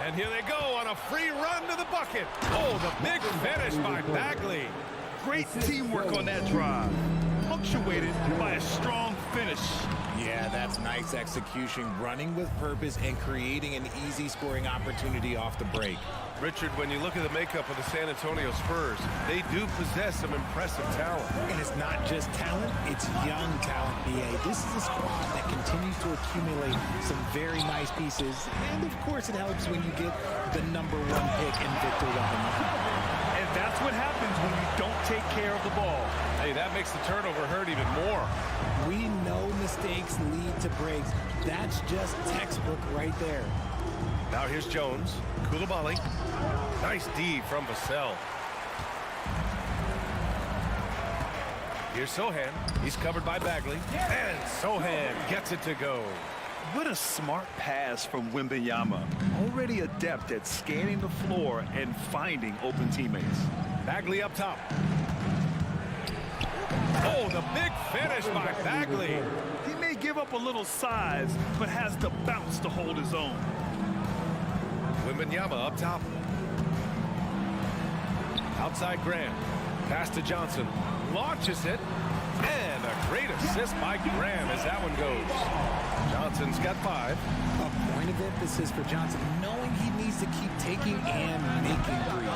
Speaker 9: And here they go on a free run to the bucket. Oh, the big finish by Bagley.
Speaker 8: Great teamwork on that drive. Punctuated by a strong finish.
Speaker 12: Yeah, that's nice execution, running with purpose and creating an easy scoring opportunity off the break.
Speaker 9: Richard, when you look at the makeup of the San Antonio Spurs, they do possess some impressive talent.
Speaker 12: And it's not just talent, it's young talent, BA. This is a squad that continues to accumulate some very nice pieces. And, of course, it helps when you get the #1 pick in Victor Wembanyama.
Speaker 8: And that's what happens when you don't take care of the ball.
Speaker 9: Hey, that makes the turnover hurt even more.
Speaker 12: We know mistakes lead to breaks. That's just textbook right there.
Speaker 9: Now here's Jones. Koulibaly. Nice D from Vassell. Here's Sohan. He's covered by Bagley. And Sohan gets it to go.
Speaker 8: What a smart pass from Wembanyama. Already adept at scanning the floor and finding open teammates.
Speaker 9: Bagley up top. Oh, the big finish by Bagley.
Speaker 8: He may give up a little size, but has the bounce to hold his own.
Speaker 9: Wembanyama up top. Outside Graham. Pass to Johnson. Launches it. And a great assist by Graham as that one goes. Johnson's got 5.
Speaker 12: A point of emphasis for Johnson, knowing he needs to keep taking and making threes.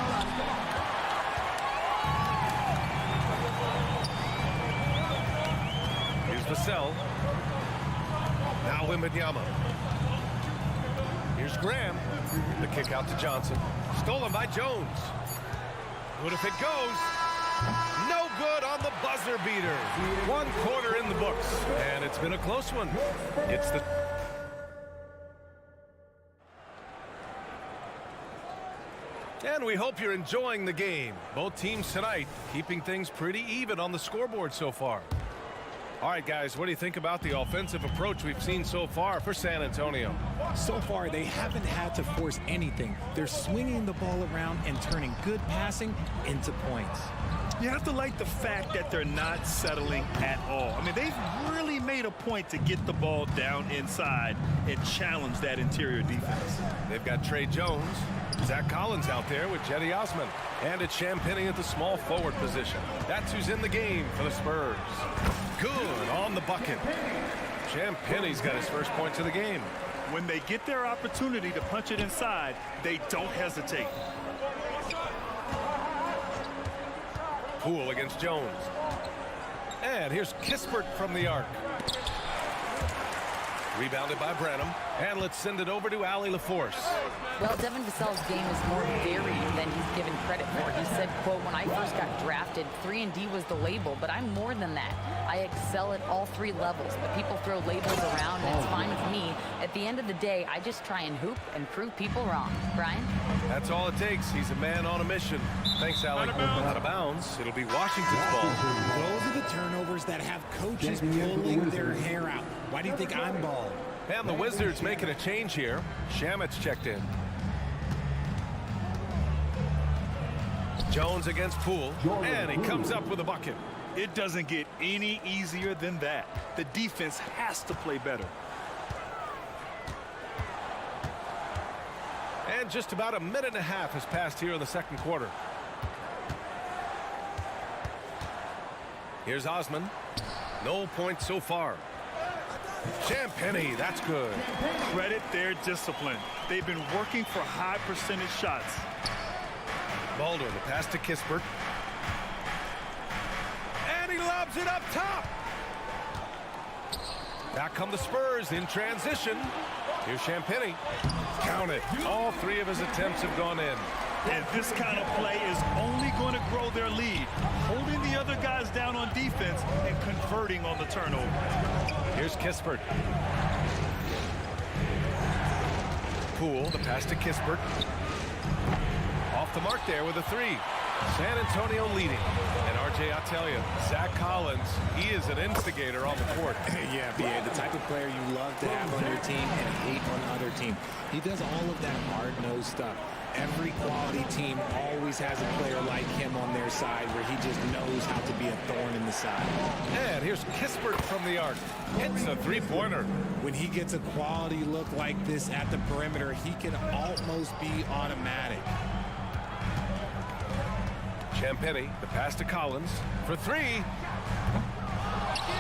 Speaker 9: Here's Vassell. Now Wembanyama. Here's Graham. The kick out to Johnson. Stolen by Jones. Good if it goes. No good on the buzzer beater. 1 quarter in the books. And it's been a close one. It's the... And we hope you're enjoying the game. Both teams tonight keeping things pretty even on the scoreboard so far. All right, guys, what do you think about the offensive approach we've seen so far for San Antonio?
Speaker 12: So far, they haven't had to force anything. They're swinging the ball around and turning good passing into points.
Speaker 8: You have to like the fact that they're not settling at all. I mean, they've really made a point to get the ball down inside and challenge that interior defense.
Speaker 9: They've got Trey Jones, Zach Collins out there with Jetty Osman, and it's Champagnie at the small forward position. That's who's in the game for the Spurs. Good on the bucket. Champagnie's got his first points of the game.
Speaker 8: When they get their opportunity to punch it inside, they don't hesitate.
Speaker 9: Poole against Jones. And here's Kispert from the arc. Rebounded by Branham. And let's send it over to Allie LaForce.
Speaker 10: Well, Devin Vassell's game is more varied than he's given credit for. He said, quote, when I first got drafted, 3-and-D was the label, but I'm more than that. I excel at all 3 levels, but people throw labels around, and it's fine with me. At the end of the day, I just try and hoop and prove people wrong. Brian?
Speaker 9: That's all it takes. He's a man on a mission. Thanks, Allie. Out of bounds. It'll be Washington's ball.
Speaker 12: Those are the turnovers that have coaches pulling their hair out. Why do you think I'm bald?
Speaker 9: And the Wizards making a change here. Shamit's checked in. Jones against Poole, and he comes up with a bucket.
Speaker 8: It doesn't get any easier than that. The defense has to play better.
Speaker 9: And just about a minute and a half has passed here in the second quarter. Here's Osman. No points so far. Champagnie, that's good.
Speaker 8: Credit their discipline. They've been working for high percentage shots.
Speaker 9: Mulder, the pass to Kispert. And he lobs it up top. Back come the Spurs in transition. Here's Champagnie. Count it. All 3 of his attempts have gone in.
Speaker 8: And this kind of play is only going to grow their lead, holding the other guys down on defense and converting on the turnover.
Speaker 9: Here's Kispert. Poole, the pass to Kispert. Off the mark there with a 3. San Antonio leading. And RJ, I'll tell you, Zach Collins, he is an instigator on the court.
Speaker 12: Yeah, BA, the type of player you love to have on your team and hate on other team. He does all of that hard-nosed stuff. Every quality team always has a player like him on their side where he just knows how to be a thorn in the side.
Speaker 9: And here's Kispert from the arc. Hits a 3-pointer.
Speaker 12: When he gets a quality look like this at the perimeter, he can almost be automatic.
Speaker 9: Champagnie, the pass to Collins for 3.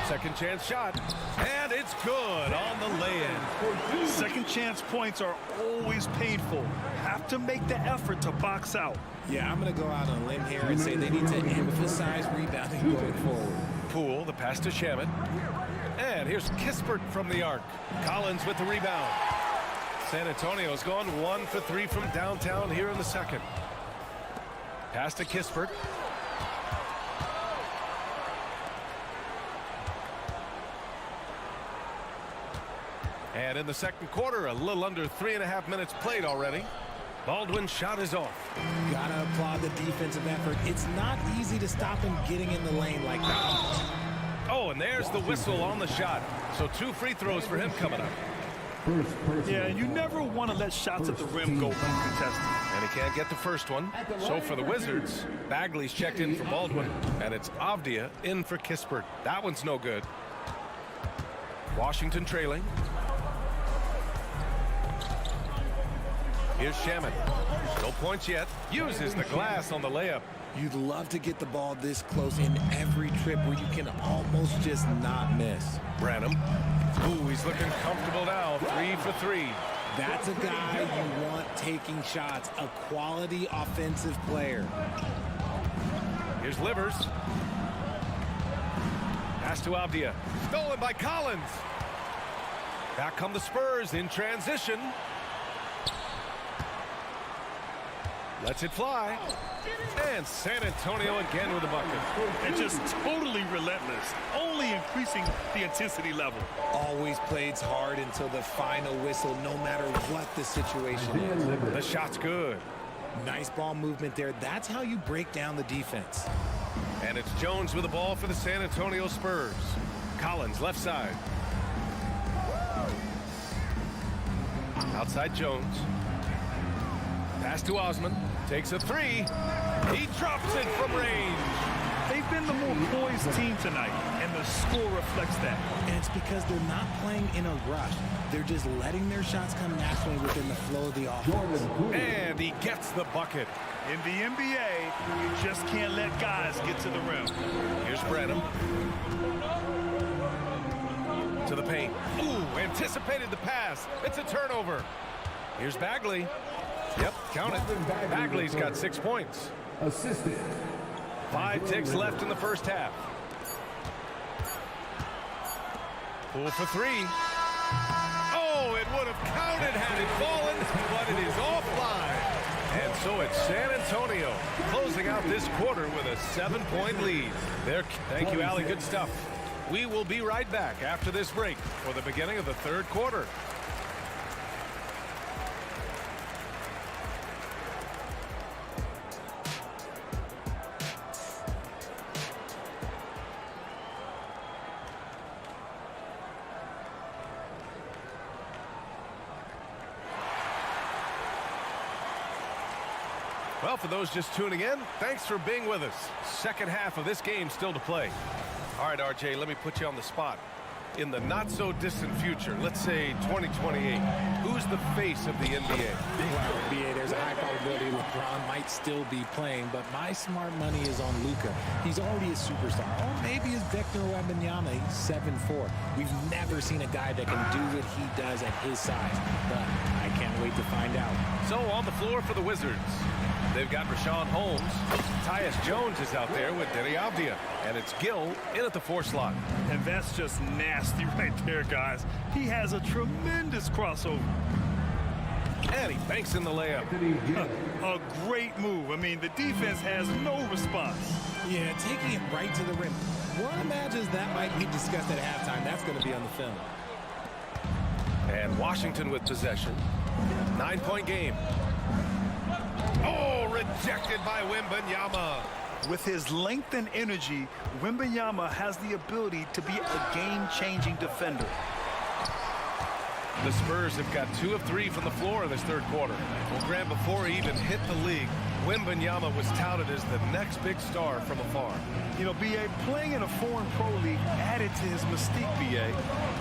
Speaker 9: Second chance shot. And it's it's good on the lay-in.
Speaker 8: Second chance points are always painful. Have to make the effort to box out.
Speaker 12: Yeah, I'm going to go out on a limb here and say they need to emphasize rebounding going forward.
Speaker 9: Poole, the pass to Shaman. And here's Kispert from the arc. Collins with the rebound. San Antonio's gone 1 for 3 from downtown here in the second. Pass to Kispert. And in the second quarter, a little under 3.5 minutes played already. Baldwin's shot is off.
Speaker 12: Gotta applaud the defensive effort. It's not easy to stop him getting in the lane like that.
Speaker 9: Oh, and there's the whistle on the shot. So 2 free throws for him coming up.
Speaker 8: Yeah, you never want to let shots at the rim go uncontested.
Speaker 9: And he can't get the first one. So for the Wizards, Bagley's checked in for Baldwin. And it's Avdia in for Kispert. That one's no good. Washington trailing. Here's Shaman. No points yet. Uses the glass on the layup.
Speaker 12: You'd love to get the ball this close in every trip where you can almost just not miss.
Speaker 9: Branham. Ooh, he's looking comfortable now. 3 for 3.
Speaker 12: That's a guy you want taking shots. A quality offensive player.
Speaker 9: Here's Livers. Pass to Avdia. Stolen by Collins. Back come the Spurs in transition. Lets it fly. And San Antonio again with a bucket.
Speaker 8: And just totally relentless, only increasing the intensity level.
Speaker 12: Always plays hard until the final whistle, no matter what the situation is.
Speaker 9: The shot's good.
Speaker 12: Nice ball movement there. That's how you break down the defense.
Speaker 9: And it's Jones with the ball for the San Antonio Spurs. Collins left side. Outside Jones. Pass to Osman. Takes a 3. He drops it from range.
Speaker 8: They've been the more poised team tonight, and the score reflects that.
Speaker 12: And it's because they're not playing in a rush. They're just letting their shots come naturally within the flow of the offense.
Speaker 9: And he gets the bucket.
Speaker 8: In the NBA, you just can't let guys get to the rim.
Speaker 9: Here's Branham. To the paint. Ooh, anticipated the pass. It's a turnover. Here's Bagley. Yep, count it. Bagley's got 6 points.
Speaker 7: Assisted.
Speaker 9: 5 ticks left in the first half. Poole for 3. Oh, it would have counted had it fallen, but it is offline. And so it's San Antonio closing out this quarter with a 7-point lead. Thank you, Allie. Good stuff. We will be right back after this break for the beginning of the third quarter. Well, for those just tuning in, thanks for being with us. Second half of this game still to play. All right, RJ, let me put you on the spot. In the not-so-distant future, let's say 2028, who's the face of the NBA?
Speaker 12: Well, NBA, there's a high probability LeBron might still be playing, but my smart money is on Luka. He's already a superstar. Or maybe it's Victor Wembanyama. He's 7'4". We've never seen a guy that can do what he does at his size, but I can't wait to find out.
Speaker 9: So on the floor for the Wizards, they've got Rashawn Holmes. Tyus Jones is out there with Denny Avdia. And it's Gill in at the 4 slot.
Speaker 8: And that's just nasty right there, guys. He has a tremendous crossover.
Speaker 9: And he banks in the layup.
Speaker 8: A great move. I mean, the defense has no response.
Speaker 12: Yeah, taking it right to the rim. One imagines that might be discussed at halftime. That's going to be on the film.
Speaker 9: And Washington with possession. 9-point game. Oh, rejected by Wembanyama.
Speaker 8: With his length and energy, Wembanyama has the ability to be a game-changing defender.
Speaker 9: The Spurs have got 2 of 3 from the floor in this third quarter. Well, Grant, before he even hit the league, Wembanyama was touted as the next big star from afar.
Speaker 8: You know, B.A., playing in a foreign pro league added to his mystique, B.A.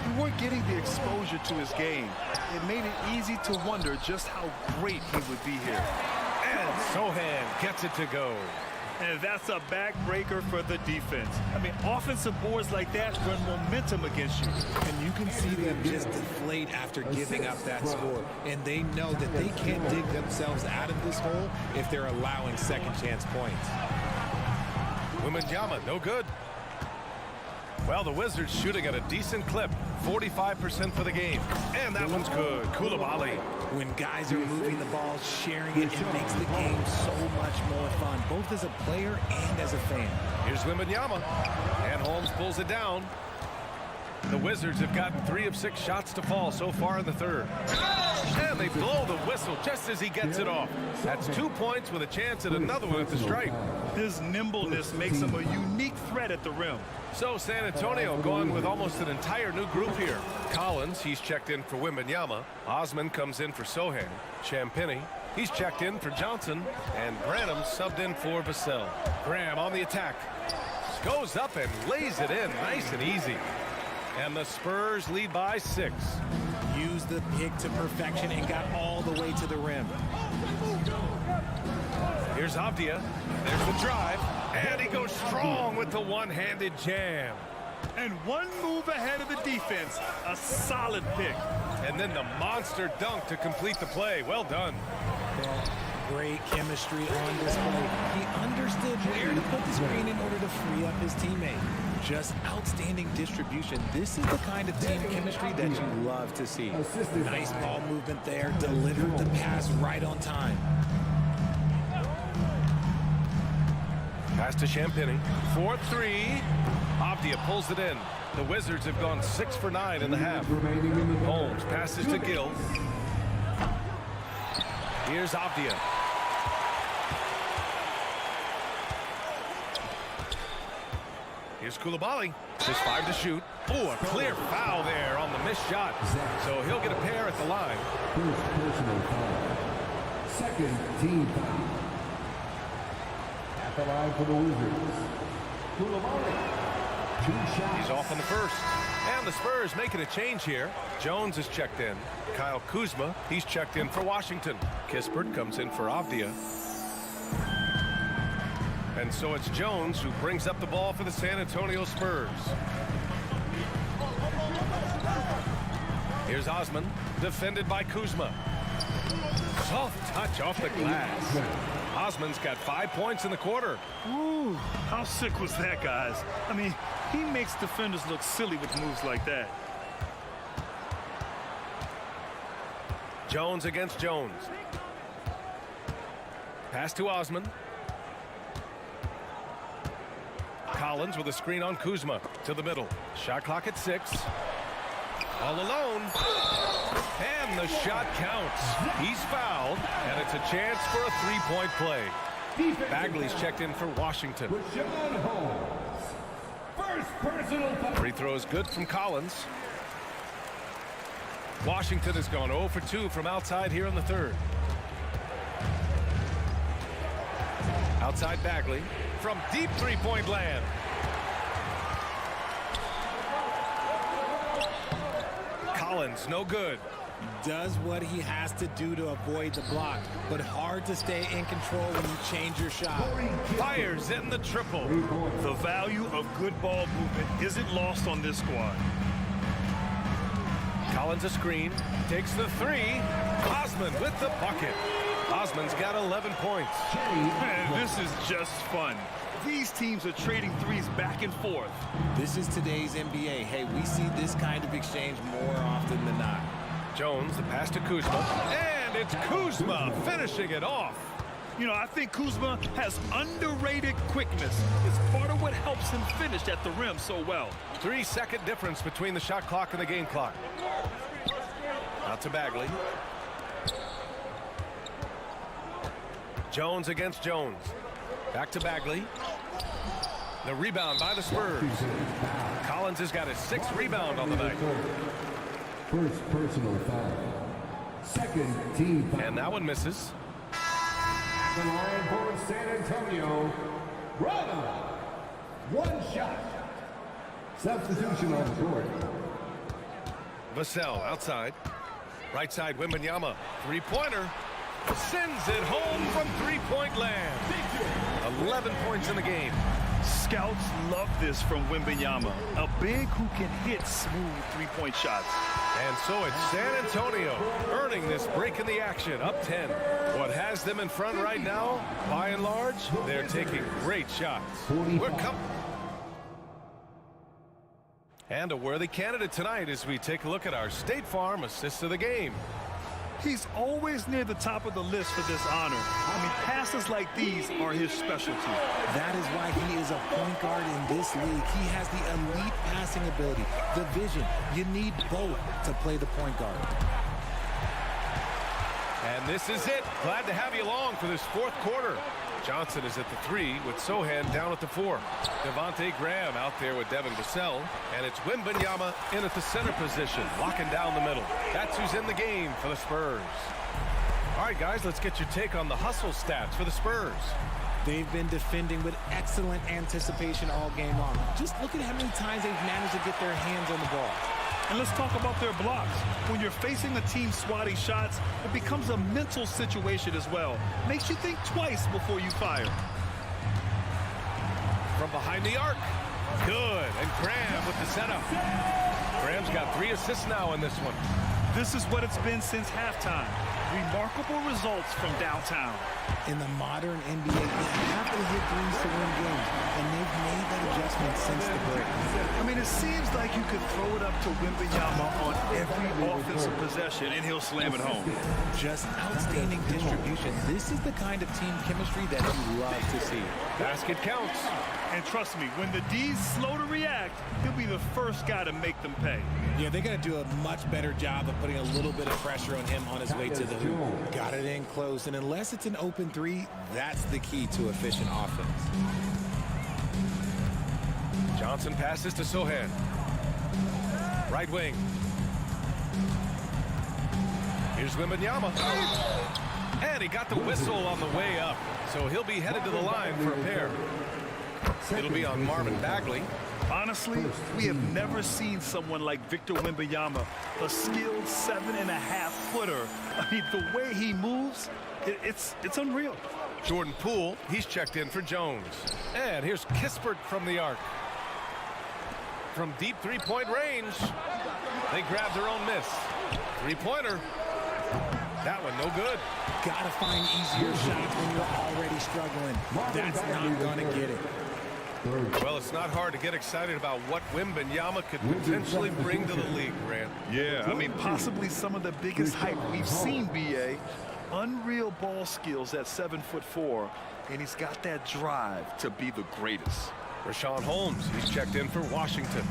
Speaker 8: We weren't getting the exposure to his game. It made it easy to wonder just how great he would be here.
Speaker 9: And Sohan gets it to go.
Speaker 8: And that's a backbreaker for the defense. I mean, offensive boards like that run momentum against you.
Speaker 12: And you can see them just deflate after giving up that score. And they know that they can't dig themselves out of this hole if they're allowing second chance points.
Speaker 9: Wembanyama, no good. Well, the Wizards shooting at a decent clip, 45% for the game. And that one's good. Coulibaly.
Speaker 12: When guys are moving the ball, sharing it, it makes the game so much more fun, both as a player and as a fan.
Speaker 9: Here's Wembanyama. And Holmes pulls it down. The Wizards have gotten 3 of 6 shots to fall so far in the third. And they blow the whistle just as he gets it off. That's 2 points with a chance at another one at the stripe.
Speaker 8: His nimbleness makes him a unique threat at the rim.
Speaker 9: So San Antonio going with almost an entire new group here. Collins, he's checked in for Wembanyama. Osman comes in for Sohan. Champagnie, he's checked in for Johnson. And Branham subbed in for Vassell. Graham on the attack. Goes up and lays it in nice and easy. And the Spurs lead by 6.
Speaker 12: Used the pick to perfection and got all the way to the rim.
Speaker 9: Here's Avdia. There's the drive. And he goes strong with the one-handed jam.
Speaker 8: And one move ahead of the defense. A solid pick.
Speaker 9: And then the monster dunk to complete the play. Well done.
Speaker 12: Great chemistry on display. He understood where to put the screen in order to free up his teammate. Just outstanding distribution. This is the kind of team chemistry that you love to see. Nice ball movement there. Delivered the pass right on time.
Speaker 9: Pass to Champagnie. 4-3. Avdia pulls it in. The Wizards have gone 6 for 9 in the half. Holmes passes to Gill. Here's Avdia. Here's Coulibaly. Just 5 to shoot. Oh, a clear foul there on the missed shot. So he'll get a pair at the line.
Speaker 7: First personal foul. Second team foul. At the line for the Wizards. Coulibaly. 2 shots.
Speaker 9: He's off on the first. And the Spurs making a change here. Jones is checked in. Kyle Kuzma, he's checked in for Washington. Kispert comes in for Avdia. And so it's Jones who brings up the ball for the San Antonio Spurs. Here's Osman, defended by Kuzma. Soft touch off the glass. Osman's got 5 points in the quarter.
Speaker 8: Ooh, how sick was that, guys? I mean, he makes defenders look silly with moves like that.
Speaker 9: Jones against Jones. Pass to Osman. Collins with a screen on Kuzma to the middle. Shot clock at 6. All alone. And the shot counts. He's fouled, and it's a chance for a 3-point play. Bagley's checked in for Washington.
Speaker 7: First personal foul.
Speaker 9: Free throw is good from Collins. Washington has gone 0 for 2 from outside here in the third. Outside Bagley from deep 3-point land. Collins, no good.
Speaker 12: Does what he has to do to avoid the block, but hard to stay in control when you change your shot.
Speaker 9: Fires in the triple.
Speaker 8: The value of good ball movement isn't lost on this squad.
Speaker 9: Collins a screen, takes the 3. Osman with the bucket. Osman's got 11 points.
Speaker 8: Man, this is just fun. These teams are trading threes back and forth.
Speaker 12: This is today's NBA. Hey, we see this kind of exchange more often than not.
Speaker 9: Jones, the pass to Kuzma. And it's Kuzma finishing it off.
Speaker 8: You know, I think Kuzma has underrated quickness. It's part of what helps him finish at the rim so well.
Speaker 9: 3-second difference between the shot clock and the game clock. Out to Bagley. Jones against Jones. Back to Bagley. The rebound by the Spurs. Collins has got his 6th rebound on the night.
Speaker 7: First personal foul. Second team foul.
Speaker 9: And that one misses.
Speaker 7: The line for San Antonio. Bravo. 1 shot. Substitution on the court.
Speaker 9: Vassell outside. Right side Wembanyama. 3-pointer. Sends it home from 3-point land. 11 points in the game.
Speaker 8: Scouts love this from Wembanyama, a big who can hit smooth three-point shots.
Speaker 9: And so it's San Antonio earning this break in the action, up 10. What has them in front right now, by and large, they're taking great shots. And a worthy candidate tonight as we take a look at our State Farm Assist of the Game.
Speaker 8: He's always near the top of the list for this honor. I mean, passes like these are his specialty.
Speaker 12: That is why he is a point guard in this league. He has the elite passing ability, the vision. You need both to play the point guard.
Speaker 9: And this is it. Glad to have you along for this fourth quarter. Johnson is at the 3 with Sohan down at the 4. Devontae Graham out there with Devin Vassell. And it's Wembanyama in at the center position, locking down the middle. That's who's in the game for the Spurs. All right, guys, let's get your take on the hustle stats for the Spurs.
Speaker 12: They've been defending with excellent anticipation all game long. Just look at how many times they've managed to get their hands on the ball.
Speaker 8: And let's talk about their blocks. When you're facing a team swatting shots, it becomes a mental situation as well. Makes you think twice before you fire.
Speaker 9: From behind the arc. Good. And Graham with the setup. Graham's got 3 assists now in this one.
Speaker 8: This is what it's been since halftime. Remarkable results from downtown.
Speaker 12: In the modern NBA, you have to hit threes to win games, and they've made that adjustment since the break.
Speaker 8: I mean, it seems like you could throw it up to Wembanyama on every offensive possession, and he'll slam it home.
Speaker 12: Just outstanding distribution. This is the kind of team chemistry that you love to see.
Speaker 9: Basket counts.
Speaker 8: And trust me, when the D's slow to react, he'll be the first guy to make them pay.
Speaker 12: Yeah, they're going to do a much better job of putting a little bit of pressure on him on his way to the hoop. Got it in close, and unless it's an open 3, that's the key to efficient offense.
Speaker 9: Johnson passes to Sohan. Right wing. Here's Wembanyama. And he got the whistle on the way up. So he'll be headed to the line for a pair. It'll be on Marvin Bagley.
Speaker 8: Honestly, we have never seen someone like Victor Wembanyama, a skilled 7.5-footer. I mean, the way he moves, it's unreal.
Speaker 9: Jordan Poole, he's checked in for Jones. And here's Kispert from the arc. From deep three-point range, they grab their own miss. Three-pointer. That one no good.
Speaker 12: Gotta find easier shots when you're already struggling. That's not gonna get it.
Speaker 9: Well, it's not hard to get excited about what Wembanyama could potentially bring to the league, Grant.
Speaker 8: Yeah, I mean, possibly some of the biggest hype we've seen, B.A. Unreal ball skills at 7'4", and he's got that drive to be the greatest.
Speaker 9: Rashawn Holmes, he's checked in for Washington.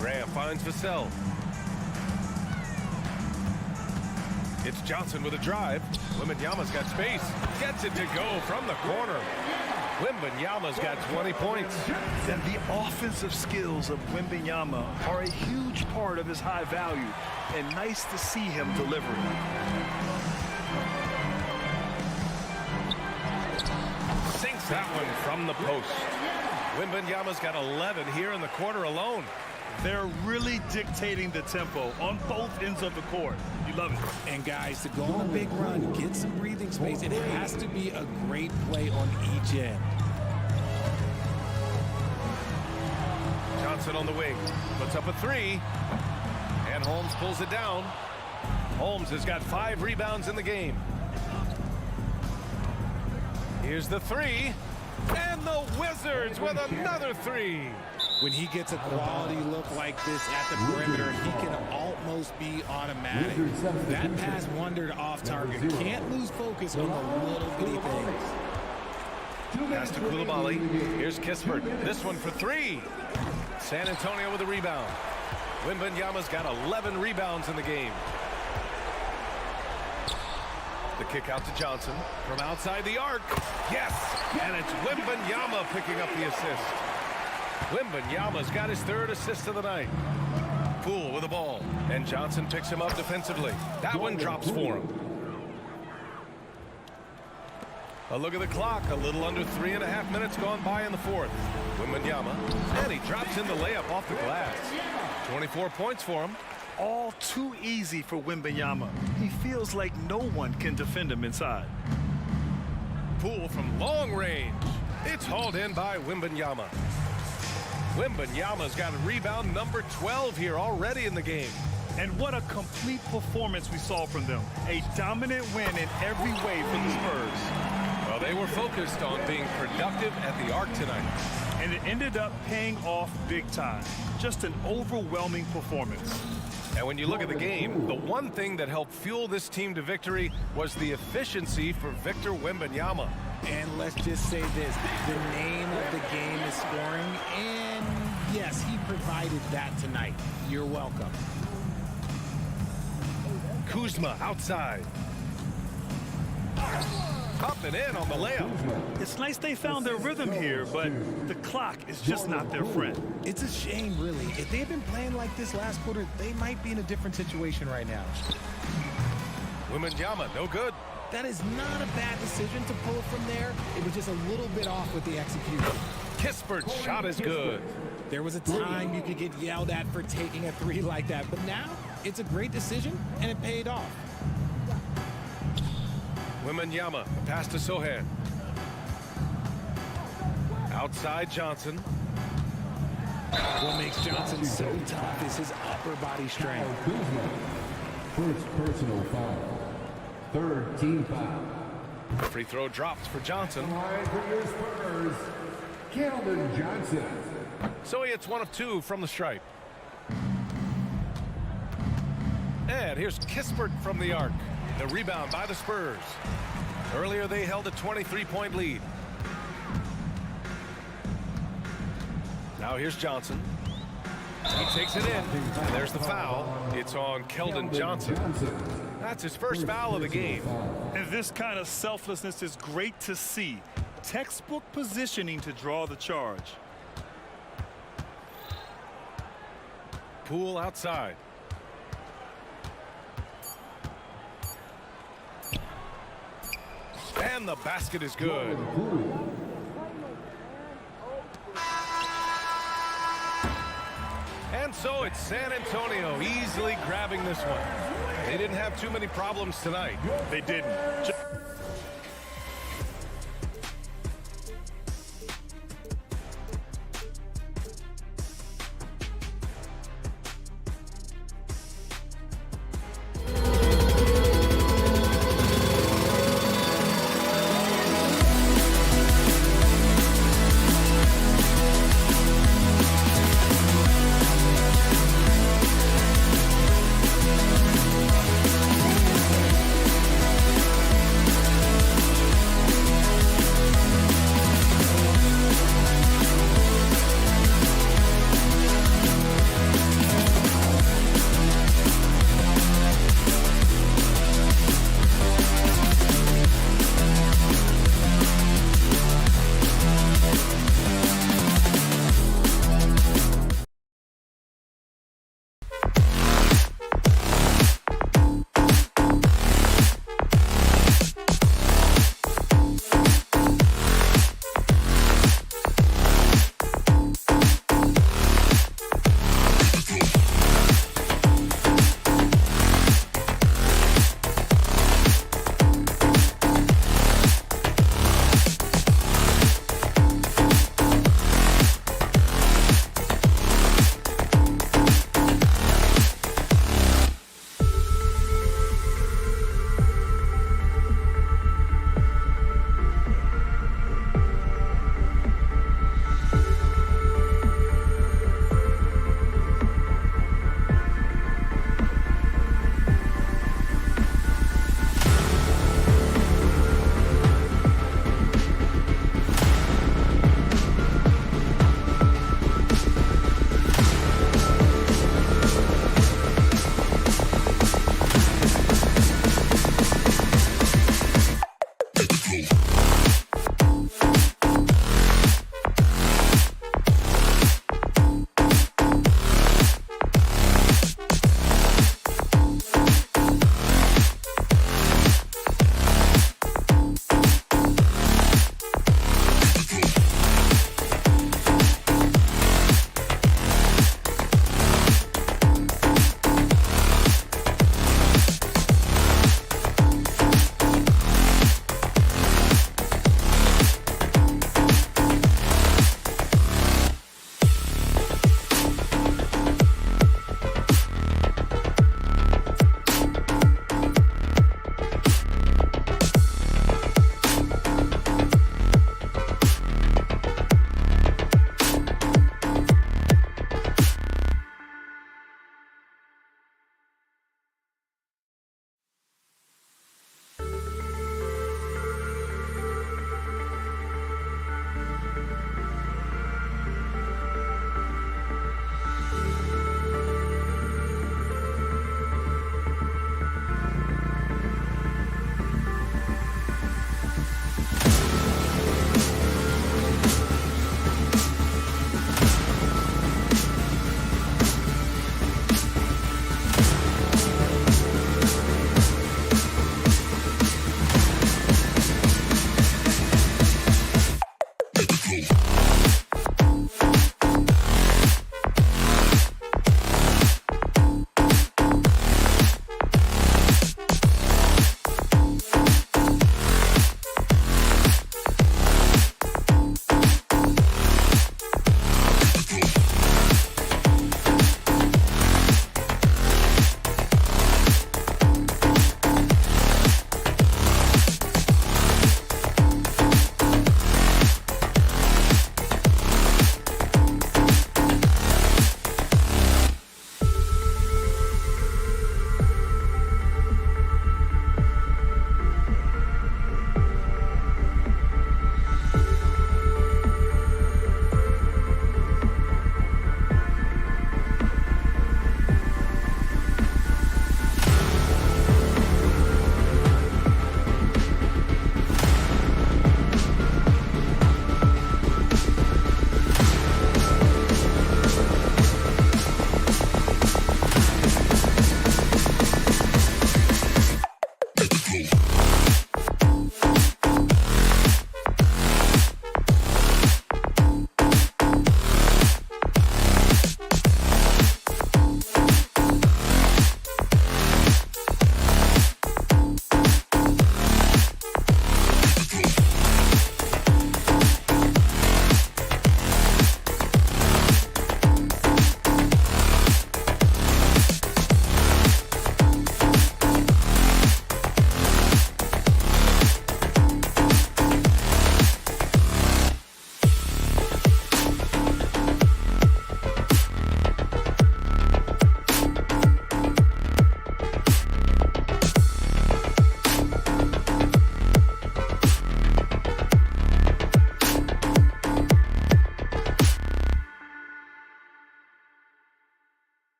Speaker 9: Graham finds Vassell. It's Johnson with a drive. Wembanyama's got space. Gets it to go from the corner. Wembanyama's got 20 points.
Speaker 8: And the offensive skills of Wembanyama are a huge part of his high value, and nice to see him deliver.
Speaker 9: Sinks that one from the post. Wembanyama's got 11 here in the quarter alone.
Speaker 8: They're really dictating the tempo on both ends of the court. You love it.
Speaker 12: And guys, to go on a big run, get some breathing space, and it has to be a great play on each end.
Speaker 9: Johnson on the wing, puts up a 3, and Holmes pulls it down. Holmes has got 5 rebounds in the game. Here's the 3, and the Wizards with another 3.
Speaker 12: When he gets a quality look like this at the perimeter, he can almost be automatic. That pass wandered off target. Can't lose focus on the little bitty things.
Speaker 9: Pass to Coulibaly. Here's Kispert. This one for 3. San Antonio with a rebound. Wembanyama's got 11 rebounds in the game. The kick out to Johnson from outside the arc. Yes! And it's Wembanyama picking up the assist. Wembanyama's got his 3rd assist of the night. Poole with the ball. And Johnson picks him up defensively. That one drops for him. A look at the clock. A little under 3.5 minutes gone by in the 4th. Wembanyama. And he drops in the layup off the glass. 24 points for him.
Speaker 8: All too easy for Wembanyama. He feels like no one can defend him inside.
Speaker 9: Poole from long range. It's hauled in by Wembanyama. Wembanyama's got rebound number 12 here already in the game.
Speaker 8: And what a complete performance we saw from them. A dominant win in every way for the Spurs.
Speaker 9: Well, they were focused on being productive at the arc tonight.
Speaker 8: And it ended up paying off big time. Just an overwhelming performance.
Speaker 9: And when you look at the game, the one thing that helped fuel this team to victory was the efficiency for Victor Wembanyama.
Speaker 12: And let's just say this, the name of the game is scoring, and yes, he provided that tonight. You're welcome.
Speaker 9: Kuzma outside. Up and in on the layup.
Speaker 8: It's nice they found their rhythm here, but the clock is just not their friend.
Speaker 12: It's a shame, really. If they had been playing like this last quarter, they might be in a different situation right now.
Speaker 9: Wembanyama, no good.
Speaker 12: That is not a bad decision to pull from there. It was just a little bit off with the execution.
Speaker 9: Kispert's shot is good.
Speaker 12: There was a time you could get yelled at for taking a three like that, but now it's a great decision, and it paid off.
Speaker 9: Wembanyama, pass to Sohan. Outside Johnson.
Speaker 12: What makes Johnson so tough is his upper body strength.
Speaker 7: First personal foul. Third team foul.
Speaker 9: Free throw drops for Johnson.
Speaker 7: Line for your Spurs, Keldon Johnson.
Speaker 9: So he hits 1 of 2 from the stripe. And here's Kispert from the arc. The rebound by the Spurs. Earlier they held a 23-point lead. Now here's Johnson. He takes it in. And there's the foul. It's on Keldon Johnson. That's his first foul of the game.
Speaker 8: And this kind of selflessness is great to see. Textbook positioning to draw the charge.
Speaker 9: Poole outside. And the basket is good. And so it's San Antonio easily grabbing this one. They didn't have too many problems tonight.
Speaker 8: They didn't.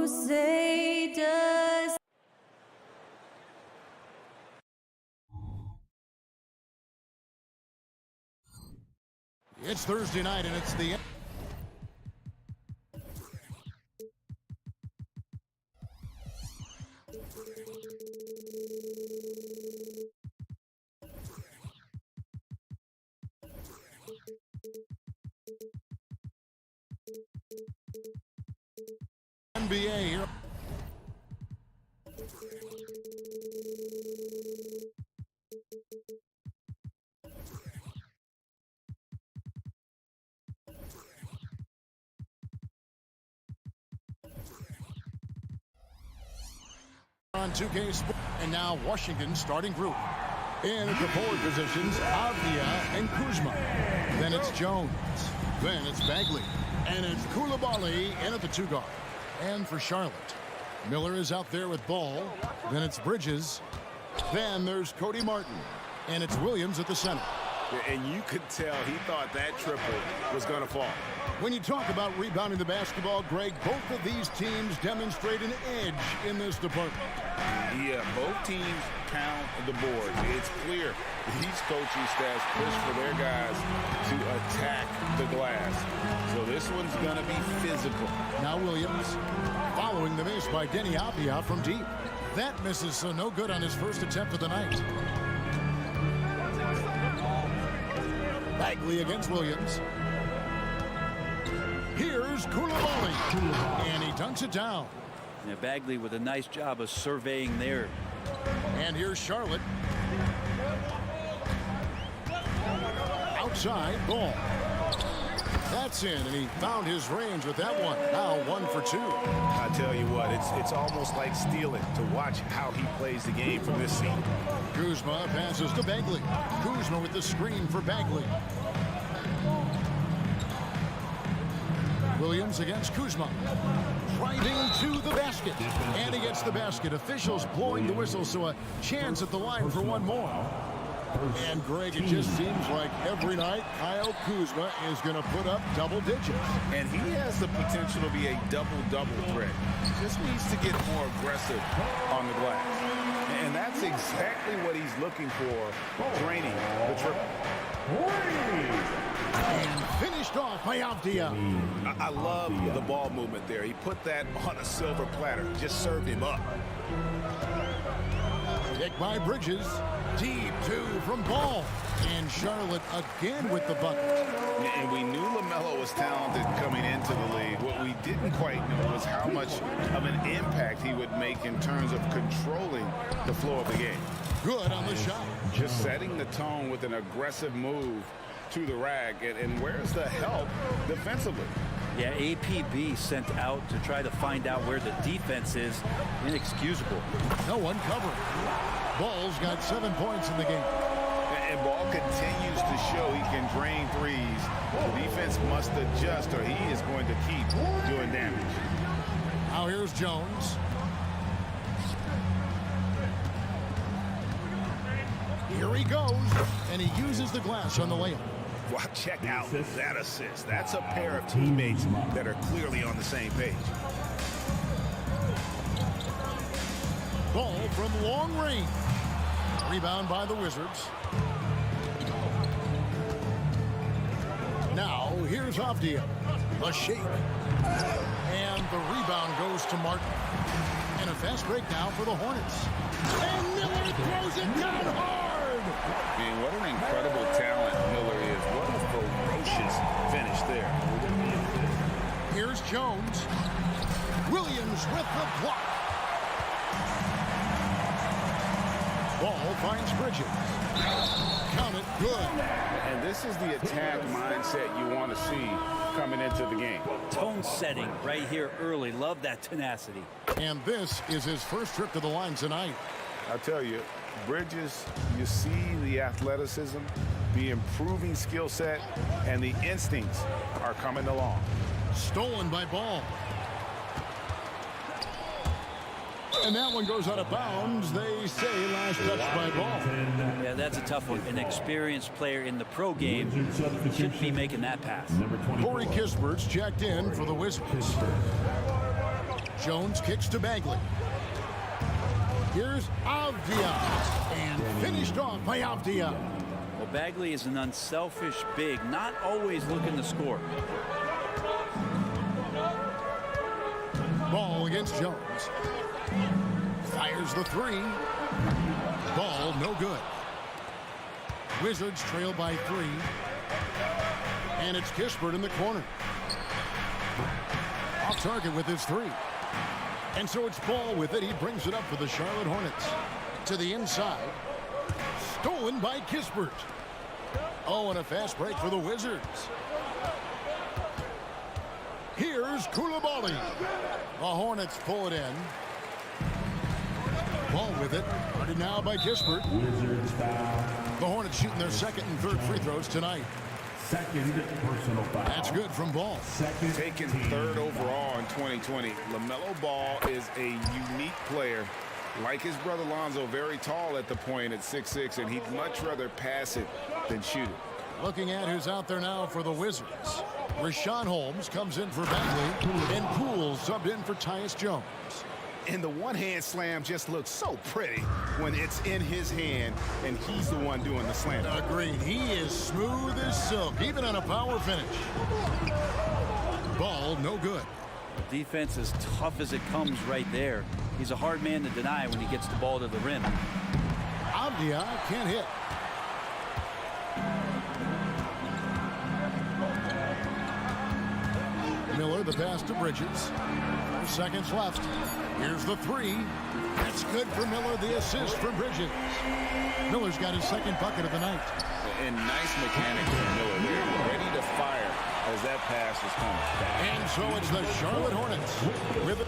Speaker 13: say does.
Speaker 1: It's Thursday night, and it's the NBA here. On 2K Sports, and now Washington starting group. In at the forward positions, Avdia and Kuzma. Then it's Jones. Then it's Bagley. And it's Koulibaly in at the 2 guard. And for Charlotte, Miller is out there with Ball. Then it's Bridges. Then there's Cody Martin. And it's Williams at the center.
Speaker 5: And you could tell he thought that triple was going to fall.
Speaker 1: When you talk about rebounding the basketball, Greg, both of these teams demonstrate an edge in this department.
Speaker 5: Yeah, both teams pound the board. It's clear these coaching staffs push for their guys to attack the glass. So this one's going to be physical.
Speaker 1: Now Williams following the miss by Denny Avdia from deep. That misses, so no good on his first attempt of the night. Bagley against Williams. Here's Koulibaly, and he dunks it down.
Speaker 14: Yeah, Bagley with a nice job of surveying there.
Speaker 1: And here's Charlotte. Outside, Ball. That's in, and he found his range with that one. Now 1 for 2.
Speaker 2: I tell you what, it's almost like stealing to watch how he plays the game from this seat.
Speaker 1: Kuzma passes to Bagley. Kuzma with the screen for Bagley. Williams against Kuzma. Driving to the basket. And he gets the basket. Officials blowing the whistle, so a chance at the line for one more. And Greg, it just seems like every night Kyle Kuzma is going to put up double digits.
Speaker 5: And he has the potential to be a double-double threat. Just needs to get more aggressive on the glass. And that's exactly what he's looking for, draining the triple.
Speaker 1: And finished off by Avdia.
Speaker 5: I love the ball movement there. He put that on a silver platter. Just served him up.
Speaker 1: Pick by Bridges. Deep 2 from Ball. And Charlotte again with the bucket.
Speaker 5: And we knew LaMelo was talented coming into the league. What we didn't quite know was how much of an impact he would make in terms of controlling the flow of the game.
Speaker 1: Good on the shot.
Speaker 5: Just setting the tone with an aggressive move to the rack. And where's the help defensively?
Speaker 14: Yeah, APB sent out to try to find out where the defense is. Inexcusable.
Speaker 1: No one covering. Ball's got 7 points in the game.
Speaker 5: And Ball continues to show he can drain threes. The defense must adjust or he is going to keep doing damage.
Speaker 1: Now here's Jones. Here he goes, and he uses the glass on the layup.
Speaker 2: Wow, check out that assist. That's a pair of teammates that are clearly on the same page.
Speaker 1: Ball from long range. Rebound by the Wizards. Now, here's Avdia. The shake. And the rebound goes to Martin. And a fast break now for the Hornets. And Miller throws it down hard.
Speaker 5: And what an incredible talent Miller is. What a ferocious finish there.
Speaker 1: Here's Jones. Williams with the block. Ball finds Bridges. Count it, good.
Speaker 5: And this is the attack mindset you want to see coming into the game.
Speaker 14: Tone setting right here early. Love that tenacity.
Speaker 1: And this is his first trip to the line tonight.
Speaker 5: I'll tell you, Bridges, you see the athleticism, the improving skill set, and the instincts are coming along.
Speaker 1: Stolen by Ball. And that one goes out of bounds. They say last touch by Ball.
Speaker 14: Yeah, that's a tough one. An experienced player in the pro game shouldn't be making that pass.
Speaker 1: Corey Kispert's checked in for the Wizards. Jones kicks to Bagley. Here's Avdia, and finished off by Avdia.
Speaker 14: Well, Bagley is an unselfish big, not always looking to score.
Speaker 1: Ball against Jones. Fires the three. Ball no good. Wizards trail by 3. And it's Kispert in the corner. Off target with his 3. And so it's Ball with it. He brings it up for the Charlotte Hornets. To the inside. Stolen by Kispert. Oh, and a fast break for the Wizards. Here's Koulibaly. The Hornets pull it in. Ball with it. Guarded now by Kispert.
Speaker 7: Wizards foul.
Speaker 1: The Hornets shooting their second and third free throws tonight.
Speaker 7: Second personal foul.
Speaker 1: That's good from Ball.
Speaker 5: Taken third overall in 2020. LaMelo Ball is a unique player. Like his brother Lonzo, very tall at the point at 6'6", and he'd much rather pass it than shoot it.
Speaker 1: Looking at who's out there now for the Wizards. Rashawn Holmes comes in for Bagley, and Poole subbed in for Tyus Jones.
Speaker 2: And the one-hand slam just looks so pretty when it's in his hand and he's the one doing the slam.
Speaker 1: Agreed. He is smooth as silk, even on a power finish. Ball no good.
Speaker 14: Defense as tough as it comes right there. He's a hard man to deny when he gets the ball to the rim.
Speaker 1: Avdia can't hit. Miller, the pass to Bridges. 4 seconds left. Here's the 3. That's good for Miller, the assist from Bridges. Miller's got his second bucket of the night.
Speaker 5: And nice mechanics from Miller there. Ready to fire as that pass was coming.
Speaker 1: And so it's the Charlotte Hornets with it.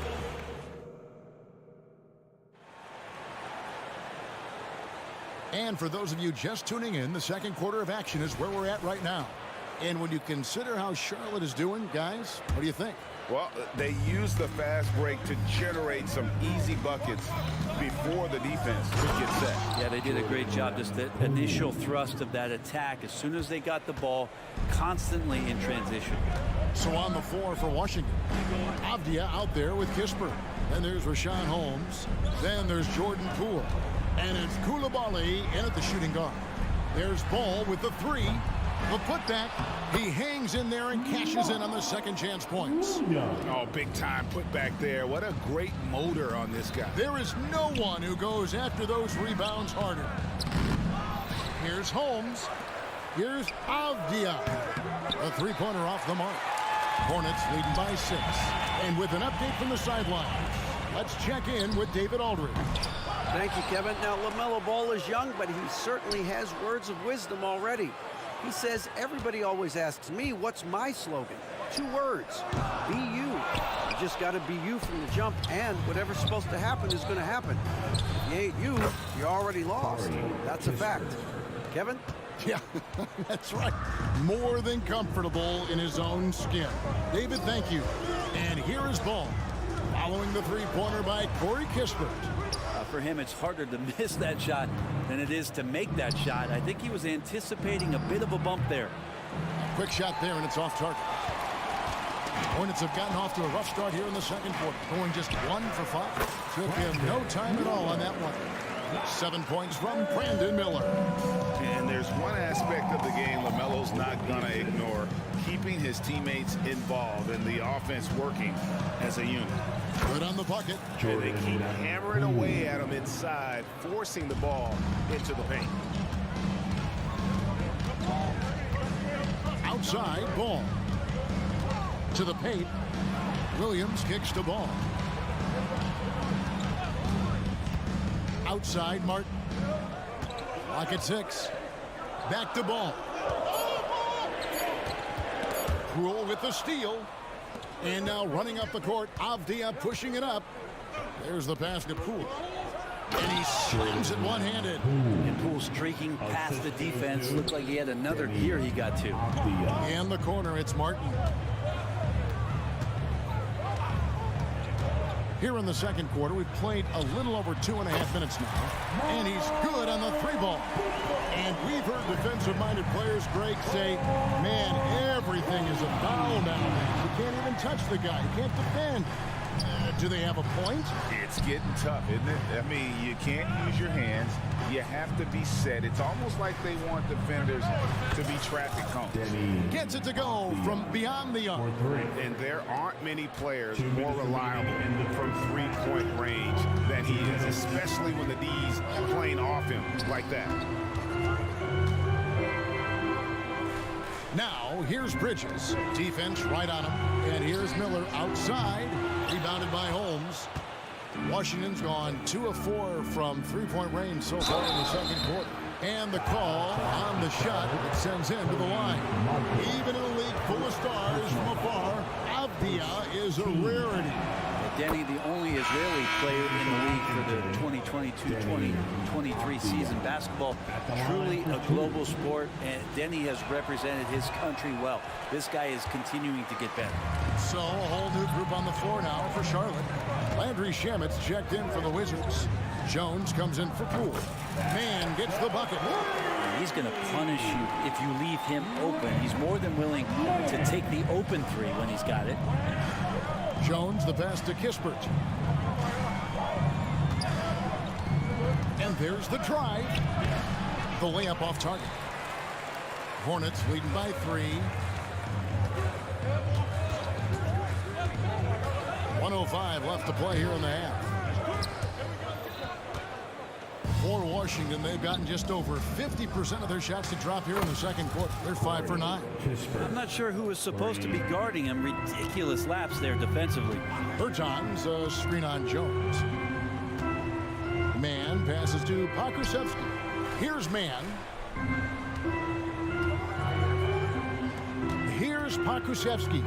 Speaker 1: And for those of you just tuning in, the second quarter of action is where we're at right now. And when you consider how Charlotte is doing, guys, what do you think?
Speaker 5: Well, they used the fast break to generate some easy buckets before the defense could get set.
Speaker 14: Yeah, they did a great job. Just the initial thrust of that attack, as soon as they got the ball, constantly in transition.
Speaker 1: So on the floor for Washington, Avdia out there with Kispert. Then there's Rashawn Holmes. Then there's Jordan Poole. And it's Koulibaly in at the shooting guard. There's Ball with the 3. The putback, he hangs in there and cashes in on the second chance points.
Speaker 2: Oh, big time putback there. What a great motor on this guy.
Speaker 1: There is no one who goes after those rebounds harder. Here's Holmes. Here's Avdia. A 3-pointer off the mark. Hornets leading by 6. And with an update from the sidelines, let's check in with David Aldridge.
Speaker 6: Thank you, Kevin. Now, LaMelo Ball is young, but he certainly has words of wisdom already. He says, everybody always asks me, what's my slogan? 2 words, be you. You just got to be you from the jump, and whatever's supposed to happen is going to happen. If you ain't you, you're already lost. That's a fact. Kevin?
Speaker 1: Yeah, that's right. More than comfortable in his own skin. David, thank you. And here is Ball. Following the 3-pointer by Corey Kispert.
Speaker 14: For him, it's harder to miss that shot than it is to make that shot. I think he was anticipating a bit of a bump there.
Speaker 1: Quick shot there, and it's off target. Hornets have gotten off to a rough start here in the second quarter, going just 1 for 5. Took him no time at all on that one. 7 points from Brandon Miller.
Speaker 5: And there's one aspect of the game LaMelo's not going to ignore, keeping his teammates involved and the offense working as a unit.
Speaker 1: Good on the bucket.
Speaker 2: And they keep hammering away at him inside, forcing the ball into the paint.
Speaker 1: Outside, Ball. To the paint. Williams kicks the ball. Outside, Martin. Clock at 6. Back to Ball. Poole with the steal. And now running up the court, Avdia pushing it up. There's the pass to Poole. And he slams it one-handed.
Speaker 14: And Poole streaking past the defense. Looked like he had another gear he got to.
Speaker 1: In the corner, it's Martin. Here in the second quarter, we've played a little over 2.5 minutes now. And he's good on the 3-ball. And we've heard defensive-minded players, Greg, say, man, everything is a foul nowadays. You can't even touch the guy. You can't defend. Do they have a point?
Speaker 5: It's getting tough, isn't it? I mean, you can't use your hands. You have to be set. It's almost like they want defenders to be traffic cones.
Speaker 1: Gets it to go from beyond the arc.
Speaker 5: And there aren't many players more reliable from three-point range than he is, especially when the D's are playing off him like that.
Speaker 1: Now, here's Bridges. Defense right on him. And here's Miller outside. Rebounded by Holmes. Washington's gone 2 of 4 from three-point range so far in the second quarter. And the call on the shot that sends him to the line. Even in a league full of stars from afar, Avdia is a rarity.
Speaker 14: Denny, the only Israeli player in the league for the 2022-2023 season. Basketball, truly a global sport, and Denny has represented his country well. This guy is continuing to get better.
Speaker 1: So a whole new group on the floor now for Charlotte. Landry Shamet's checked in for the Wizards. Jones comes in for Poole. Man gets the bucket.
Speaker 14: He's going to punish you if you leave him open. He's more than willing to take the open three when he's got it.
Speaker 1: Jones the pass to Kispert. And there's the drive. The layup off target. Hornets leading by 3. 1:05 left to play here in the half. For Washington, they've gotten just over 50% of their shots to drop here in the second quarter. They're 5 for 9.
Speaker 14: I'm not sure who was supposed to be guarding him. Ridiculous lapse there defensively.
Speaker 1: Bertans screen on Jones. Man passes to Pokusevski. Here's Man. Here's Pokusevski.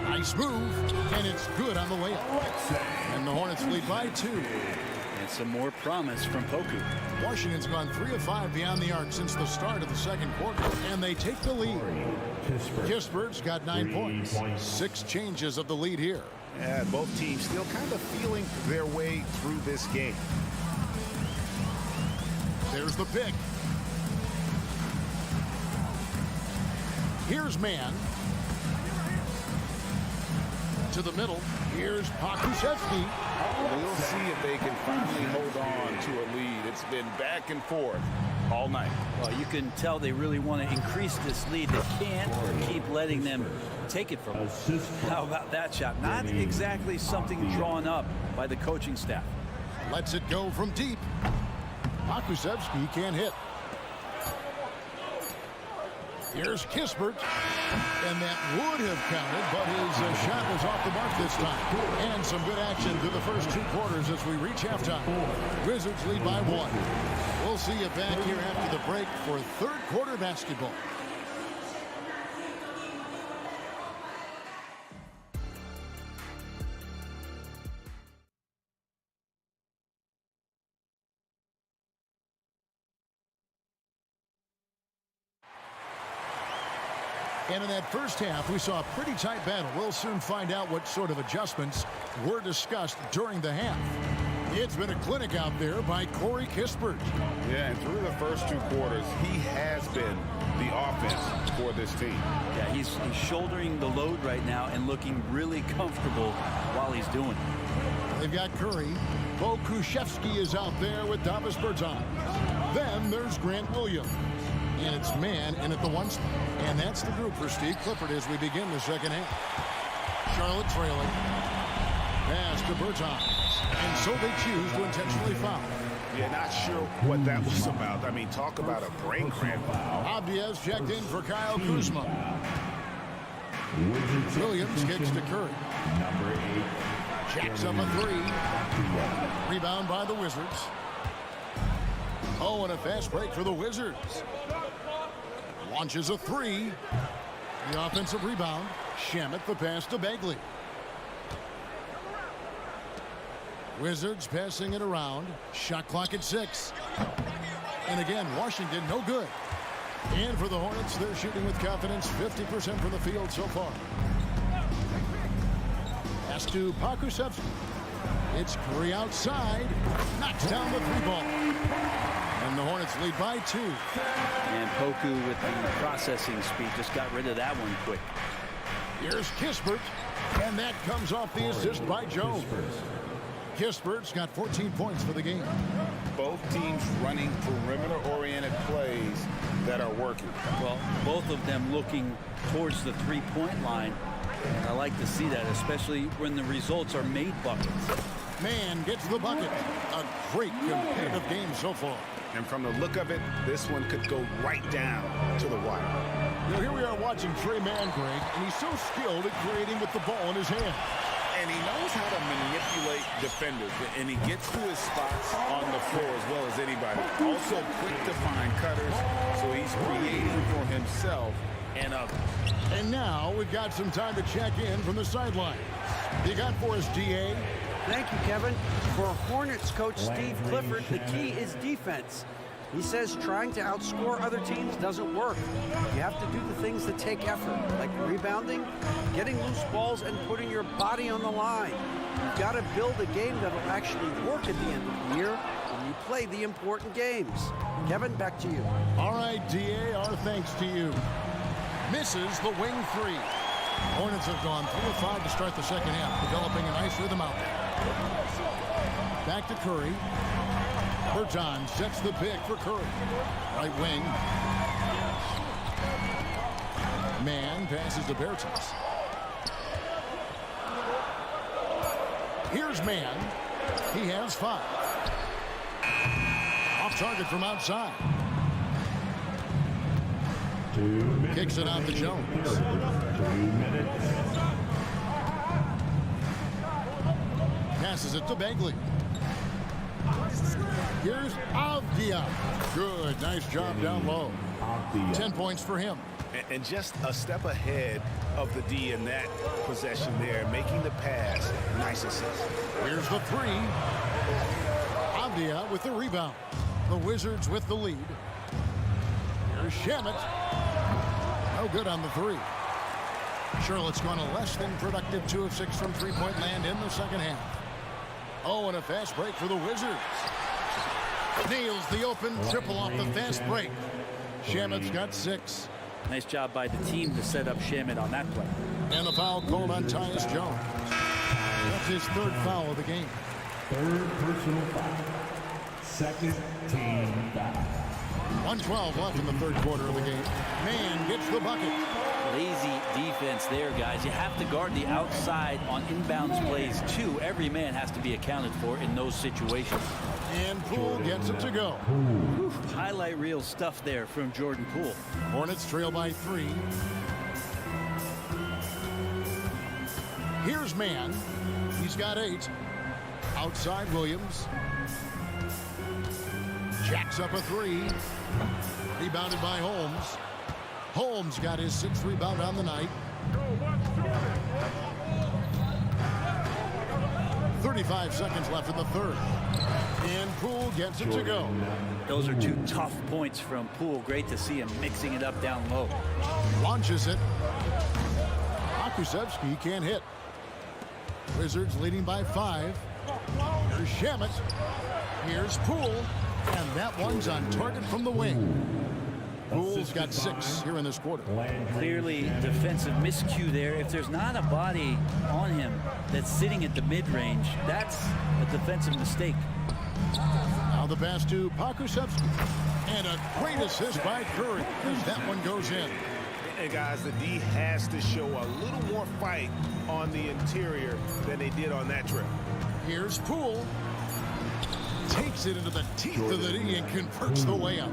Speaker 1: Nice move, and it's good on the layup. And the Hornets lead by 2.
Speaker 14: And some more promise from Poku.
Speaker 1: Washington's gone 3 of 5 beyond the arc since the start of the second quarter, and they take the lead. Kispert's got 9 points. 6 changes of the lead here.
Speaker 5: Yeah, both teams still kind of feeling their way through this game.
Speaker 1: There's the pick. Here's Man. To the middle. Here's Pokusevski.
Speaker 5: We'll see if they can finally hold on to a lead. It's been back and forth all night.
Speaker 14: Well, you can tell they really want to increase this lead. They can't keep letting them take it from them. How about that shot? Not exactly something drawn up by the coaching staff.
Speaker 1: Lets it go from deep. Pokusevski can't hit. Here's Kispert, and that would have counted, but his shot was off the mark this time. And some good action through the first 2 quarters as we reach halftime. Wizards lead by 1. We'll see you back here after the break for third quarter basketball. And in that first half, we saw a pretty tight battle. We'll soon find out what sort of adjustments were discussed during the half. It's been a clinic out there by Corey Kispert.
Speaker 5: Yeah, and through the first 2 quarters, he has been the offense for this team.
Speaker 14: Yeah, he's shouldering the load right now and looking really comfortable while he's doing it.
Speaker 1: They've got Curry. Pokusevski is out there with Davis Bertans. Then there's Grant Williams. And it's Man in at the 1 spot. And that's the group for Steve Clifford as we begin the second half. Charlotte trailing. Pass to Bertans. And so they choose to intentionally foul.
Speaker 5: Yeah, not sure what that was about. I mean, talk about a brain cramp foul.
Speaker 1: Abdias checked in for Kyle Kuzma. Williams kicks to Curry.
Speaker 7: Number 8.
Speaker 1: Jacks up a 3. Rebound by the Wizards. Oh, and a fast break for the Wizards. Launches a 3. The offensive rebound. Shamet the pass to Bagley. Wizards passing it around. Shot clock at 6. And again, Washington no good. And for the Hornets, they're shooting with confidence, 50% from the field so far. Pass to Pokusevski. It's Curry outside. Knocks down the 3 ball. And the Hornets lead by 2.
Speaker 14: And Poku with the processing speed just got rid of that one quick.
Speaker 1: Here's Kispert. And that comes off the assist by Jones. Kispert's got 14 points for the game.
Speaker 5: Both teams running perimeter-oriented plays that are working.
Speaker 14: Well, both of them looking towards the three-point line. And I like to see that, especially when the results are made buckets.
Speaker 1: Man gets the bucket. A great competitive game so far.
Speaker 5: And from the look of it, this one could go right down to the wire.
Speaker 1: Now here we are watching Trey Mann, Greg, and he's so skilled at creating with the ball in his hand.
Speaker 5: And he knows how to manipulate defenders, and he gets to his spots on the floor as well as anybody. Also quick to find cutters, so he's creating for himself and others.
Speaker 1: And now we've got some time to check in from the sideline. You got for us, DA?
Speaker 6: Thank you, Kevin. For Hornets coach Steve Clifford, the key is defense. He says trying to outscore other teams doesn't work. You have to do the things that take effort, like rebounding, getting loose balls, and putting your body on the line. You've got to build a game that'll actually work at the end of the year when you play the important games. Kevin, back to you.
Speaker 1: All right, DA, our thanks to you. Misses the wing three. Hornets have gone 3 of 5 to start the second half, developing a nice rhythm out there. Back to Curry. Berton sets the pick for Curry. Right wing. Man passes to Bertans. Here's Man. He has 5. Off target from outside. Kicks it out to Jones.
Speaker 7: 2 minutes.
Speaker 1: Passes it to Bagley. Here's Avdia. Good. Nice job down low. 10 points for him.
Speaker 2: And just a step ahead of the D in that possession there, making the pass. Nice assist.
Speaker 1: Here's the 3. Avdia with the rebound. The Wizards with the lead. Here's Shamet. No good on the 3. Charlotte's gone a less than productive 2 of 6 from three-point land in the second half. Oh, and a fast break for the Wizards. Nails the open triple off the fast break. Shamet's got 6.
Speaker 14: Nice job by the team to set up Shamet on that play.
Speaker 1: And the foul called on Tyus Jones. That's his 3rd foul of the game.
Speaker 7: 3rd personal foul. 2nd team foul.
Speaker 1: 1:12 left in the 3rd quarter of the game. Man gets the bucket.
Speaker 14: Lazy defense there, guys. You have to guard the outside on inbounds plays, too. Every man has to be accounted for in those situations.
Speaker 1: And Poole gets it to go.
Speaker 14: Whew, highlight reel stuff there from Jordan Poole.
Speaker 1: Hornets trail by 3. Here's Man. He's got 8. Outside Williams. Jacks up a 3. Rebounded by Holmes. Holmes got his 6th rebound on the night. 35 seconds left in the 3rd. And Poole gets it to go.
Speaker 14: Those are 2 tough points from Poole. Great to see him mixing it up down low.
Speaker 1: Launches it. Akusevsky can't hit. Wizards leading by 5. Here's Shamet. Here's Poole. And that one's on target from the wing. Poole's got 6 here in this quarter.
Speaker 14: Clearly defensive miscue there. If there's not a body on him that's sitting at the mid-range, that's a defensive mistake.
Speaker 1: Now the pass to Pakusevsky. And a great assist by Curry as that one goes in.
Speaker 2: And guys, the D has to show a little more fight on the interior than they did on that trip.
Speaker 1: Here's Poole. Takes it into the teeth of the D and converts the layup.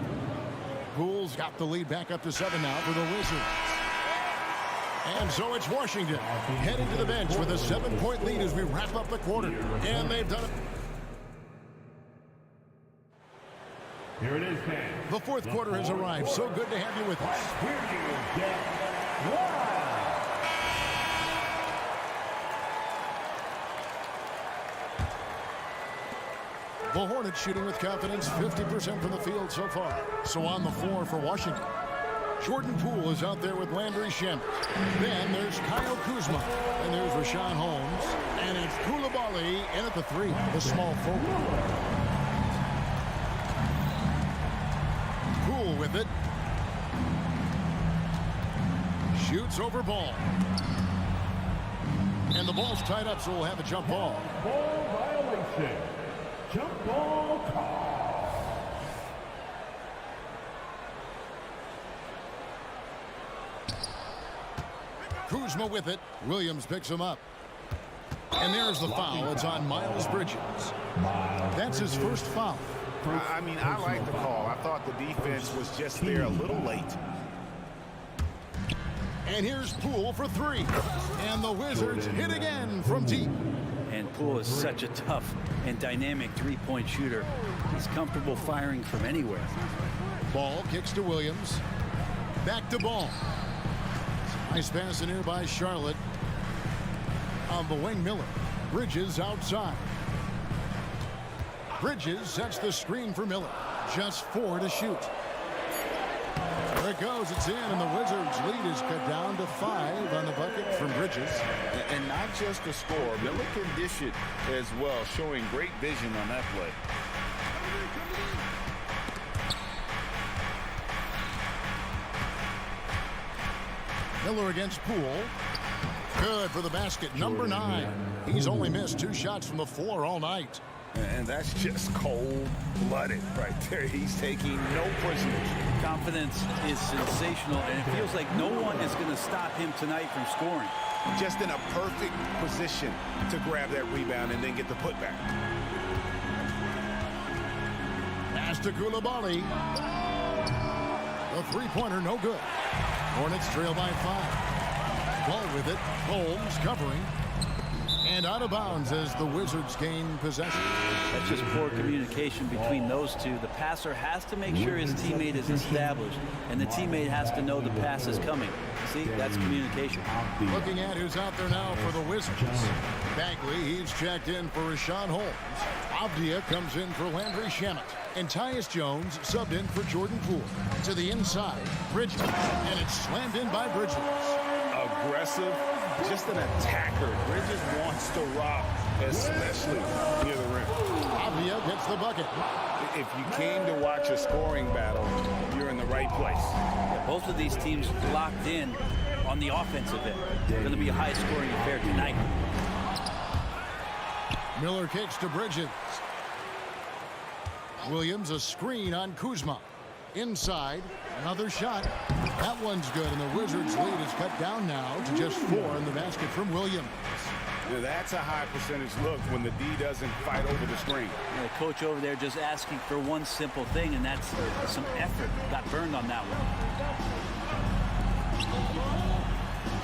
Speaker 1: Poole's got the lead back up to 7 now for the Wizards. And so it's Washington heading to the bench with a 7-point lead as we wrap up the quarter. And they've done it.
Speaker 7: Here it is, fans.
Speaker 1: The 4th quarter has arrived. So good to have you with us.
Speaker 7: Here you get one.
Speaker 1: The Hornets shooting with confidence, 50% from the field so far. So on the floor for Washington. Jordan Poole is out there with Landry Shamet. Then there's Kyle Kuzma. And there's Rashawn Holmes. And it's Koulibaly in at the 3, the small forward. Poole with it. Shoots over ball. And the ball's tied up, so we'll have a jump ball.
Speaker 7: Ball violation. Jump ball call.
Speaker 1: Kuzma with it. Williams picks him up. And there's the foul. It's on Miles Bridges. That's his first foul.
Speaker 5: I mean, I like the call. I thought the defense was just there a little late.
Speaker 1: And here's Poole for three. And the Wizards hit again from deep.
Speaker 14: And Poole is such a tough and dynamic three-point shooter. He's comfortable firing from anywhere.
Speaker 1: Ball kicks to Williams. Back to Ball. Nice pass in here by Charlotte. On the wing, Miller. Bridges outside. Bridges sets the screen for Miller. Just 4 to shoot. There it goes. It's in, and the Wizards' lead is cut down to 5 on the bucket from Bridges.
Speaker 5: And not just the score. Miller can dish it as well, showing great vision on that play.
Speaker 1: Miller against Poole. Good for the basket. Number 9. He's only missed 2 shots from the floor all night.
Speaker 5: And that's just cold-blooded right there. He's taking no prisoners.
Speaker 14: Confidence is sensational, and it feels like no one is going to stop him tonight from scoring.
Speaker 5: Just in a perfect position to grab that rebound and then get the putback.
Speaker 1: Pass to Koulibaly. The three-pointer, no good. Hornets trail by 5. Ball with it. Holmes covering. And out of bounds as the Wizards gain possession.
Speaker 14: That's just poor communication between those two. The passer has to make sure his teammate is established, and the teammate has to know the pass is coming. See, that's communication.
Speaker 1: Looking at who's out there now for the Wizards. Bagley, he's checked in for Rashawn Holmes. Avdia comes in for Landry Shamet. And Tyus Jones subbed in for Jordan Poole. To the inside, Bridges. And it's slammed in by Bridges.
Speaker 5: Aggressive, just an attacker. Bridges wants to rock, especially near the rim.
Speaker 1: Avdia gets the bucket.
Speaker 5: If you came to watch a scoring battle, you're in the right place.
Speaker 14: Yeah, both of these teams locked in on the offensive end. It's going to be a high-scoring affair tonight.
Speaker 1: Miller kicks to Bridges. Williams a screen on Kuzma. Inside, another shot. That one's good, and the Wizards' lead is cut down now to just 4 in the basket from Williams.
Speaker 5: Now that's a high percentage look when the D doesn't fight over the screen.
Speaker 14: Yeah, the coach over there just asking for one simple thing, and that's some effort. Got burned on that one.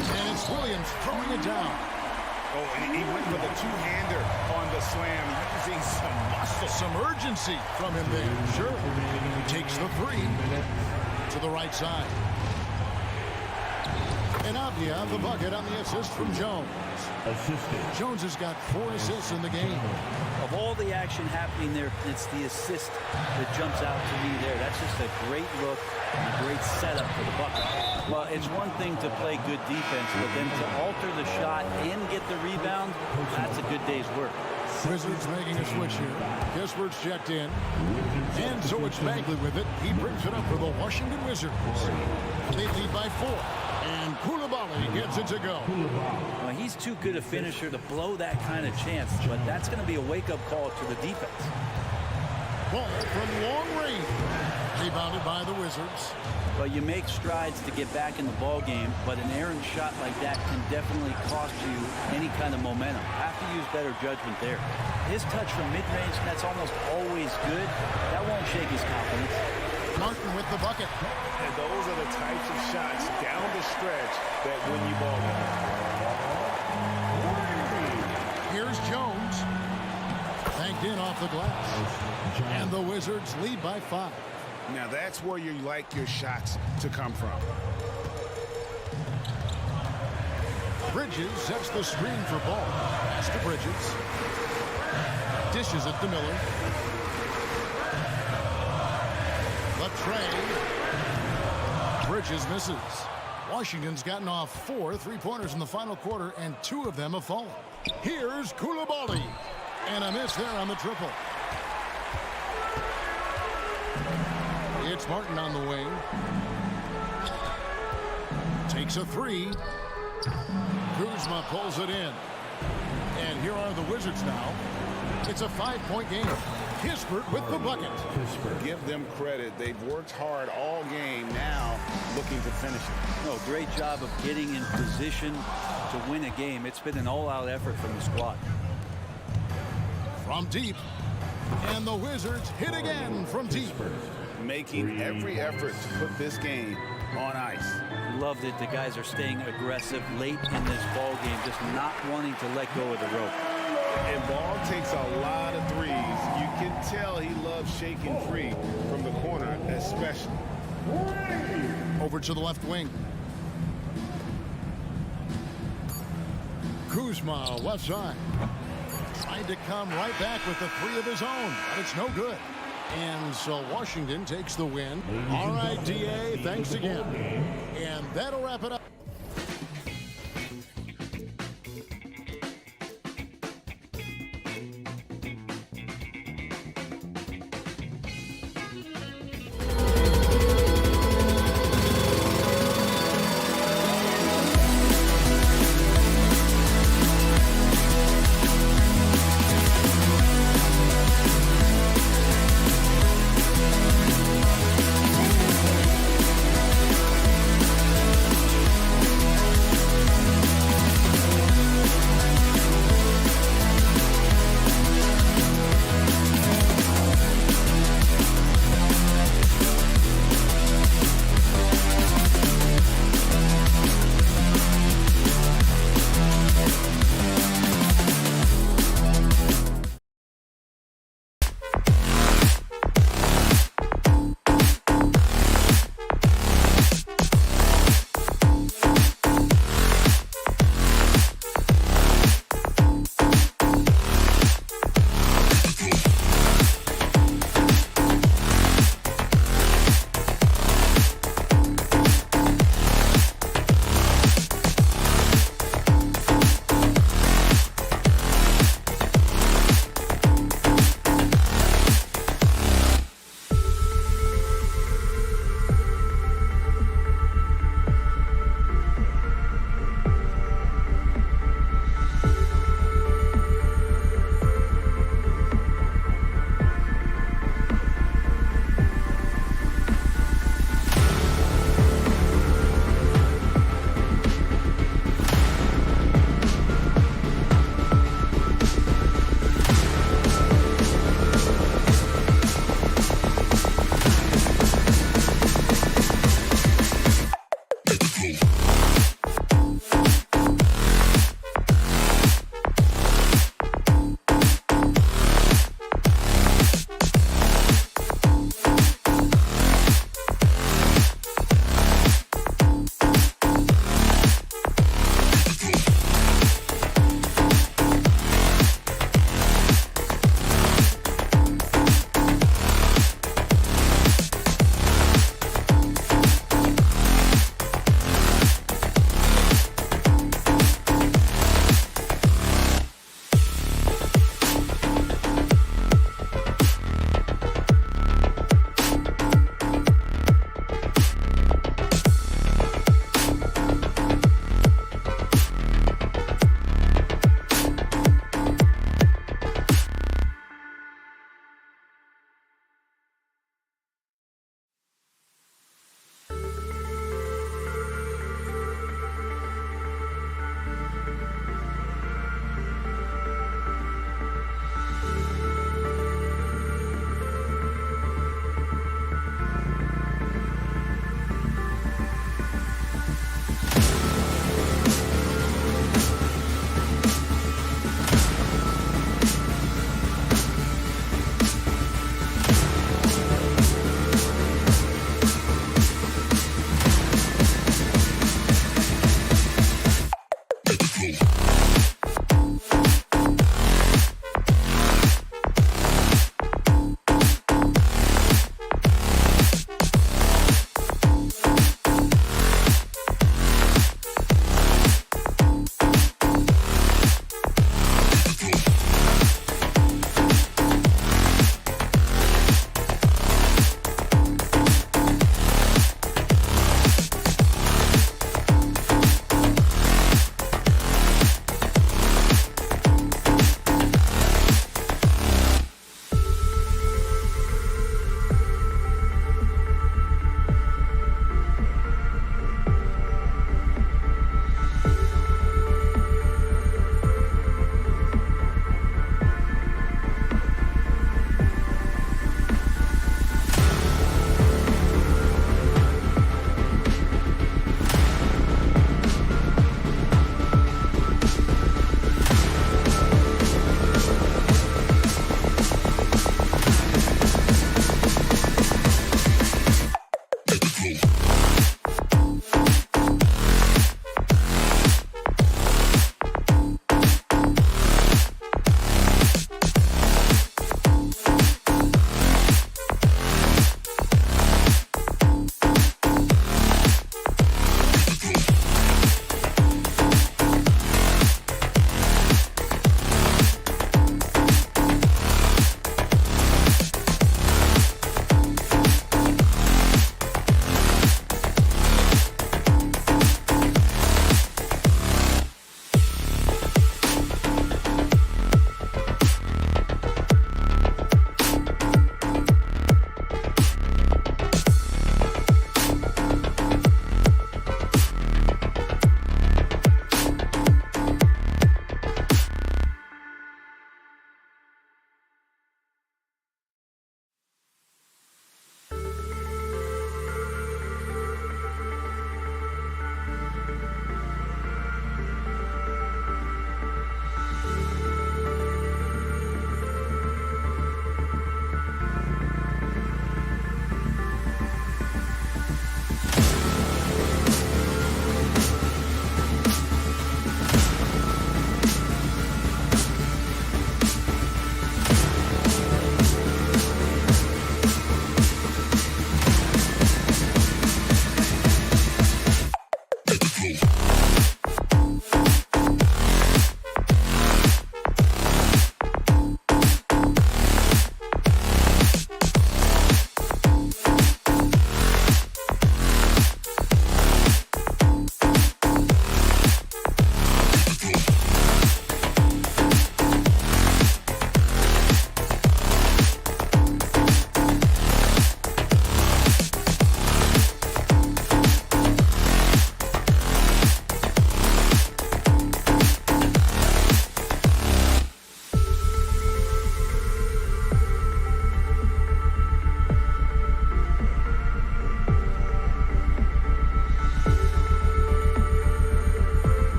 Speaker 1: And it's Williams throwing it down.
Speaker 5: Oh, and he went for the two-hander on the slam, using some muscle.
Speaker 1: Some urgency from him there. Sure. He takes the 3 to the right side. And Avdia the bucket on the assist from Jones. Jones has got 4 assists in the game.
Speaker 14: Of all the action happening there, it's the assist that jumps out to me there. That's just a great look and a great setup for the bucket. Well, it's one thing to play good defense, but then to alter the shot and get the rebound, that's a good day's work.
Speaker 1: Wizards making a switch here. Kispert's checked in. And so it's Bagley with it. He brings it up for the Washington Wizards. They lead by 4. And Koulibaly gets it to go.
Speaker 14: Well, he's too good a finisher to blow that kind of chance, but that's going to be a wake-up call to the defense.
Speaker 1: Ball from long range. Rebounded by the Wizards.
Speaker 14: Well, you make strides to get back in the ball game, but an errant shot like that can definitely cost you any kind of momentum. Have to use better judgment there. His touch from mid-range, that's almost always good. That won't shake his confidence.
Speaker 1: Martin with the bucket.
Speaker 5: And those are the types of shots down the stretch that win you ball games.
Speaker 1: Here's Jones. Banked in off the glass. And the Wizards lead by 5.
Speaker 5: Now that's where you like your shots to come from.
Speaker 1: Bridges sets the screen for Ball. Pass to Bridges. Dishes it to Miller. The tray. Bridges misses. Washington's gotten off 4 3-pointers in the final quarter, and 2 of them have fallen. Here's Koulibaly. And a miss there on the triple. It's Martin on the wing. Takes a 3. Kuzma pulls it in. And here are the Wizards now. It's a 5-point game. Kispert with the bucket.
Speaker 5: Give them credit. They've worked hard all game, now looking to finish it.
Speaker 14: No, great job of getting in position to win a game. It's been an all-out effort from the squad.
Speaker 1: From deep. And the Wizards hit again from deep.
Speaker 5: Making every effort to put this game on ice.
Speaker 14: Love that the guys are staying aggressive late in this ball game, just not wanting to let go of the rope.
Speaker 5: And Ball takes a lot of threes. You can tell he loves shaking free from the corner, especially.
Speaker 1: Over to the left wing. Kuzma, left side. Trying to come right back with the three of his own, but it's no good. And so Washington takes the win. All right, DA, thanks again. And that'll wrap it up.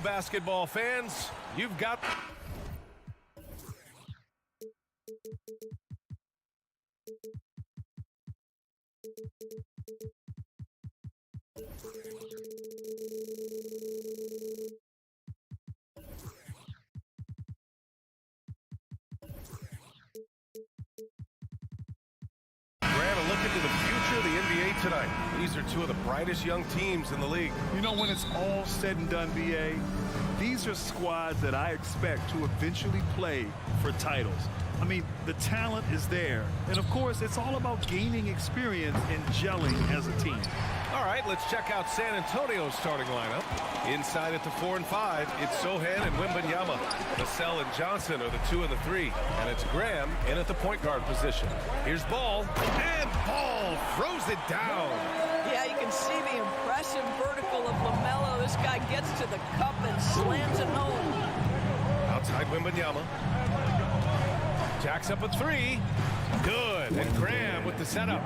Speaker 9: Hello, basketball fans. You've got... Grant, a look into the future of the NBA tonight. These are two of the brightest young teams in the league.
Speaker 8: You know, when it's all said and done, BA, these are squads that I expect to eventually play for titles. I mean, the talent is there. And, of course, it's all about gaining experience and gelling as a team.
Speaker 9: All right, let's check out San Antonio's starting lineup. Inside at the 4 and 5, it's Sohan and Wembanyama. Vassell and Johnson are the 2 and the 3. And it's Graham in at the point guard position. Here's Ball, and Ball throws it down.
Speaker 3: Yeah, you can see the impressive vertical of LaMelo. This guy gets to the cup and slams it home.
Speaker 9: Outside Wembanyama. Jacks up a 3. Good. And Graham with the setup.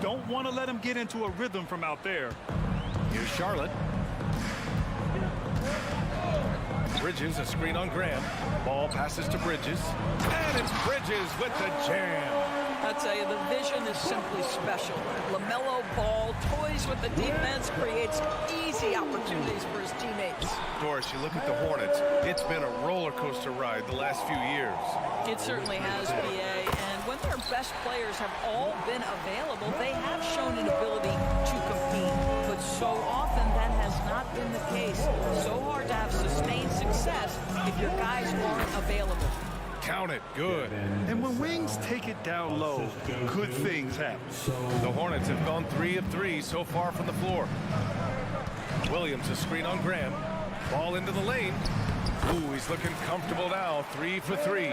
Speaker 8: Don't want to let him get into a rhythm from out there.
Speaker 9: Here's Charlotte. Bridges, a screen on Graham. Ball passes to Bridges. And it's Bridges with the jam.
Speaker 3: I tell you, the vision is simply special. LaMelo Ball toys with the defense, creates easy opportunities for his teammates.
Speaker 9: Doris, you look at the Hornets. It's been a roller coaster ride the last few years.
Speaker 3: It certainly has, BA. And when their best players have all been available, they have shown an ability to compete. But so often that has not been the case. So hard to have sustained success if your guys aren't available.
Speaker 9: Count it. Good.
Speaker 8: And when Wings take it down low, good things happen.
Speaker 9: The Hornets have gone 3 of 3 so far from the floor. Williams, a screen on Graham. Ball into the lane. Ooh, he's looking comfortable now. 3 for 3.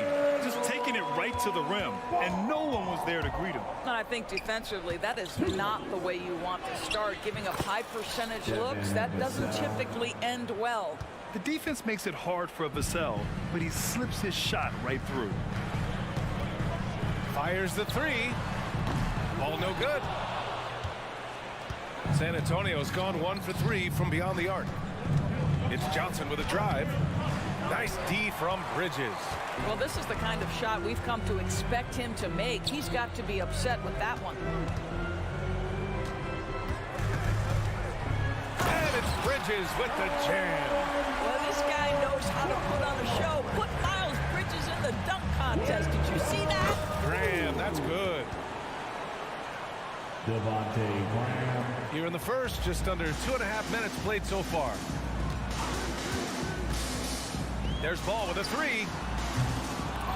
Speaker 8: Just taking it right to the rim, and no one was there to greet him.
Speaker 3: And I think defensively, that is not the way you want to start. Giving up high percentage looks, that doesn't typically end well.
Speaker 8: The defense makes it hard for Vassell, but he slips his shot right through.
Speaker 9: Fires the 3. Ball no good. San Antonio's gone 1 for 3 from beyond the arc. It's Johnson with a drive. Nice D from Bridges.
Speaker 3: Well, this is the kind of shot we've come to expect him to make. He's got to be upset with that one.
Speaker 9: And it's Bridges with the jam.
Speaker 3: Well, this guy knows how to put on a show. Put Miles Bridges in the dunk contest. Did you see that?
Speaker 9: Graham, that's good.
Speaker 7: Devontae Graham.
Speaker 9: Here in the first, just under 2.5 minutes played so far. There's Ball with a 3.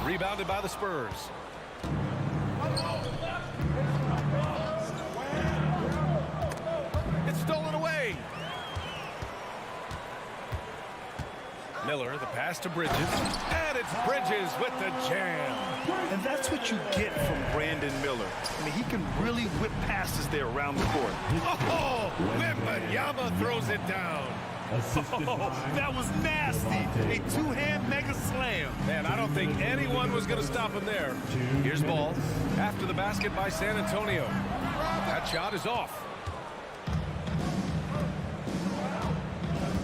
Speaker 9: Rebounded by the Spurs. It's stolen away. Miller, the pass to Bridges. And it's Bridges with the jam.
Speaker 8: And that's what you get from Brandon Miller. I mean, he can really whip passes there around the court.
Speaker 9: Oh, Wembanyama throws it down.
Speaker 8: Oh, that was nasty. A two-hand mega slam.
Speaker 9: Man, I don't think anyone was going to stop him there. Here's Ball. After the basket by San Antonio. That shot is off.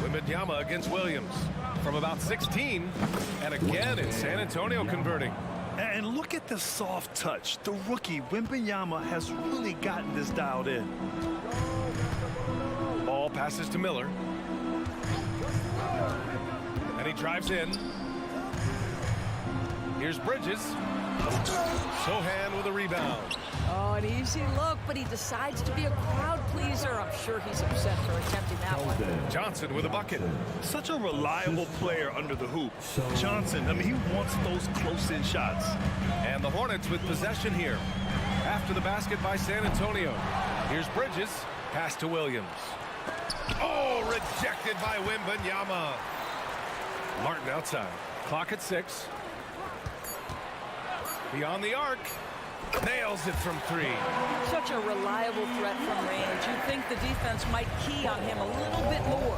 Speaker 9: Wembanyama against Williams. From about 16. And again, it's San Antonio converting.
Speaker 8: And look at the soft touch. The rookie, Wembanyama, has really gotten this dialed in.
Speaker 9: Ball passes to Miller. And he drives in. Here's Bridges. Sohan with a rebound.
Speaker 3: Oh, an easy look, but he decides to be a crowd pleaser. I'm sure he's upset for attempting that one.
Speaker 9: Johnson with a bucket.
Speaker 8: Such a reliable player under the hoop. Johnson, I mean, he wants those close-in shots.
Speaker 9: And the Hornets with possession here. After the basket by San Antonio. Here's Bridges. Pass to Williams. Oh, rejected by Wembanyama. Martin outside. Clock at 6. Beyond the arc. Nails it from 3.
Speaker 3: Such a reliable threat from range. You'd think the defense might key on him a little bit more.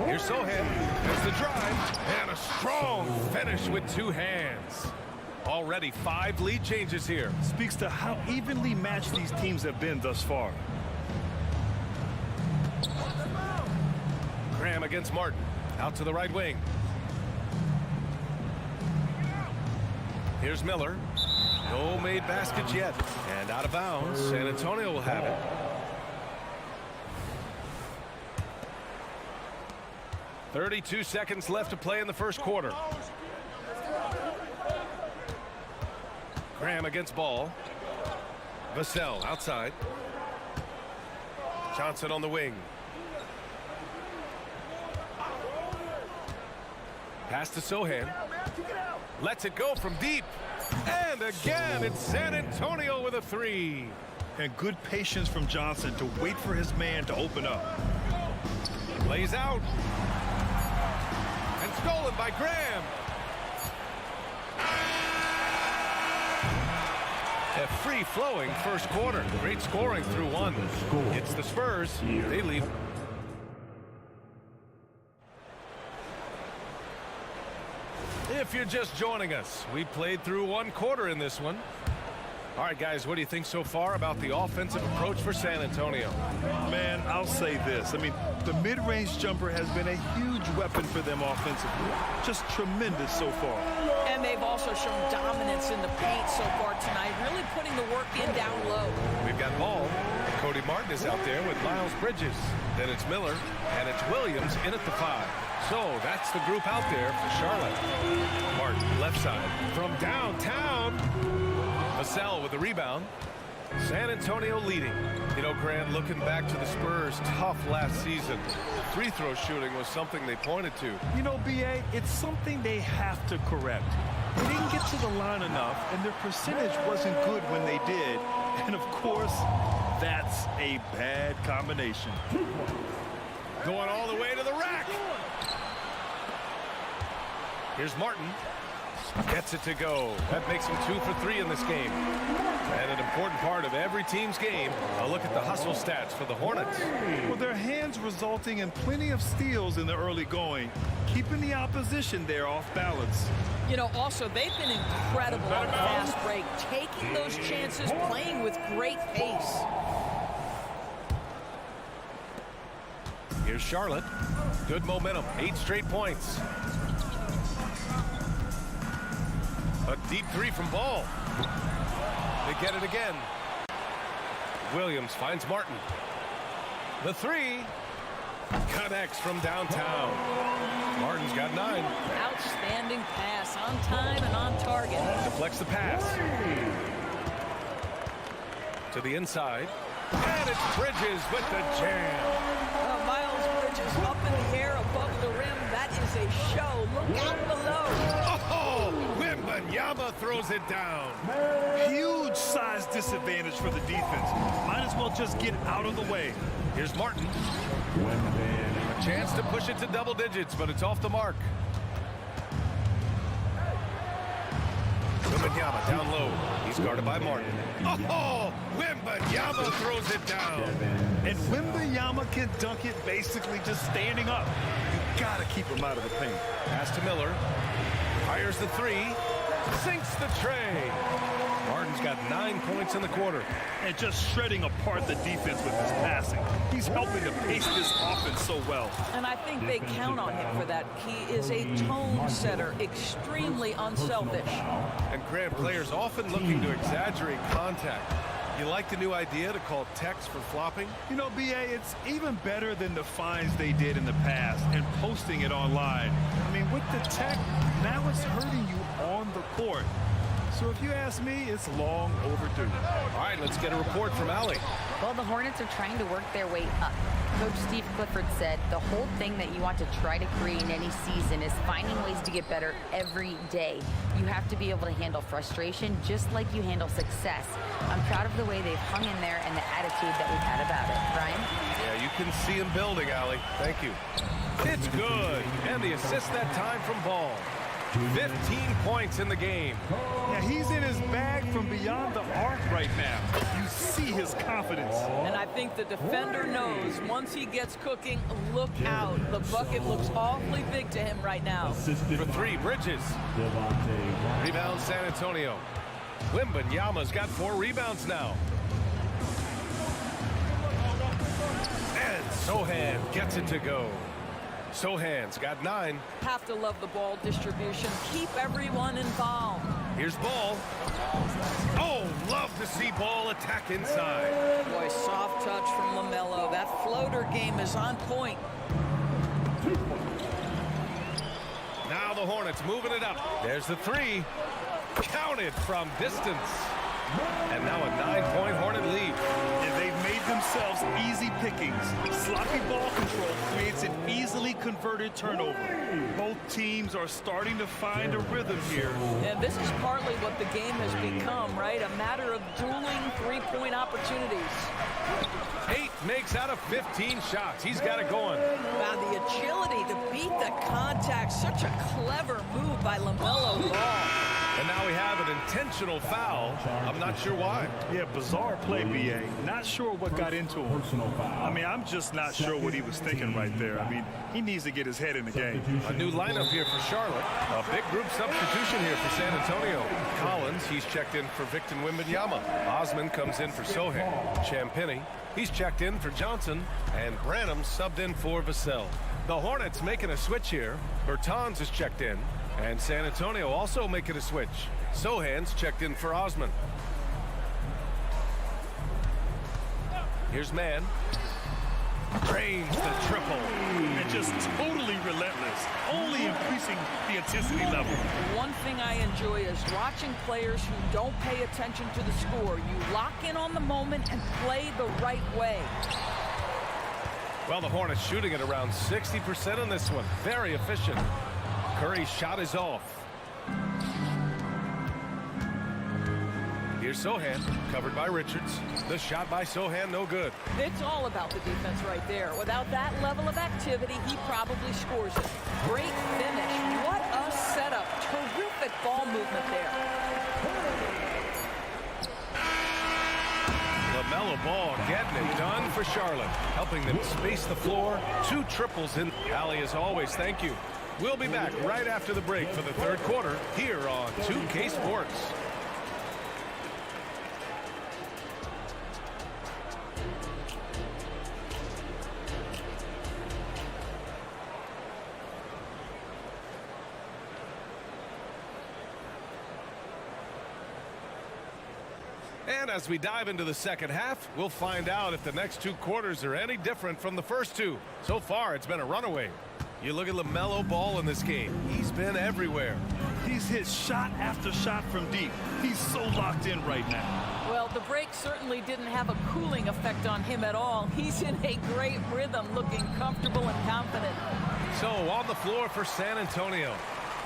Speaker 9: Here's Sohan. There's the drive. And a strong finish with 2 hands. Already 5 lead changes here.
Speaker 8: Speaks to how evenly matched these teams have been thus far.
Speaker 9: Graham against Martin. Out to the right wing. Here's Miller. No made baskets yet. And out of bounds. San Antonio will have it. .32 seconds left to play in the first quarter. Graham against ball. Vassell outside. Johnson on the wing. Pass to Sohan. Lets it go from deep. And again, it's San Antonio with a three.
Speaker 8: And good patience from Johnson to wait for his man to open up.
Speaker 9: Lays out. And stolen by Graham. A free-flowing first quarter. Great scoring through one. It's the Spurs. They lead. If you're just joining us, we played through one quarter in this one. All right, guys, what do you think so far about the offensive approach for San Antonio?
Speaker 8: Man, I'll say this. I mean, the mid-range jumper has been a huge weapon for them offensively. Just tremendous so far.
Speaker 3: And they've also shown dominance in the paint so far tonight, really putting the work in down low.
Speaker 9: We've got ball. Cody Martin is out there with Miles Bridges. Then it's Miller, and it's Williams in at the 5. So that's the group out there for Charlotte. Martin, left side. From downtown. Vassell with the rebound. San Antonio leading. You know, Grant, looking back to the Spurs' tough last season, free throw shooting was something they pointed to.
Speaker 8: You know, B.A., it's something they have to correct. They didn't get to the line enough, and their percentage wasn't good when they did. And, of course, that's a bad combination.
Speaker 9: Going all the way to the rack. Here's Martin. Gets it to go. That makes him 2 for 3 in this game. And an important part of every team's game, a look at the hustle stats for the Hornets.
Speaker 8: Well, their hands resulting in plenty of steals in the early going, keeping the opposition there off balance.
Speaker 3: You know, also, they've been incredible on the fast break, taking those chances, playing with great pace.
Speaker 9: Here's Charlotte. Good momentum. 8 straight points. A deep 3 from Ball. They get it again. Williams finds Martin. The 3 connects from downtown. Martin's got 9.
Speaker 3: Outstanding pass, on time and on target.
Speaker 9: Deflects the pass. To the inside. And it's Bridges with the jam.
Speaker 3: Miles Bridges up in the air above the rim. That is a show. Look out below.
Speaker 9: Oh, Wembanyama throws it down.
Speaker 8: Huge size disadvantage for the defense. Might as well just get out of the way.
Speaker 9: Here's Martin. A chance to push it to double digits, but it's off the mark. Wembanyama down low. He's guarded by Martin. Oh, Wembanyama throws it down.
Speaker 8: And Wembanyama can dunk it basically just standing up. You gotta keep him out of the paint.
Speaker 9: Pass to Miller. Fires the 3. Sinks the tray. Martin's got 9 points in the quarter.
Speaker 8: And just shredding apart the defense with his passing. He's helping to pace this offense so well.
Speaker 3: And I think they count on him for that. He is a tone setter, extremely unselfish.
Speaker 9: And Grant, players often looking to exaggerate contact. You like the new idea to call techs for flopping?
Speaker 8: You know, B.A., it's even better than the fines they did in the past and posting it online. I mean, with the tech, now it's hurting you on the court. So if you ask me, it's long overdue.
Speaker 9: All right, let's get a report from Allie.
Speaker 10: Well, the Hornets are trying to work their way up. Coach Steve Clifford said the whole thing that you want to try to create in any season is finding ways to get better every day. You have to be able to handle frustration just like you handle success. I'm proud of the way they've hung in there and the attitude that we've had about it. Brian?
Speaker 9: Yeah, you can see him building, Allie. Thank you. It's good. And the assist that time from Ball. 15 points in the game.
Speaker 8: Yeah, he's in his bag from beyond the arc right now. You see his confidence.
Speaker 3: And I think the defender knows once he gets cooking, look out. The bucket looks awfully big to him right now.
Speaker 9: For 3, Bridges. Rebound San Antonio. Wembanyama's got 4 rebounds now. And Sohan gets it to go. Sohan's got 9.
Speaker 3: Have to love the ball distribution. Keep everyone involved.
Speaker 9: Here's Ball. Oh, love to see Ball attack inside.
Speaker 3: Boy, soft touch from LaMelo. That floater game is on point.
Speaker 9: Now the Hornets moving it up. There's the 3. Counted from distance. And now a 9-point Hornet lead.
Speaker 8: And they've made themselves easy pickings. Sloppy ball control creates an easily converted turnover. Both teams are starting to find a rhythm here.
Speaker 3: And this is partly what the game has become, right? A matter of dueling three-point opportunities.
Speaker 9: 8 makes out of 15 shots. He's got it going.
Speaker 3: Wow, the agility to beat the contact. Such a clever move by LaMelo Ball.
Speaker 9: And now we have an intentional foul. I'm not sure why.
Speaker 8: Yeah, bizarre play, B.A. Not sure what got into him. I mean, I'm just not sure what he was thinking right there. I mean, he needs to get his head in the game.
Speaker 9: A new lineup here for Charlotte. A big group substitution here for San Antonio. Collins, he's checked in for Victor Wembanyama. Osman comes in for Sohan. Champagnie, he's checked in for Johnson. And Branham subbed in for Vassell. The Hornets making a switch here. Bertans is checked in. And San Antonio also making a switch. Sohan's checked in for Osman. Here's Mann. Drains the triple.
Speaker 8: And just totally relentless, only increasing the intensity level.
Speaker 3: One thing I enjoy is watching players who don't pay attention to the score. You lock in on the moment and play the right way.
Speaker 9: Well, the Hornets shooting at around 60% on this one. Very efficient. Curry's shot is off. Here's Sohan, covered by Richards. The shot by Sohan, no good.
Speaker 3: It's all about the defense right there. Without that level of activity, he probably scores it. Great finish. What a setup. Terrific ball movement there.
Speaker 9: LaMelo Ball getting it done for Charlotte, helping them space the floor. 2 triples in. Allie, as always, thank you. We'll be back right after the break for the third quarter here on 2K Sports. And as we dive into the second half, we'll find out if the next 2 quarters are any different from the first 2. So far, it's been a runaway. You look at LaMelo Ball in this game. He's been everywhere.
Speaker 8: He's hit shot after shot from deep. He's so locked in right now.
Speaker 3: Well, the break certainly didn't have a cooling effect on him at all. He's in a great rhythm, looking comfortable and confident.
Speaker 9: So on the floor for San Antonio,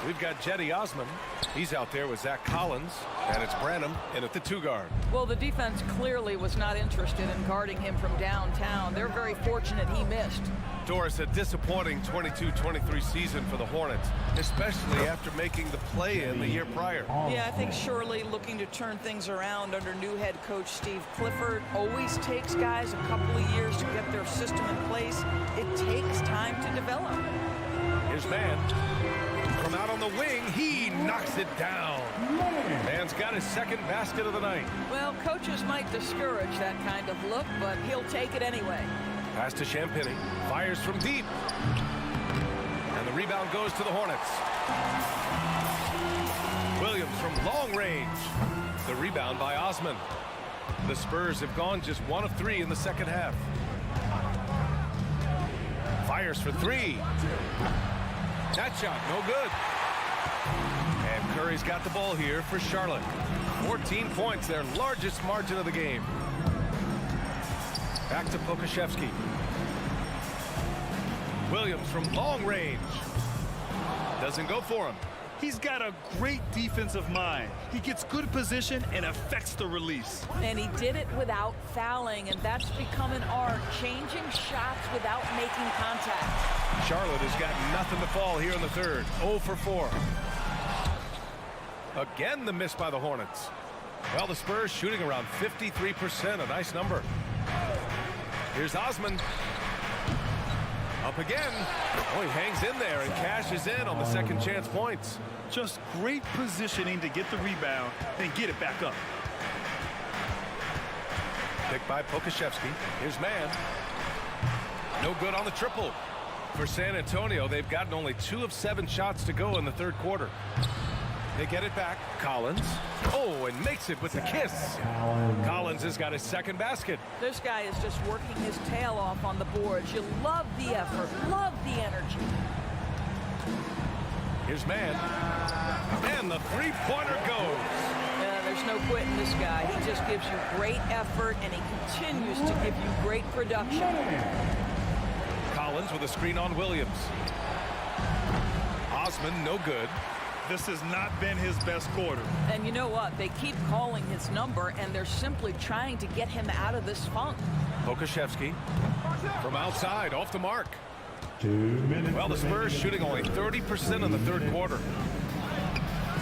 Speaker 9: we've got Jetty Osman. He's out there with Zach Collins, and it's Branham in at the 2 guard.
Speaker 3: Well, the defense clearly was not interested in guarding him from downtown. They're very fortunate he missed.
Speaker 9: Doris, a disappointing 22-23 season for the Hornets, especially after making the play-in the year prior.
Speaker 3: Yeah, I think surely looking to turn things around under new head coach Steve Clifford. Always takes guys a couple of years to get their system in place. It takes time to develop.
Speaker 9: Here's Mann. From out on the wing, he knocks it down. Mann's got his second basket of the night.
Speaker 3: Well, coaches might discourage that kind of look, but he'll take it anyway.
Speaker 9: Pass to Champagnie. Fires from deep. And the rebound goes to the Hornets. Williams from long range. The rebound by Osman. The Spurs have gone just 1 of 3 in the second half. Fires for 3. That shot, no good. And Curry's got the ball here for Charlotte. 14 points, their largest margin of the game. Back to Pokashevsky. Williams from long range. Doesn't go for him.
Speaker 8: He's got a great defensive mind. He gets good position and affects the release.
Speaker 3: And he did it without fouling, and that's become an art, changing shots without making contact.
Speaker 9: Charlotte has got nothing to fall here in the third. 0 for 4. Again, the miss by the Hornets. Well, the Spurs shooting around 53%, a nice number. Here's Osman. Up again. Oh, he hangs in there and cashes in on the second chance points.
Speaker 8: Just great positioning to get the rebound and get it back up.
Speaker 9: Picked by Pokashevsky. Here's Mann. No good on the triple. For San Antonio, they've gotten only 2 of 7 shots to go in the third quarter. They get it back. Collins. Oh, and makes it with the kiss. Collins has got his second basket.
Speaker 3: This guy is just working his tail off on the boards. You love the effort, love the energy.
Speaker 9: Here's Mann. And the three-pointer goes.
Speaker 3: Yeah, there's no quitting this guy. He just gives you great effort, and he continues to give you great production.
Speaker 9: Collins with a screen on Williams. Osman, no good.
Speaker 8: This has not been his best quarter.
Speaker 3: And you know what? They keep calling his number, and they're simply trying to get him out of this funk.
Speaker 9: Pokusevski from outside, off the mark.
Speaker 7: 2 minutes.
Speaker 9: Well, the Spurs shooting only 30% in the third quarter.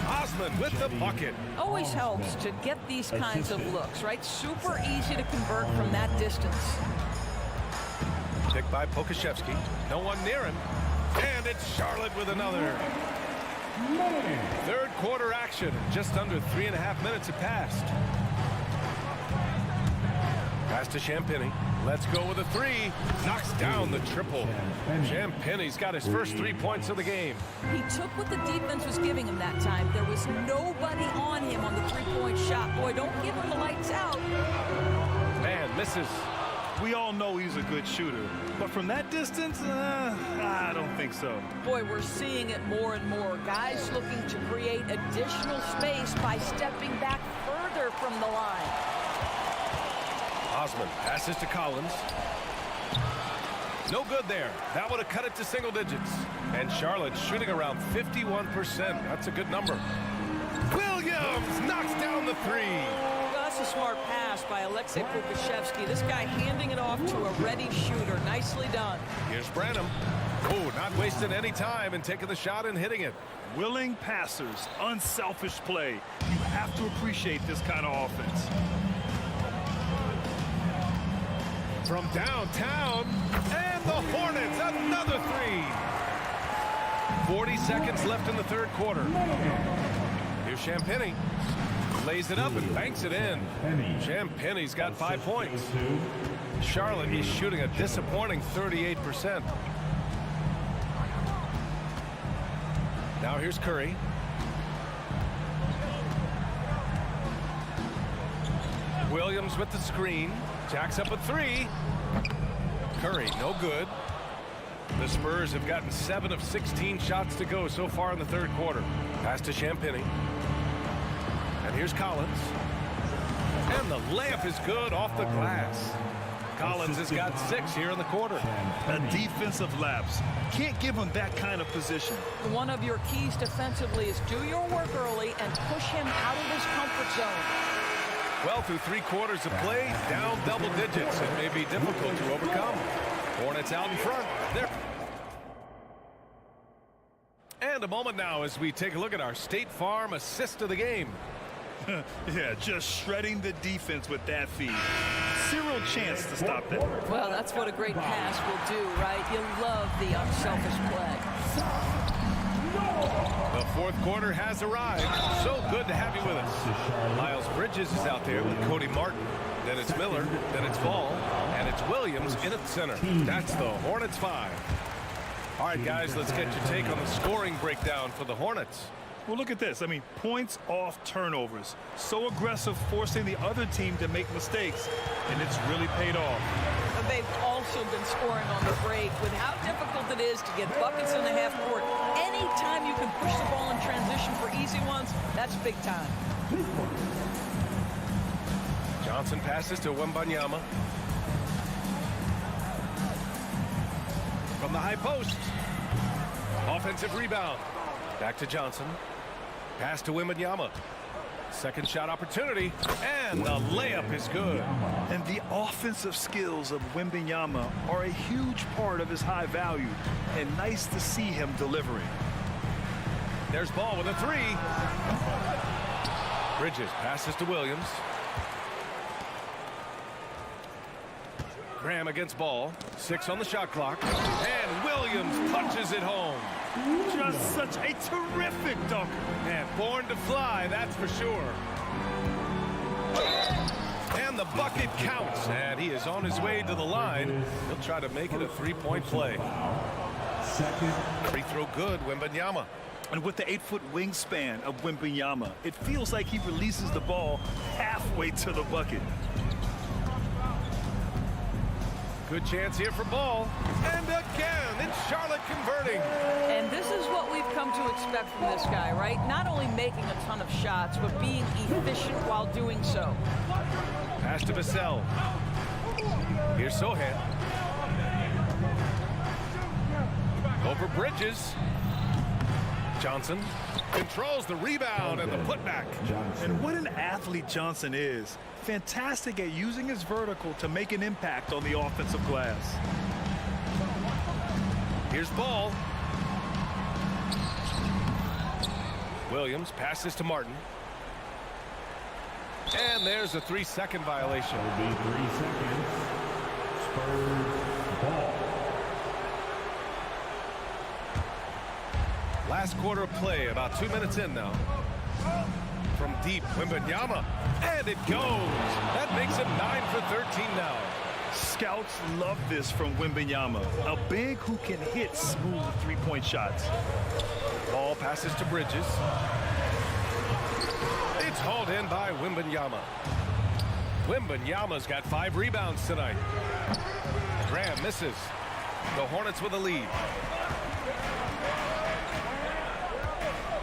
Speaker 9: Osman with the bucket.
Speaker 3: Always helps to get these kinds of looks, right? Super easy to convert from that distance.
Speaker 9: Picked by Pokusevski. No one near him. And it's Charlotte with another. Third quarter action. Just under 3.5 minutes have passed. Pass to Champagny. Let's go with a 3. Knocks down the triple. Champagny's got his first 3 points of the game.
Speaker 3: He took what the defense was giving him that time. There was nobody on him on the three-point shot. Boy, don't give him the lights out.
Speaker 9: Man, misses.
Speaker 8: We all know he's a good shooter, but from that distance, I don't think so.
Speaker 3: Boy, we're seeing it more and more. Guys looking to create additional space by stepping back further from the line.
Speaker 9: Osman passes to Collins. No good there. That would have cut it to single digits. And Charlotte shooting around 51%. That's a good number. Williams knocks down the 3.
Speaker 3: That's a smart pass by Alexei Pokusevski. This guy handing it off to a ready shooter. Nicely done.
Speaker 9: Here's Branham. Oh, not wasting any time and taking the shot and hitting it.
Speaker 8: Willing passers, unselfish play. You have to appreciate this kind of offense.
Speaker 9: From downtown, and the Hornets, another 3. 40 seconds left in the third quarter. Here's Champagny. Lays it up and banks it in. Champagny's got 5 points. Charlotte is shooting a disappointing 38%. Now here's Curry. Williams with the screen. Jacks up a 3. Curry, no good. The Spurs have gotten 7 of 16 shots to go so far in the third quarter. Pass to Champagny. And here's Collins. And the layup is good off the glass. Collins has got 6 here in the quarter.
Speaker 8: A defensive lapse. Can't give him that kind of position.
Speaker 3: One of your keys defensively is do your work early and push him out of his comfort zone.
Speaker 9: Well, through 3 quarters of play, down double digits. It may be difficult to overcome. Hornets out in front. There. And a moment now as we take a look at our State Farm assist of the game.
Speaker 8: Yeah, just shredding the defense with that feed. Zero chance to stop that.
Speaker 3: Well, that's what a great pass will do, right? You love the unselfish play.
Speaker 9: The fourth quarter has arrived. So good to have you with us. Miles Bridges is out there with Cody Martin. Then it's Miller. Then it's Ball. And it's Williams in at center. That's the Hornets 5. All right, guys, let's get your take on the scoring breakdown for the Hornets.
Speaker 8: Well, look at this. I mean, points off turnovers. So aggressive, forcing the other team to make mistakes, and it's really paid off.
Speaker 3: But they've also been scoring on the break with how difficult it is to get buckets in the half court. Anytime you can push the ball in transition for easy ones, that's big time.
Speaker 9: Johnson passes to Wembanyama. From the high post. Offensive rebound. Back to Johnson. Pass to Wembanyama. Second shot opportunity. And the layup is good.
Speaker 8: And the offensive skills of Wembanyama are a huge part of his high value. And nice to see him delivering.
Speaker 9: There's Ball with a 3. Bridges passes to Williams. Graham against Ball. 6 on the shot clock. And Williams punches it home.
Speaker 8: Just such a terrific dunker.
Speaker 9: And born to fly, that's for sure. And the bucket counts. And he is on his way to the line. He'll try to make it a 3-point play.
Speaker 7: second.
Speaker 9: Free throw good, Wembanyama.
Speaker 8: And with the 8-foot wingspan of Wembanyama, it feels like he releases the ball halfway to the bucket.
Speaker 9: Good chance here for Ball. And again, it's Charlotte converting.
Speaker 3: And this is what we've come to expect from this guy, right? Not only making a ton of shots, but being efficient while doing so.
Speaker 9: Pass to Vassell. Here's Sohan. Over Bridges. Johnson controls the rebound and the putback.
Speaker 8: And what an athlete Johnson is. Fantastic at using his vertical to make an impact on the offensive glass.
Speaker 9: Here's Ball. Williams passes to Martin. And there's a 3-second violation.
Speaker 7: It'll be 3 seconds. Spurs ball.
Speaker 9: Last quarter of play, about 2 minutes in now. From deep, Wembanyama, and it goes. That makes it 9 for 13 now.
Speaker 8: Scouts love this from Wembanyama, a big who can hit smooth three-point shots.
Speaker 9: Ball passes to Bridges. It's hauled in by Wembanyama. Wembanyama's got 5 rebounds tonight. Graham misses. The Hornets with a lead.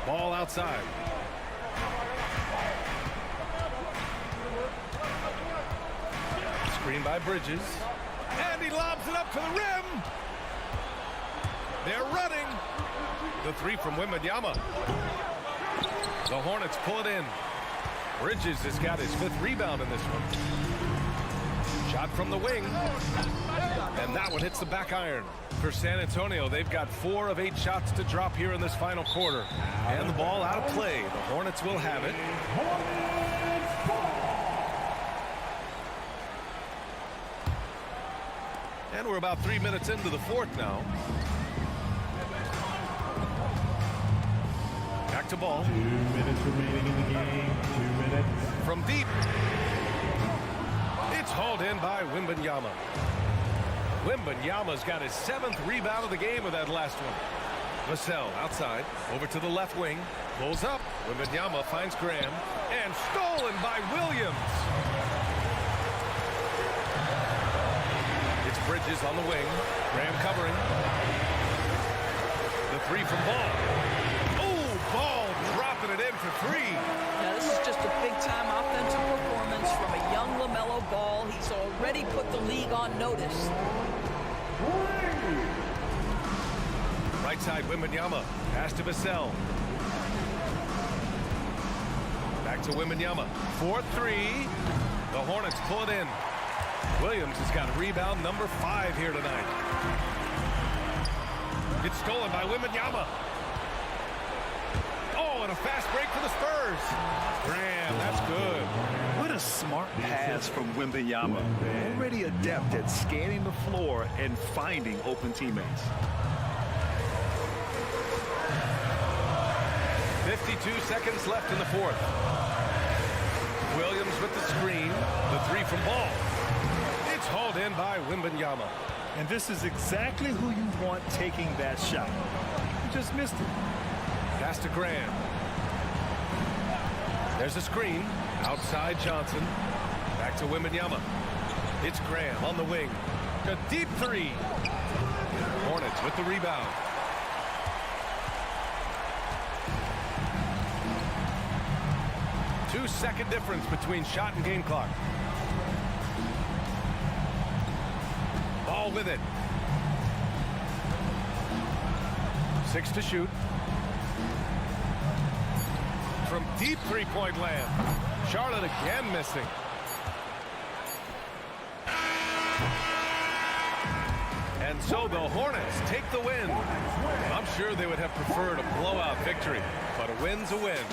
Speaker 9: Ball outside. Screen by Bridges. And he lobs it up to the rim. They're running. The 3 from Wembanyama. The Hornets pull it in. Bridges has got his 5th rebound in this one. Shot from the wing. And that one hits the back iron. For San Antonio, they've got 4 of 8 shots to drop here in this final quarter. And the ball out of play. The Hornets will have it. And we're about 3 minutes into the 4th now. Back to Ball.
Speaker 7: 2 minutes remaining in the game. 2 minutes.
Speaker 9: From deep. It's hauled in by Wembanyama. Wembanyama's got his 7th rebound of the game with that last one. Vassell outside, over to the left wing, pulls up. Wembanyama finds Graham, and stolen by Williams. It's Bridges on the wing. Graham covering. The 3 from Ball. Oh, Ball dropping it in for 3.
Speaker 3: Now, this is just a big-time offensive performance from a young LaMelo Ball. He's already put the league on notice.
Speaker 9: Right side, Wembanyama. Pass to Vassell. Back to Wembanyama. 4-3. The Hornets pull it in. Williams has got rebound number 5 here tonight. It's stolen by Wembanyama. Oh, and a fast break for the Spurs. Graham, that's good.
Speaker 8: What a smart pass from Wembanyama. Already adept at scanning the floor and finding open teammates.
Speaker 9: 52 seconds left in the 4th. Williams with the screen. The 3 from Ball. It's hauled in by Wembanyama.
Speaker 8: And this is exactly who you want taking that shot. You just missed it.
Speaker 9: Pass to Graham. There's a screen. Outside Johnson. Back to Wembanyama. It's Graham on the wing. A deep 3. Hornets with the rebound. Two-second difference between shot and game clock. Ball with it. 6 to shoot. From deep 3-point land. Charlotte again missing. And so the Hornets take the win. I'm sure they would have preferred a blowout victory, but a win's a win.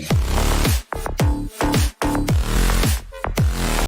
Speaker 13: go.